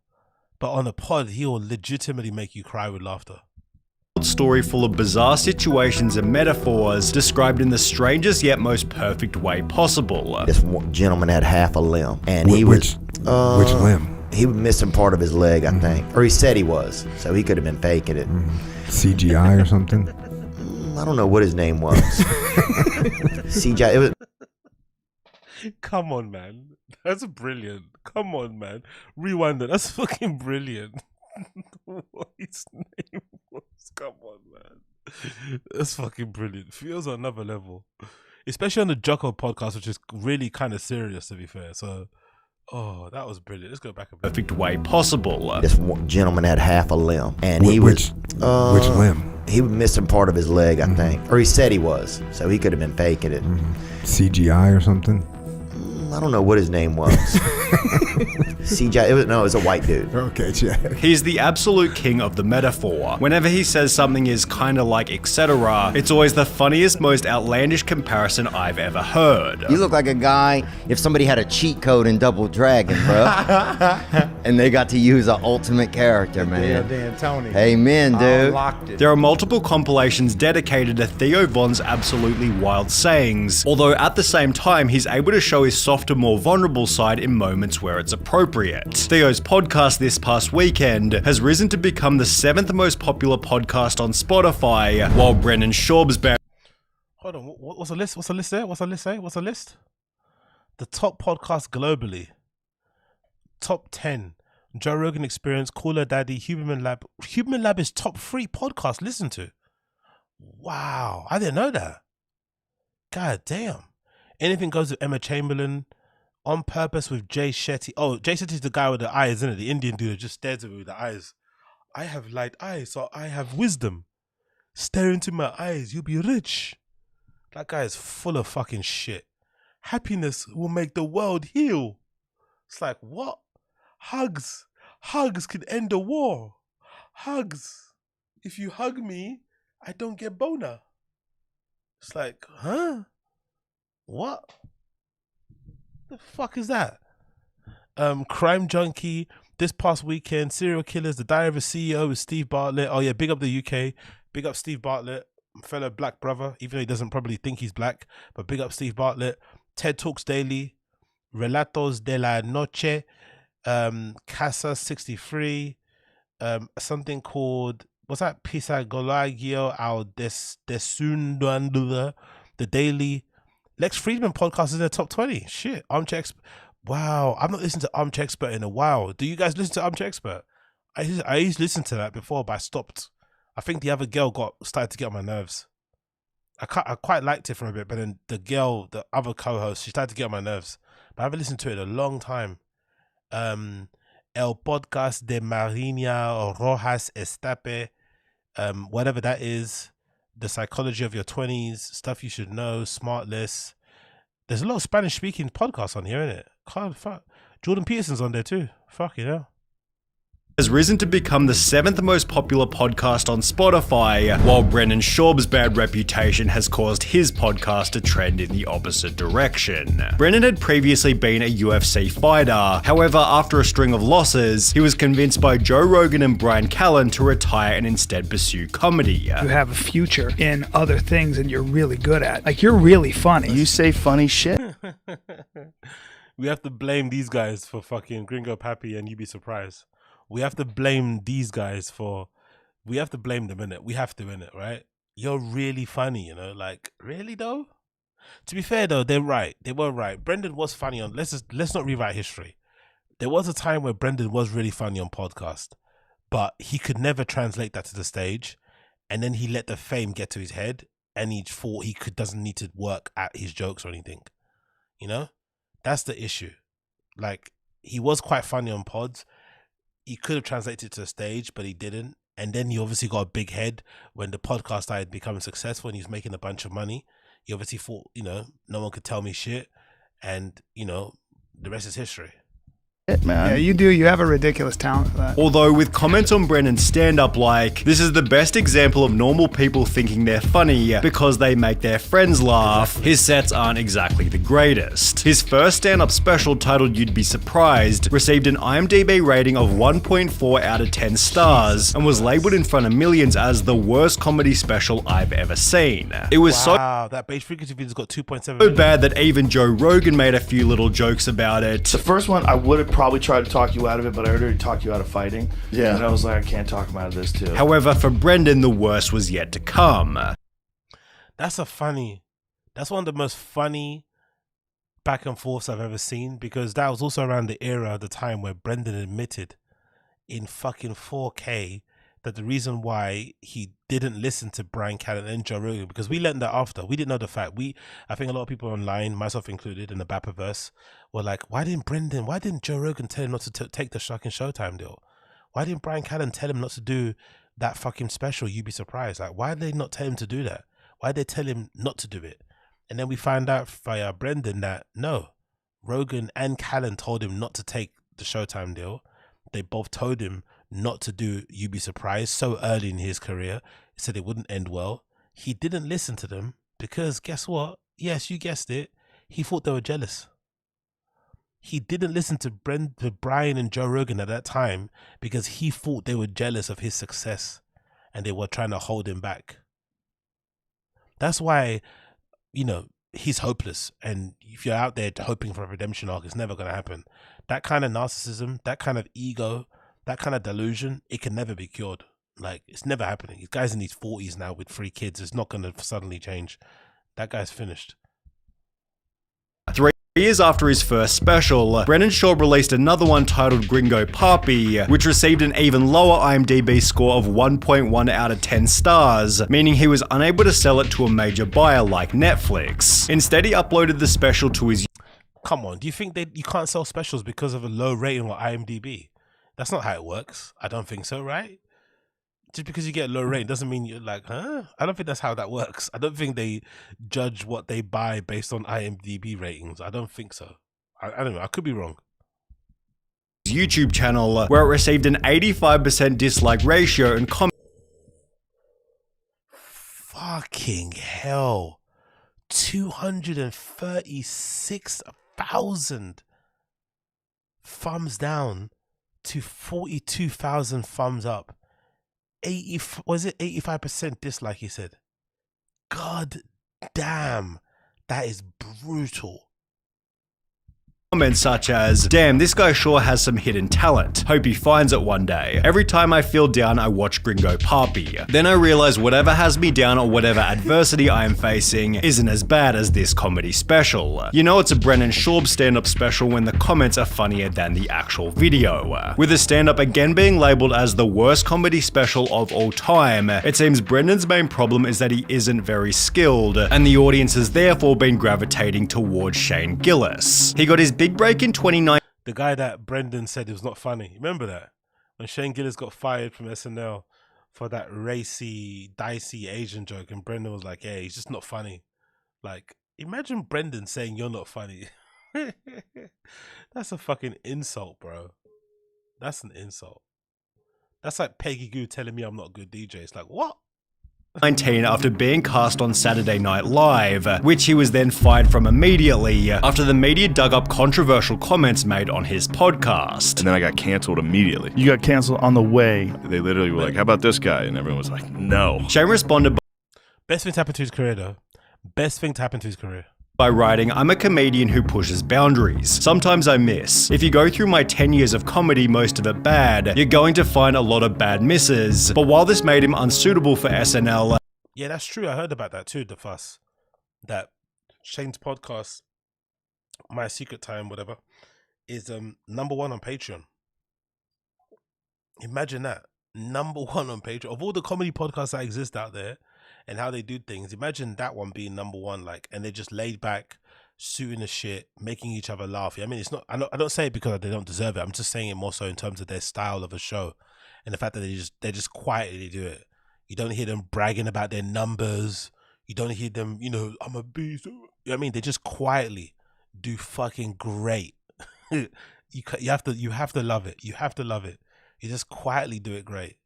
But on a pod, he'll legitimately make you cry with laughter. Story full of bizarre situations and metaphors described in the strangest yet most perfect way possible. This gentleman had half a limb, and which limb? He was missing part of his leg, I think, or he said he was, so he could have been faking it. CGI or something? I don't know what his name was. CGI. It was. Come on, man. That's brilliant. Come on, man. Rewind it. That's fucking brilliant. What his name was. Come on, man. That's fucking brilliant. Feels on another level. Especially on the Jocko podcast, which is really kind of serious, to be fair. So, oh, that was brilliant. Let's go back a bit. Perfect way possible. This gentleman had half a limb, and he which was. limb? He was missing part of his leg, I think, or he said he was, so he could have been faking it. CGI or something? I don't know what his name was. CJ, it was a white dude. Okay, yeah. He's the absolute king of the metaphor. Whenever he says something is kinda like etc., it's always the funniest, most outlandish comparison I've ever heard. You look like a guy if somebody had a cheat code in Double Dragon, bro. And they got to use an ultimate character, man. Damn, Tony. Amen, dude. Unlocked it. There are multiple compilations dedicated to Theo Von's absolutely wild sayings, although at the same time, he's able to show his softer, more vulnerable side in moments where it's appropriate. Theo's podcast this past weekend has risen to become the 7th most popular podcast on Spotify, while Brennan Schaub's Hold on. What's the list? What's the list there? What's the list say? What's the list? The top podcasts globally. Top 10. Joe Rogan Experience, Cooler Daddy, Huberman Lab. Huberman Lab is top 3 podcasts listen to. Wow. I didn't know that. God damn. Anything Goes with Emma Chamberlain. On Purpose with Jay Shetty. Oh, Jay Shetty's the guy with the eyes, isn't it? The Indian dude who just stares at me with the eyes. I have light eyes, so I have wisdom. Stare into my eyes, you'll be rich. That guy is full of fucking shit. Happiness will make the world heal. It's like, what? Hugs. Hugs can end the war. Hugs. If you hug me, I don't get boner. It's like, huh? What? The fuck is that? Crime Junkie, This Past Weekend, Serial Killers, The Diary of a CEO with Steve Bartlett. Oh yeah, big up the UK. Big up Steve Bartlett, fellow black brother, even though he doesn't probably think he's black, but big up Steve Bartlett. TED Talks Daily, Relatos de la Noche, Casa 63, something called, what's that? Pisagolagio al Desundandula, The Daily. Lex Friedman podcast is in the top 20. Shit. Armchair Expert. Wow. I've not listened to Armchair Expert in a while. Do you guys listen to Armchair Expert? I used to listen to that before, but I stopped. I think the other girl started to get on my nerves. I quite liked it for a bit, but then the girl, the other co-host, she started to get on my nerves. But I haven't listened to it in a long time. El Podcast de Marina Rojas Estape, whatever that is. The Psychology of Your 20s, Stuff You Should Know, Smart List. There's a lot of Spanish speaking podcasts on here, isn't it? God, fuck. Jordan Peterson's on there too. Fuck, you know. Has risen to become the 7th most popular podcast on Spotify, while Brendan Schaub's bad reputation has caused his podcast to trend in the opposite direction. Brendan had previously been a UFC fighter, however, after a string of losses, he was convinced by Joe Rogan and BRYAN CALLEN to retire and instead pursue comedy. You have a future in other things and you're really good at. Like, you're really funny. You say funny shit. We have to blame these guys for fucking Gringo Pappy and You'd Be Surprised. We have to blame these guys for, we have to blame them, innit? We have to, innit, right? You're really funny, you know? Like, really though? To be fair though, they're right. They were right. Brendan was funny on, let's not rewrite history. There was a time where Brendan was really funny on podcast, but he could never translate that to the stage. And then he let the fame get to his head and he thought he doesn't need to work at his jokes or anything. You know? That's the issue. Like, he was quite funny on pods. He could have translated it to the stage, but he didn't. And then he obviously got a big head when the podcast started becoming successful and he was making a bunch of money. He obviously thought, you know, no one could tell me shit. And, you know, the rest is history. Man. Yeah, you do. You have a ridiculous talent for that. Although with comments on Brendan's stand-up like, this is the best example of normal people thinking they're funny because they make their friends laugh, his sets aren't exactly the greatest. His first stand-up special titled You'd Be Surprised received an IMDb rating of 1.4 out of 10 stars and was labeled in front of millions as the worst comedy special I've ever seen. It was wow, that Beige Frequency video's got 2.7 so bad that even Joe Rogan made a few little jokes about it. The first one, I would have probably tried to talk you out of it, but I already talked you out of fighting. Yeah. And I was like, I can't talk him out of this too. However, for Brendan, the worst was yet to come. That's one of the most funny back and forths I've ever seen, because that was also around the era, the time where Brendan admitted in fucking 4K that the reason why he didn't listen to BRYAN CALLEN and Joe Rogan, because we learned that after. We didn't know the fact. I think a lot of people online, myself included, in the BAPA verse, were like, why didn't Joe Rogan tell him not to take the fucking Showtime deal? Why didn't BRYAN CALLEN tell him not to do that fucking special? You'd Be Surprised. Like, why did they not tell him to do that? Why did they tell him not to do it? And then we find out via Brendan that no, Rogan and CALLEN told him not to take the Showtime deal. They both told him not to do You'd Be Surprised so early in his career. He said it wouldn't end well. He didn't listen to them because guess what? Yes, you guessed it. He thought they were jealous. He didn't listen to BRYAN and Joe Rogan at that time because he thought they were jealous of his success and they were trying to hold him back. That's why, you know, he's hopeless. And if you're out there hoping for a redemption arc, it's never going to happen. That kind of narcissism, that kind of ego, that kind of delusion, it can never be cured. Like, it's never happening. This guy's in his 40s now with 3 kids. It's not going to suddenly change. That guy's finished. 3 years after his first special, Brennan Schaub released another one titled Gringo Papi, which received an even lower IMDb score of 1.1 out of 10 stars, meaning he was unable to sell it to a major buyer like Netflix. Instead, he uploaded the special to his... Come on, do you think you can't sell specials because of a low rating on IMDb? That's not how it works. I don't think so, right? Just because you get a low rating doesn't mean you're like, huh? I don't think that's how that works. I don't think they judge what they buy based on IMDb ratings. I don't think so. I don't know. I could be wrong. YouTube channel, where it received an 85% dislike ratio and Fucking hell. 236,000 thumbs down to 42,000 thumbs up. 85% dislike, he said. God damn, that is brutal. Comments such as, damn, this guy sure has some hidden talent. Hope he finds it one day. Every time I feel down, I watch Gringo Papi. Then I realize whatever has me down or whatever adversity I am facing isn't as bad as this comedy special. You know it's a Brennan Schaub stand-up special when the comments are funnier than the actual video. With the stand-up again being labeled as the worst comedy special of all time, it seems Brendan's main problem is that he isn't very skilled, and the audience has therefore been gravitating towards Shane Gillis. He got his big break in 2019. The guy that Brendan said it was not funny. Remember that? When Shane Gillis got fired from SNL for that racy, dicey Asian joke, and Brendan was like, yeah, he's just not funny. Like, imagine Brendan saying you're not funny. That's a fucking insult, bro. That's an insult. That's like Peggy Goo telling me I'm not a good DJ. It's like, what? After being cast on Saturday Night Live, which he was then fired from immediately after the media dug up controversial comments made on his podcast. And then I got canceled immediately. You got canceled on the way. They literally were like, how about this guy? And everyone was like, no. Shane responded Best thing to happen to his career, though. Best thing to happen to his career. By writing, I'm a comedian who pushes boundaries. Sometimes I miss. If you go through my 10 years of comedy, most of it bad, you're going to find a lot of bad misses. But while this made him unsuitable for SNL... Yeah, that's true. I heard about that too, the fuss. That Shane's podcast, My Secret Time, whatever, is #1 on Patreon. Imagine that. #1 on Patreon. Of all the comedy podcasts that exist out there, and how they do things, imagine that one being #1, like, and they're just laid back, shooting the shit, making each other laugh. I mean, it's not, I don't say it because they don't deserve it. I'm just saying it more so in terms of their style of a show and the fact that they just quietly do it. You don't hear them bragging about their numbers. You don't hear them, you know, I'm a beast. You know what I mean? They just quietly do fucking great. you have to love it. You have to love it. You just quietly do it great.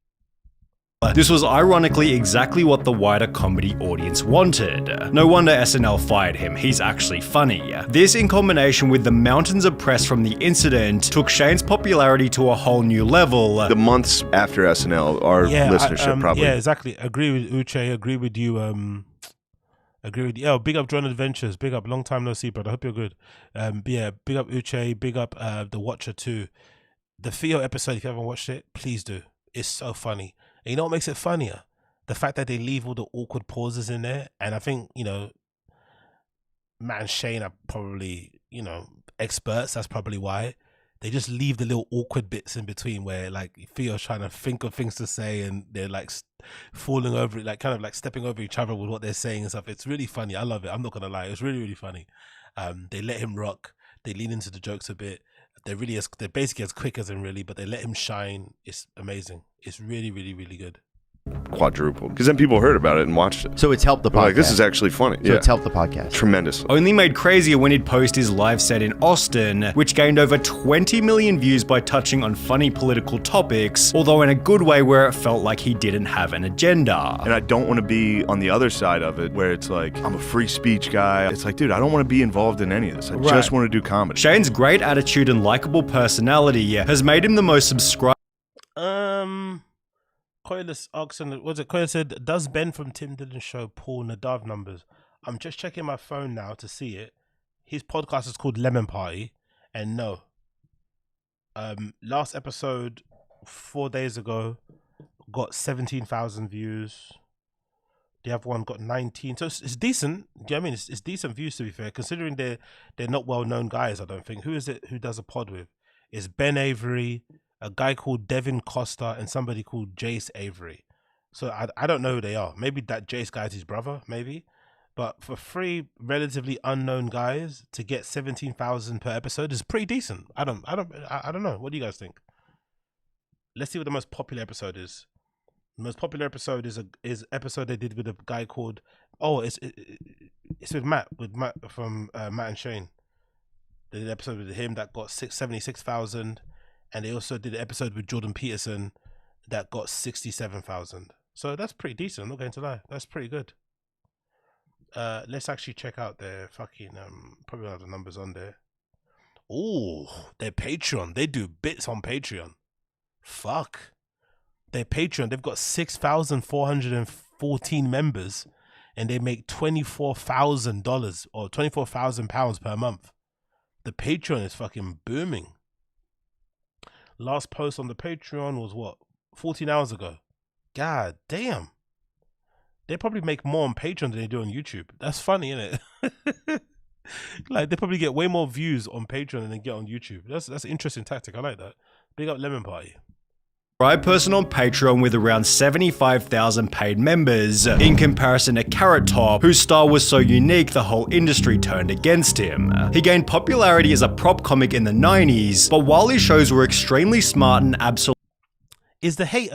This was ironically exactly what the wider comedy audience wanted. No wonder SNL fired him, he's actually funny. This, in combination with the mountains of press from the incident, took Shane's popularity to a whole new level. The months after SNL, our listenership probably... Yeah, exactly. Agree with Uche, agree with you. Agree with you. Oh, big up John Adventures, big up, long time no see, brother. I hope you're good. Yeah, big up Uche, big up The Watcher too. The Theo episode, if you haven't watched it, please do. It's so funny. And you know what makes it funnier? The fact that they leave all the awkward pauses in there. And I think, you know, Matt and Shane are probably, you know, experts. That's probably why. They just leave the little awkward bits in between where, like, Theo's trying to think of things to say and they're, like, falling over it, like, kind of, like, stepping over each other with what they're saying and stuff. It's really funny. I love it. I'm not going to lie. It's really, really funny. They let him rock. They lean into the jokes a bit. They're basically as quick as him, really, but they let him shine. It's amazing. It's really, really, really good. Quadrupled. Because then people heard about it and watched it. So it's helped the podcast. Like, this is actually funny. So it's helped the podcast. Tremendously. Only made crazier when he'd post his live set in Austin, which gained over 20 million views by touching on funny political topics, although in a good way where it felt like he didn't have an agenda. And I don't want to be on the other side of it where it's like, I'm a free speech guy. It's like, dude, I don't want to be involved in any of this. I just want to do comedy. Shane's great attitude and likable personality has made him the most subscribed. Coilus asks, was it Coilus said, does Ben from Tim Dillon's show pull Nadav numbers? I'm just checking my phone now to see it. His podcast is called Lemon Party, and no. Last episode 4 days ago got 17,000 views. The other one got 19. So it's decent. Do you know what I mean? It's decent views, to be fair, considering they're not well-known guys, I don't think. Who is it who does a pod with? It's Ben Avery, a guy called Devin Costa, and somebody called Jace Avery. So I don't know who they are. Maybe that Jace guy's his brother, maybe. But for 3 relatively unknown guys to get 17,000 per episode is pretty decent. I don't know. What do you guys think? Let's see what the most popular episode is. The most popular episode is episode they did with a guy called it's with Matt from Matt and Shane. They did an episode with him that got 76,000, and they also did an episode with Jordan Peterson that got 67,000. So that's pretty decent. I'm not going to lie. That's pretty good. Let's actually check out their fucking probably have the numbers on there. Oh, their Patreon. They do bits on Patreon. Fuck. Their Patreon, they've got 6,414 members, and they make $24,000 or £24,000 per month. The Patreon is fucking booming. Last post on the Patreon was what, 14 hours ago. God damn. They probably make more on Patreon than they do on YouTube. That's funny, isn't it? Like, they probably get way more views on Patreon than they get on YouTube. That's an interesting tactic. I like that. Big up Lemon Party. Person on Patreon with around 75,000 paid members, in comparison to Carrot Top, whose style was so unique the whole industry turned against him. He gained popularity as a prop comic in the 90s, but while his shows were extremely smart and absolute... Is the hate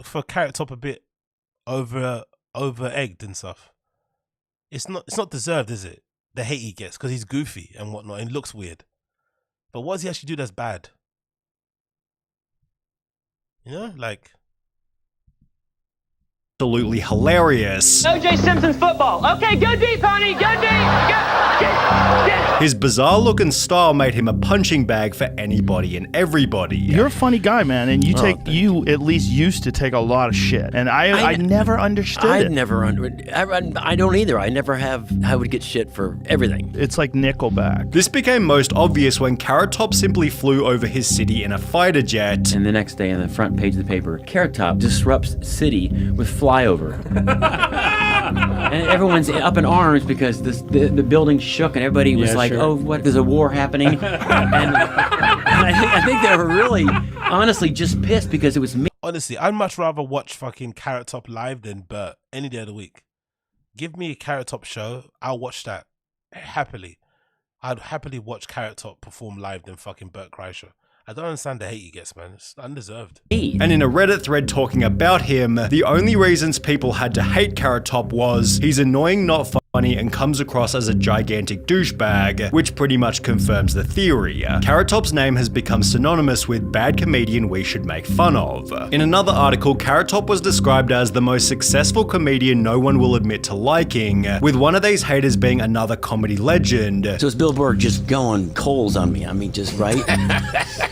for Carrot Top a bit over egged and stuff? It's not deserved, is it? The hate he gets because he's goofy and whatnot and looks weird. But what does he actually do that's bad? You know, like... absolutely hilarious. O.J. Simpson's football. Okay, go deep, honey. Go deep. His bizarre look and style made him a punching bag for anybody and everybody. You're a funny guy, man, and you at least used to take a lot of shit, and I never understood it. I don't either. I would get shit for everything. It's like Nickelback. This became most obvious when Carrot Top simply flew over his city in a fighter jet. And the next day on the front page of the paper, Carrot Top disrupts city with flyover. And everyone's up in arms because the building shook and everybody was like, oh, what, there's a war happening? and I think they were really, honestly, just pissed because it was me. Honestly, I'd much rather watch fucking Carrot Top live than Bert any day of the week. Give me a Carrot Top show, I'll watch that happily. I'd happily watch Carrot Top perform live than fucking Bert Kreischer. I don't understand the hate he gets, man. It's undeserved. And in a Reddit thread talking about him, the only reasons people had to hate Carrot Top was he's annoying, not funny, and comes across as a gigantic douchebag, which pretty much confirms the theory. Carrot Top's name has become synonymous with bad comedian we should make fun of. In another article, Carrot Top was described as the most successful comedian no one will admit to liking, with one of these haters being another comedy legend. So it's Bill Burr just going coals on me. I mean, just right?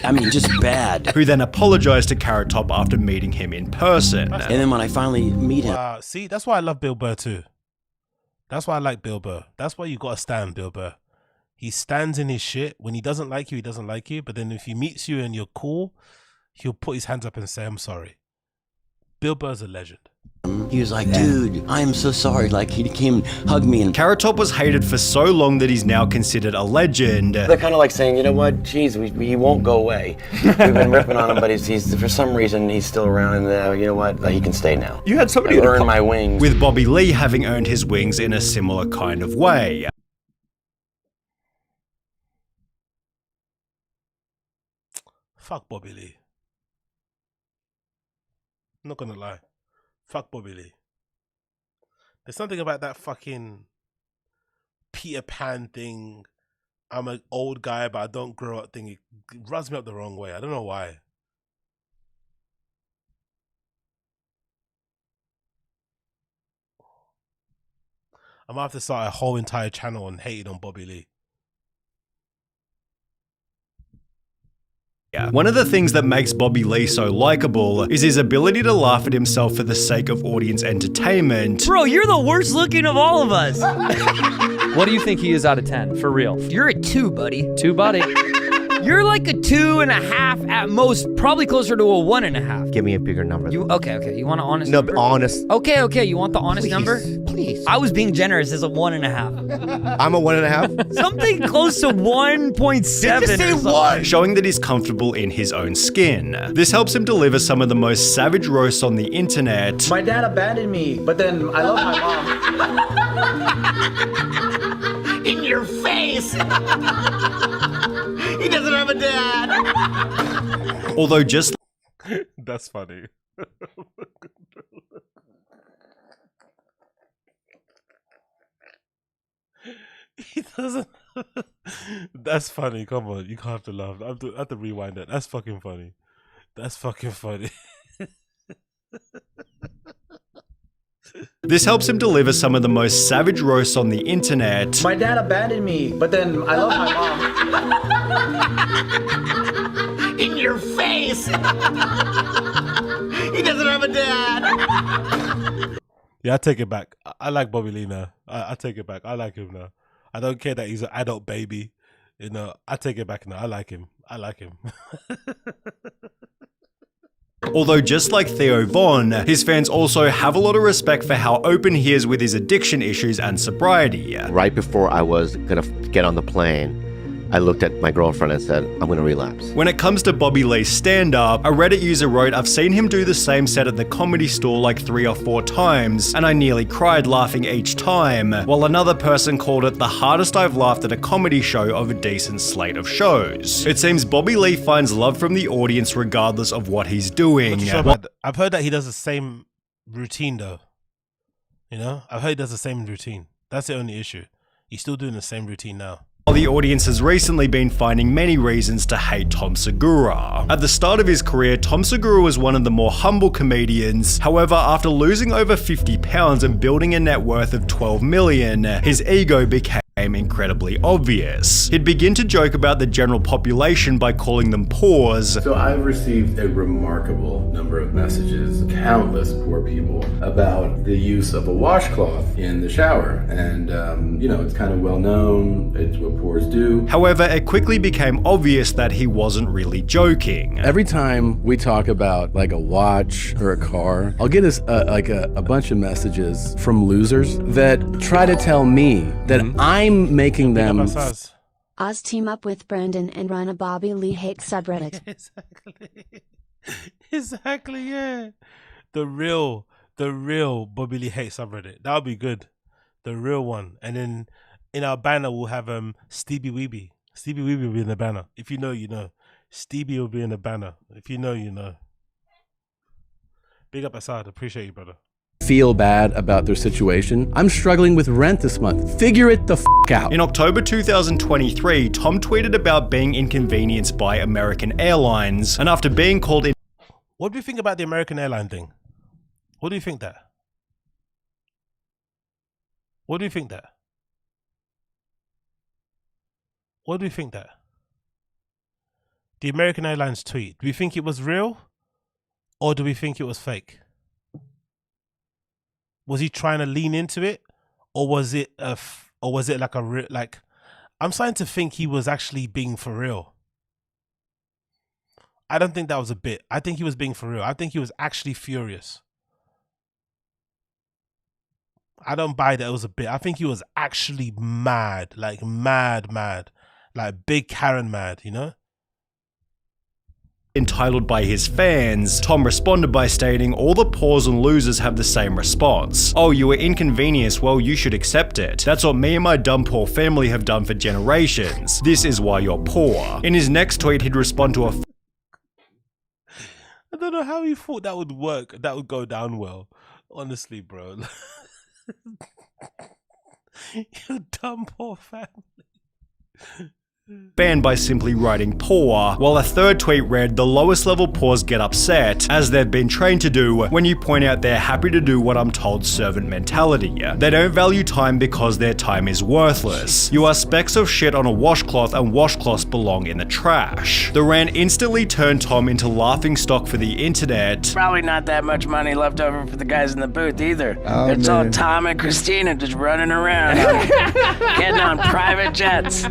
I mean, just bad. Who then apologized to Carrot Top after meeting him in person. And then when I finally meet him... see, that's why I love Bill Burr too. That's why I like Bill Burr. That's why you gotta stand Bill Burr. He stands in his shit. When he doesn't like you, he doesn't like you. But then if he meets you and you're cool, he'll put his hands up and say, I'm sorry. Bill Burr's a legend. He was like, dude, I'm so sorry. Like, he came and hugged me. And Carrot Top was hated for so long that he's now considered a legend. They're kind of like saying, you know what, geez, he won't go away. We've been ripping on him, but he's for some reason, he's still around, and you know what, he can stay now. You had somebody earn my wings. With Bobby Lee having earned his wings in a similar kind of way. Fuck Bobby Lee. I'm not gonna lie. Fuck Bobby Lee. There's something about that fucking Peter Pan thing. I'm an old guy, but I don't grow up thing. It rubs me up the wrong way. I don't know why. I'm gonna have to start a whole entire channel on hating on Bobby Lee. One of the things that makes Bobby Lee so likable is his ability to laugh at himself for the sake of audience entertainment. Bro, you're the worst looking of all of us. What do you think he is out of 10, for real? You're a 2, buddy. 2, buddy. You're like a 2.5 at most, probably closer to a 1.5. Give me a bigger number. Okay. You want an honest No, number? honest. Okay. You want the honest number? Please. I was being generous as a 1.5. I'm a 1.5? Something close to 1.7. Did you say one? Showing that he's comfortable in his own skin. This helps him deliver some of the most savage roasts on the internet. My dad abandoned me, but then I love my mom. In your face! He doesn't have a dad! Although just That's funny. He doesn't. That's funny. Come on, you can't have to laugh. I have to rewind that. That's fucking funny. That's fucking funny. This helps him deliver some of the most savage roasts on the internet. My dad abandoned me, but then I love my mom. In your face! He doesn't have a dad! Yeah, I take it back. I like Bobby Lee now. I take it back. I like him now. I don't care that he's an adult baby. You know, I take it back now. I like him. Although just like Theo Von, his fans also have a lot of respect for how open he is with his addiction issues and sobriety. Right before I was gonna get on the plane, I looked at my girlfriend and said, I'm gonna relapse. When it comes to Bobby Lee's stand-up, a Reddit user wrote, I've seen him do the same set at the Comedy Store like 3 or 4 times, and I nearly cried laughing each time, while another person called it the hardest I've laughed at a comedy show of a decent slate of shows. It seems Bobby Lee finds love from the audience regardless of what he's doing. I've heard that he does the same routine though. You know? I've heard he does the same routine. That's the only issue. He's still doing the same routine now. The audience has recently been finding many reasons to hate Tom Segura. At the start of his career, Tom Segura was one of the more humble comedians. However, after losing over 50 pounds and building a net worth of 12 million, his ego became incredibly obvious. He'd begin to joke about the general population by calling them poors. So I've received a remarkable number of messages, countless poor people, about the use of a washcloth in the shower. And, you know, it's kind of well known, it's what poors do. However, it quickly became obvious that he wasn't really joking. Every time we talk about like a watch or a car, I'll get a bunch of messages from losers that try to tell me that I'm making them. Oz team up with Brandon and run a Bobby Lee hate subreddit. Exactly, yeah. The real Bobby Lee hate subreddit. That would be good. The real one. And then in our banner we'll have Stevie Weeby. Stevie Weeby will be in the banner. If you know, you know. Stevie will be in the banner. If you know, you know. Big up Assad. Appreciate you, brother. Feel bad about their situation. I'm struggling with rent this month. Figure it the f out. In October 2023, Tom tweeted about being inconvenienced by American Airlines, and after being called in. What do you think about the American airline thing? What do you think that? What do you think that? What do you think that? The American Airlines tweet. Do we think it was real, or do we think it was fake? Was he trying to lean into it, or was it like a like? I'm starting to think he was actually being for real. I don't think that was a bit. I think he was being for real. I think he was actually furious. I don't buy that it was a bit. I think he was actually mad, like mad, like big Karen mad, you know? Entitled by his fans, Tom responded by stating all the poors and losers have the same response. Oh, you were inconvenienced, well you should accept it. That's what me and my dumb poor family have done for generations. This is why you're poor. In his next tweet, he'd respond to a I don't know how he thought that would work, that would go down well. Honestly, bro. You dumb poor family. Banned by simply writing poor, while a third tweet read, the lowest level poors get upset, as they've been trained to do when you point out they're happy to do what I'm told servant mentality. They don't value time because their time is worthless. You are specks of shit on a washcloth and washcloths belong in the trash. The rant instantly turned Tom into laughingstock for the internet. Probably not that much money left over for the guys in the booth either. Oh, it's all man. Tom and Christina just running around, getting on private jets.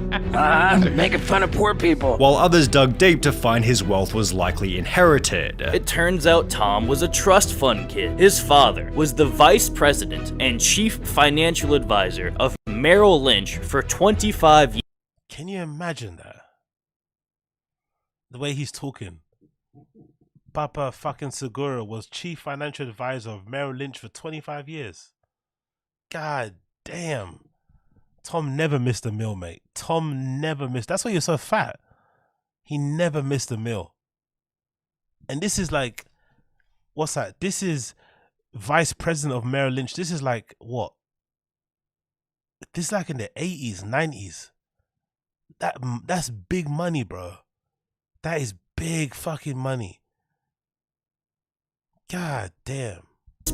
making fun of poor people. While others dug deep to find his wealth was likely inherited. It turns out Tom was a trust fund kid. His father was the vice president and chief financial advisor of Merrill Lynch for 25 years. Can you imagine that? The way he's talking. Papa fucking Segura was chief financial advisor of Merrill Lynch for 25 years. God damn. Tom never missed a meal, mate. Tom never missed. That's why you're so fat. He never missed a meal. And this is like, what's that? This is vice president of Merrill Lynch. This is like, what? This is like in the 80s, 90s. That's big money, bro. That is big fucking money. God damn.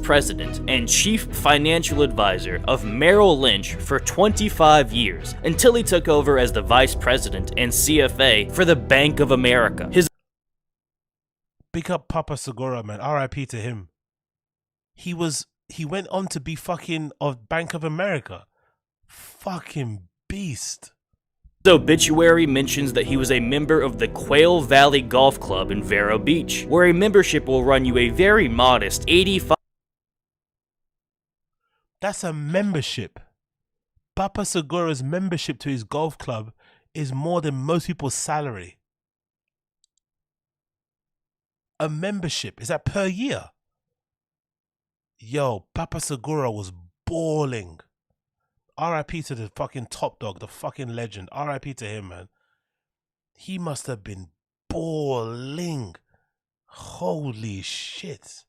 President and chief financial advisor of Merrill Lynch for 25 years until he took over as the vice president and CFA for the Bank of America. Big up Papa Segura, man. R.I.P. to him. He went on to be fucking of Bank of America. Fucking beast. His obituary mentions that he was a member of the Quail Valley Golf Club in Vero Beach, where a membership will run you a very modest $85. That's a membership. Papa Segura's membership to his golf club is more than most people's salary. A membership. Is that per year? Yo, Papa Segura was balling. R.I.P. to the fucking top dog, the fucking legend. R.I.P. to him, man. He must have been balling. Holy shit.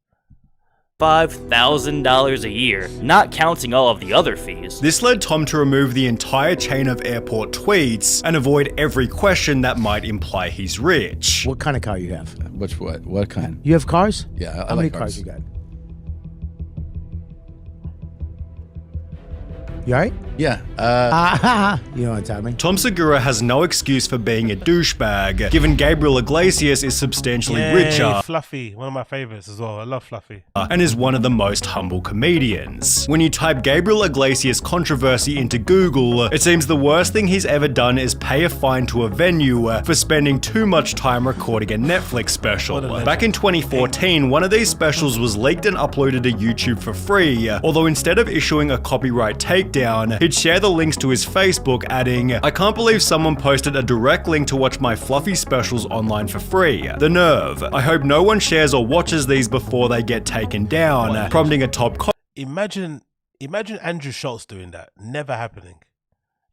$5,000 a year, not counting all of the other fees. This led Tom to remove the entire chain of airport tweets and avoid every question that might imply he's rich. What kind of car you have? Which what? What kind? You have cars? Yeah, How many cars you got? You alright? Yeah. You know what I'm talking. Tom Segura has no excuse for being a douchebag, given Gabriel Iglesias is substantially richer. Fluffy, one of my favorites as well. I love Fluffy. And is one of the most humble comedians. When you type Gabriel Iglesias controversy into Google, it seems the worst thing he's ever done is pay a fine to a venue for spending too much time recording a Netflix special. Back in 2014, one of these specials was leaked and uploaded to YouTube for free, although instead of issuing a copyright takedown, he'd share the links to his Facebook, adding, "I can't believe someone posted a direct link to watch my Fluffy specials online for free. The nerve. I hope no one shares or watches these before they get taken down," prompting a top Imagine Andrew Schultz doing that. Never happening.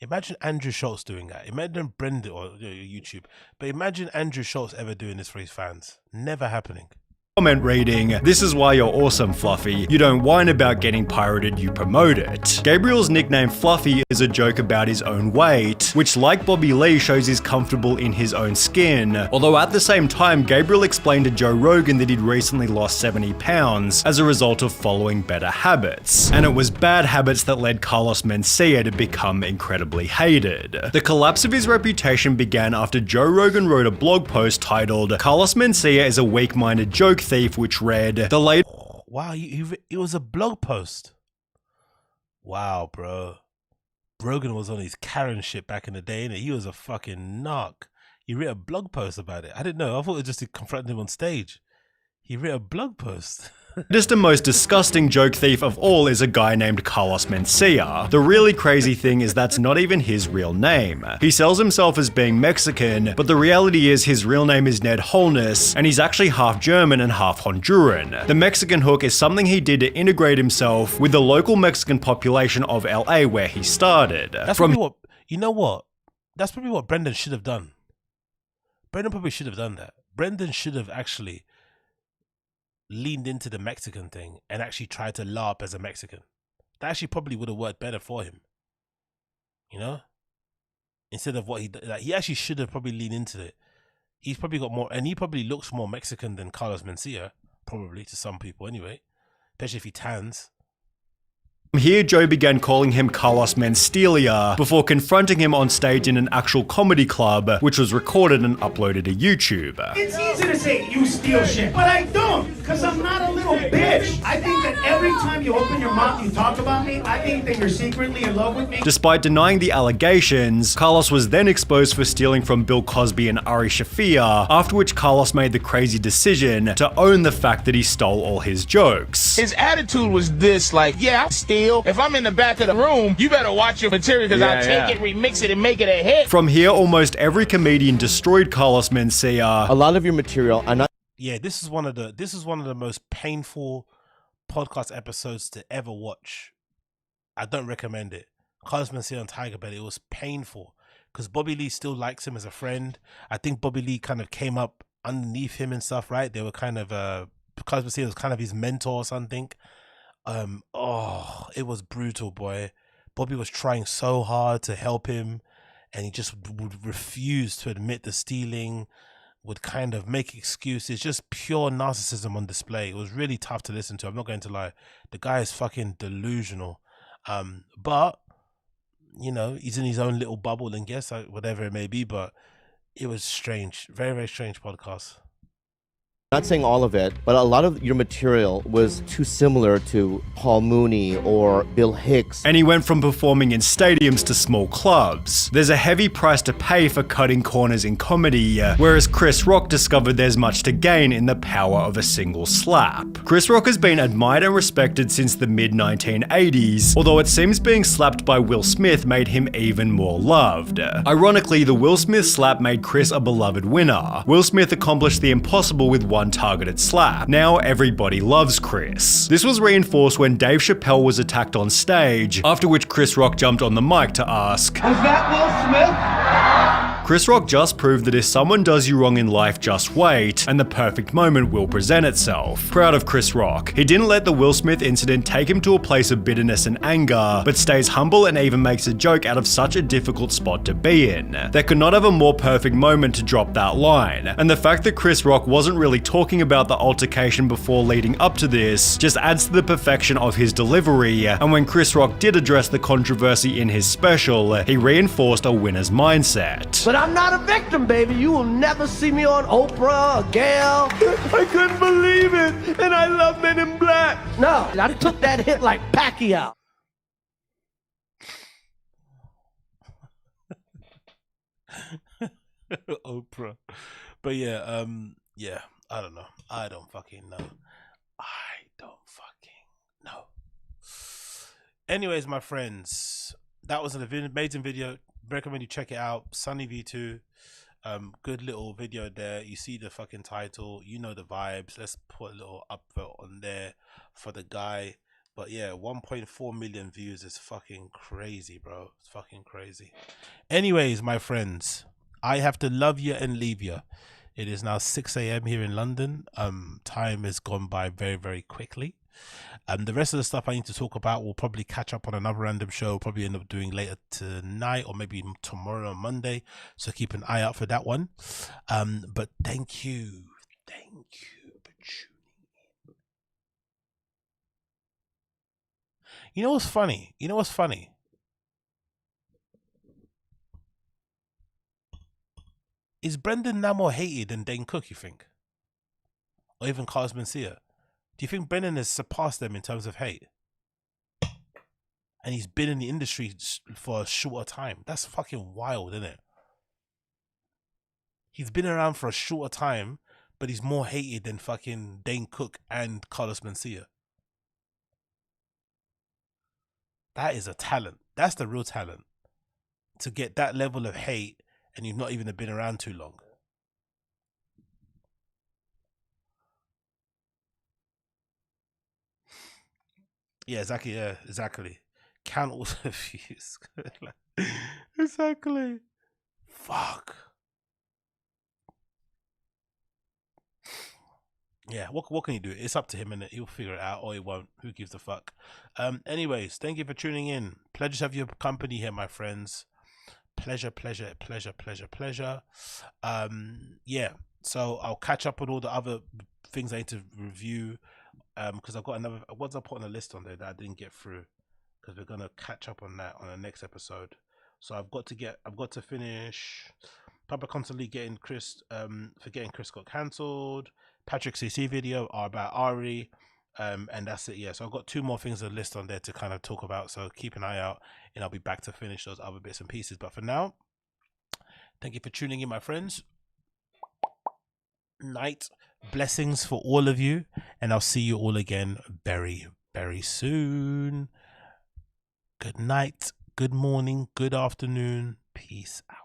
Imagine Andrew Schultz doing that. Imagine Brendan or YouTube. But imagine Andrew Schultz ever doing this for his fans. Never happening. Comment reading, "This is why you're awesome, Fluffy. You don't whine about getting pirated, you promote it." Gabriel's nickname Fluffy is a joke about his own weight, which like Bobby Lee shows he's comfortable in his own skin. Although at the same time, Gabriel explained to Joe Rogan that he'd recently lost 70 pounds as a result of following better habits. And it was bad habits that led Carlos Mencia to become incredibly hated. The collapse of his reputation began after Joe Rogan wrote a blog post titled, "Carlos Mencia is a weak-minded joke thief," which read, "The late..." Wow, it was a blog post. Wow, bro. Rogan was on his Karen shit back in the day, innit? He was a fucking narc. He wrote a blog post about it. I didn't know. I thought it was just to confront him on stage. He wrote a blog post. Just the most disgusting joke thief of all is a guy named Carlos Mencia. The really crazy thing is that's not even his real name. He sells himself as being Mexican, but the reality is his real name is Ned Holness, and he's actually half German and half Honduran. The Mexican hook is something he did to integrate himself with the local Mexican population of LA where he started. That's probably what, you know what? That's probably what Brendan should have done. Brendan probably should have done that. Brendan should have actually leaned into the Mexican thing and actually tried to LARP as a Mexican. That actually probably would have worked better for him. You know? Instead of what he actually should have probably leaned into it. He's probably got more, and he probably looks more Mexican than Carlos Mencia, probably to some people anyway. Especially if he tans. Here, Joe began calling him Carlos Menstelia before confronting him on stage in an actual comedy club, which was recorded and uploaded to YouTube. It's easy to say you steal shit, but I don't, because I'm not a little ungrateful bitch. I think that every time you open your mouth, you talk about me. I think that you're secretly in love with me. Despite denying the allegations, Carlos was then exposed for stealing from Bill Cosby and Ari Shaffir, after which Carlos made the crazy decision to own the fact that he stole all his jokes. His attitude was this, like, yeah, I steal. If I'm in the back of the room, you better watch your material because I'll take it, remix it, and make it a hit. From here, almost every comedian destroyed Carlos Mencia. A lot of your material, I'm not. Yeah, this is one of the most painful podcast episodes to ever watch. I don't recommend it. Carlos Mencia on Tiger Belly, it was painful because Bobby Lee still likes him as a friend. I think Bobby Lee kind of came up underneath him and stuff, right? They were kind of Carlos Mencia was kind of his mentor or something. Oh, it was brutal, boy. Bobby was trying so hard to help him, and he just would refuse to admit the stealing, would kind of make excuses, just pure narcissism on display. It was really tough to listen to. I'm not going to lie. The guy is fucking delusional. But, you know, he's in his own little bubble and guess, whatever it may be, but it was strange. Very, very strange podcast. Not saying all of it, but a lot of your material was too similar to Paul Mooney or Bill Hicks. And he went from performing in stadiums to small clubs. There's a heavy price to pay for cutting corners in comedy, whereas Chris Rock discovered there's much to gain in the power of a single slap. Chris Rock has been admired and respected since the mid-1980s, although it seems being slapped by Will Smith made him even more loved. Ironically, the Will Smith slap made Chris a beloved winner. Will Smith accomplished the impossible with one targeted slap. Now everybody loves Chris. This was reinforced when Dave Chappelle was attacked on stage, after which Chris Rock jumped on the mic to ask, Was that Will Smith? Chris Rock just proved that if someone does you wrong in life, just wait, and the perfect moment will present itself. Proud of Chris Rock. He didn't let the Will Smith incident take him to a place of bitterness and anger, but stays humble and even makes a joke out of such a difficult spot to be in. There could not have a more perfect moment to drop that line, and the fact that Chris Rock wasn't really talking about the altercation before leading up to this just adds to the perfection of his delivery, and when Chris Rock did address the controversy in his special, he reinforced a winner's mindset. But I'm not a victim, baby. You will never see me on Oprah or Gail. I couldn't believe it, and I love Men in Black. No, I took that hit like Pacquiao. Oprah. But yeah, yeah, I don't know. I don't fucking know. Anyways, my friends, that was an amazing video. Recommend you check it out. Sunny V2. Good little video there. You see the fucking title, you know the vibes. Let's put a little upvote on there for the guy. But yeah, 1.4 million views is fucking crazy, bro. It's fucking crazy. Anyways, my friends, I have to love you and leave you. It is now 6 a.m. here in London. Time has gone by very, very quickly. The rest of the stuff I need to talk about will probably catch up on another random show. Probably end up doing later tonight or maybe tomorrow or Monday. So keep an eye out for that one. But thank you for tuning in. You know what's funny? Is Brendan now more hated than Dane Cook, you think? Or even Carlos Mencia? Do you think Brendan has surpassed them in terms of hate? And he's been in the industry for a shorter time. That's fucking wild, isn't it? He's been around for a shorter time, but he's more hated than fucking Dane Cook and Carlos Mencia. That is a talent. That's the real talent. To get that level of hate and you've not even been around too long. Yeah, exactly. Yeah, exactly. Count all the views. Exactly. Fuck. Yeah, what can you do? It's up to him, and he'll figure it out, or he won't. Who gives a fuck? Anyways, thank you for tuning in. Pleasure to have your company here, my friends. Pleasure. Yeah. So I'll catch up on all the other things I need to review. Because I've got another. What's I put on the list on there that I didn't get through? Because we're gonna catch up on that on the next episode. So I've got to finish. Papa constantly getting Chris. Forgetting Chris got cancelled. Patrick CC video about Ari. And that's it. Yeah, so I've got 2 more things to list on there to kind of talk about, so keep an eye out, and I'll be back to finish those other bits and pieces. But for now, thank you for tuning in, my friends. Night blessings for all of you, and I'll see you all again very, very soon. Good night, good morning, good afternoon. Peace out.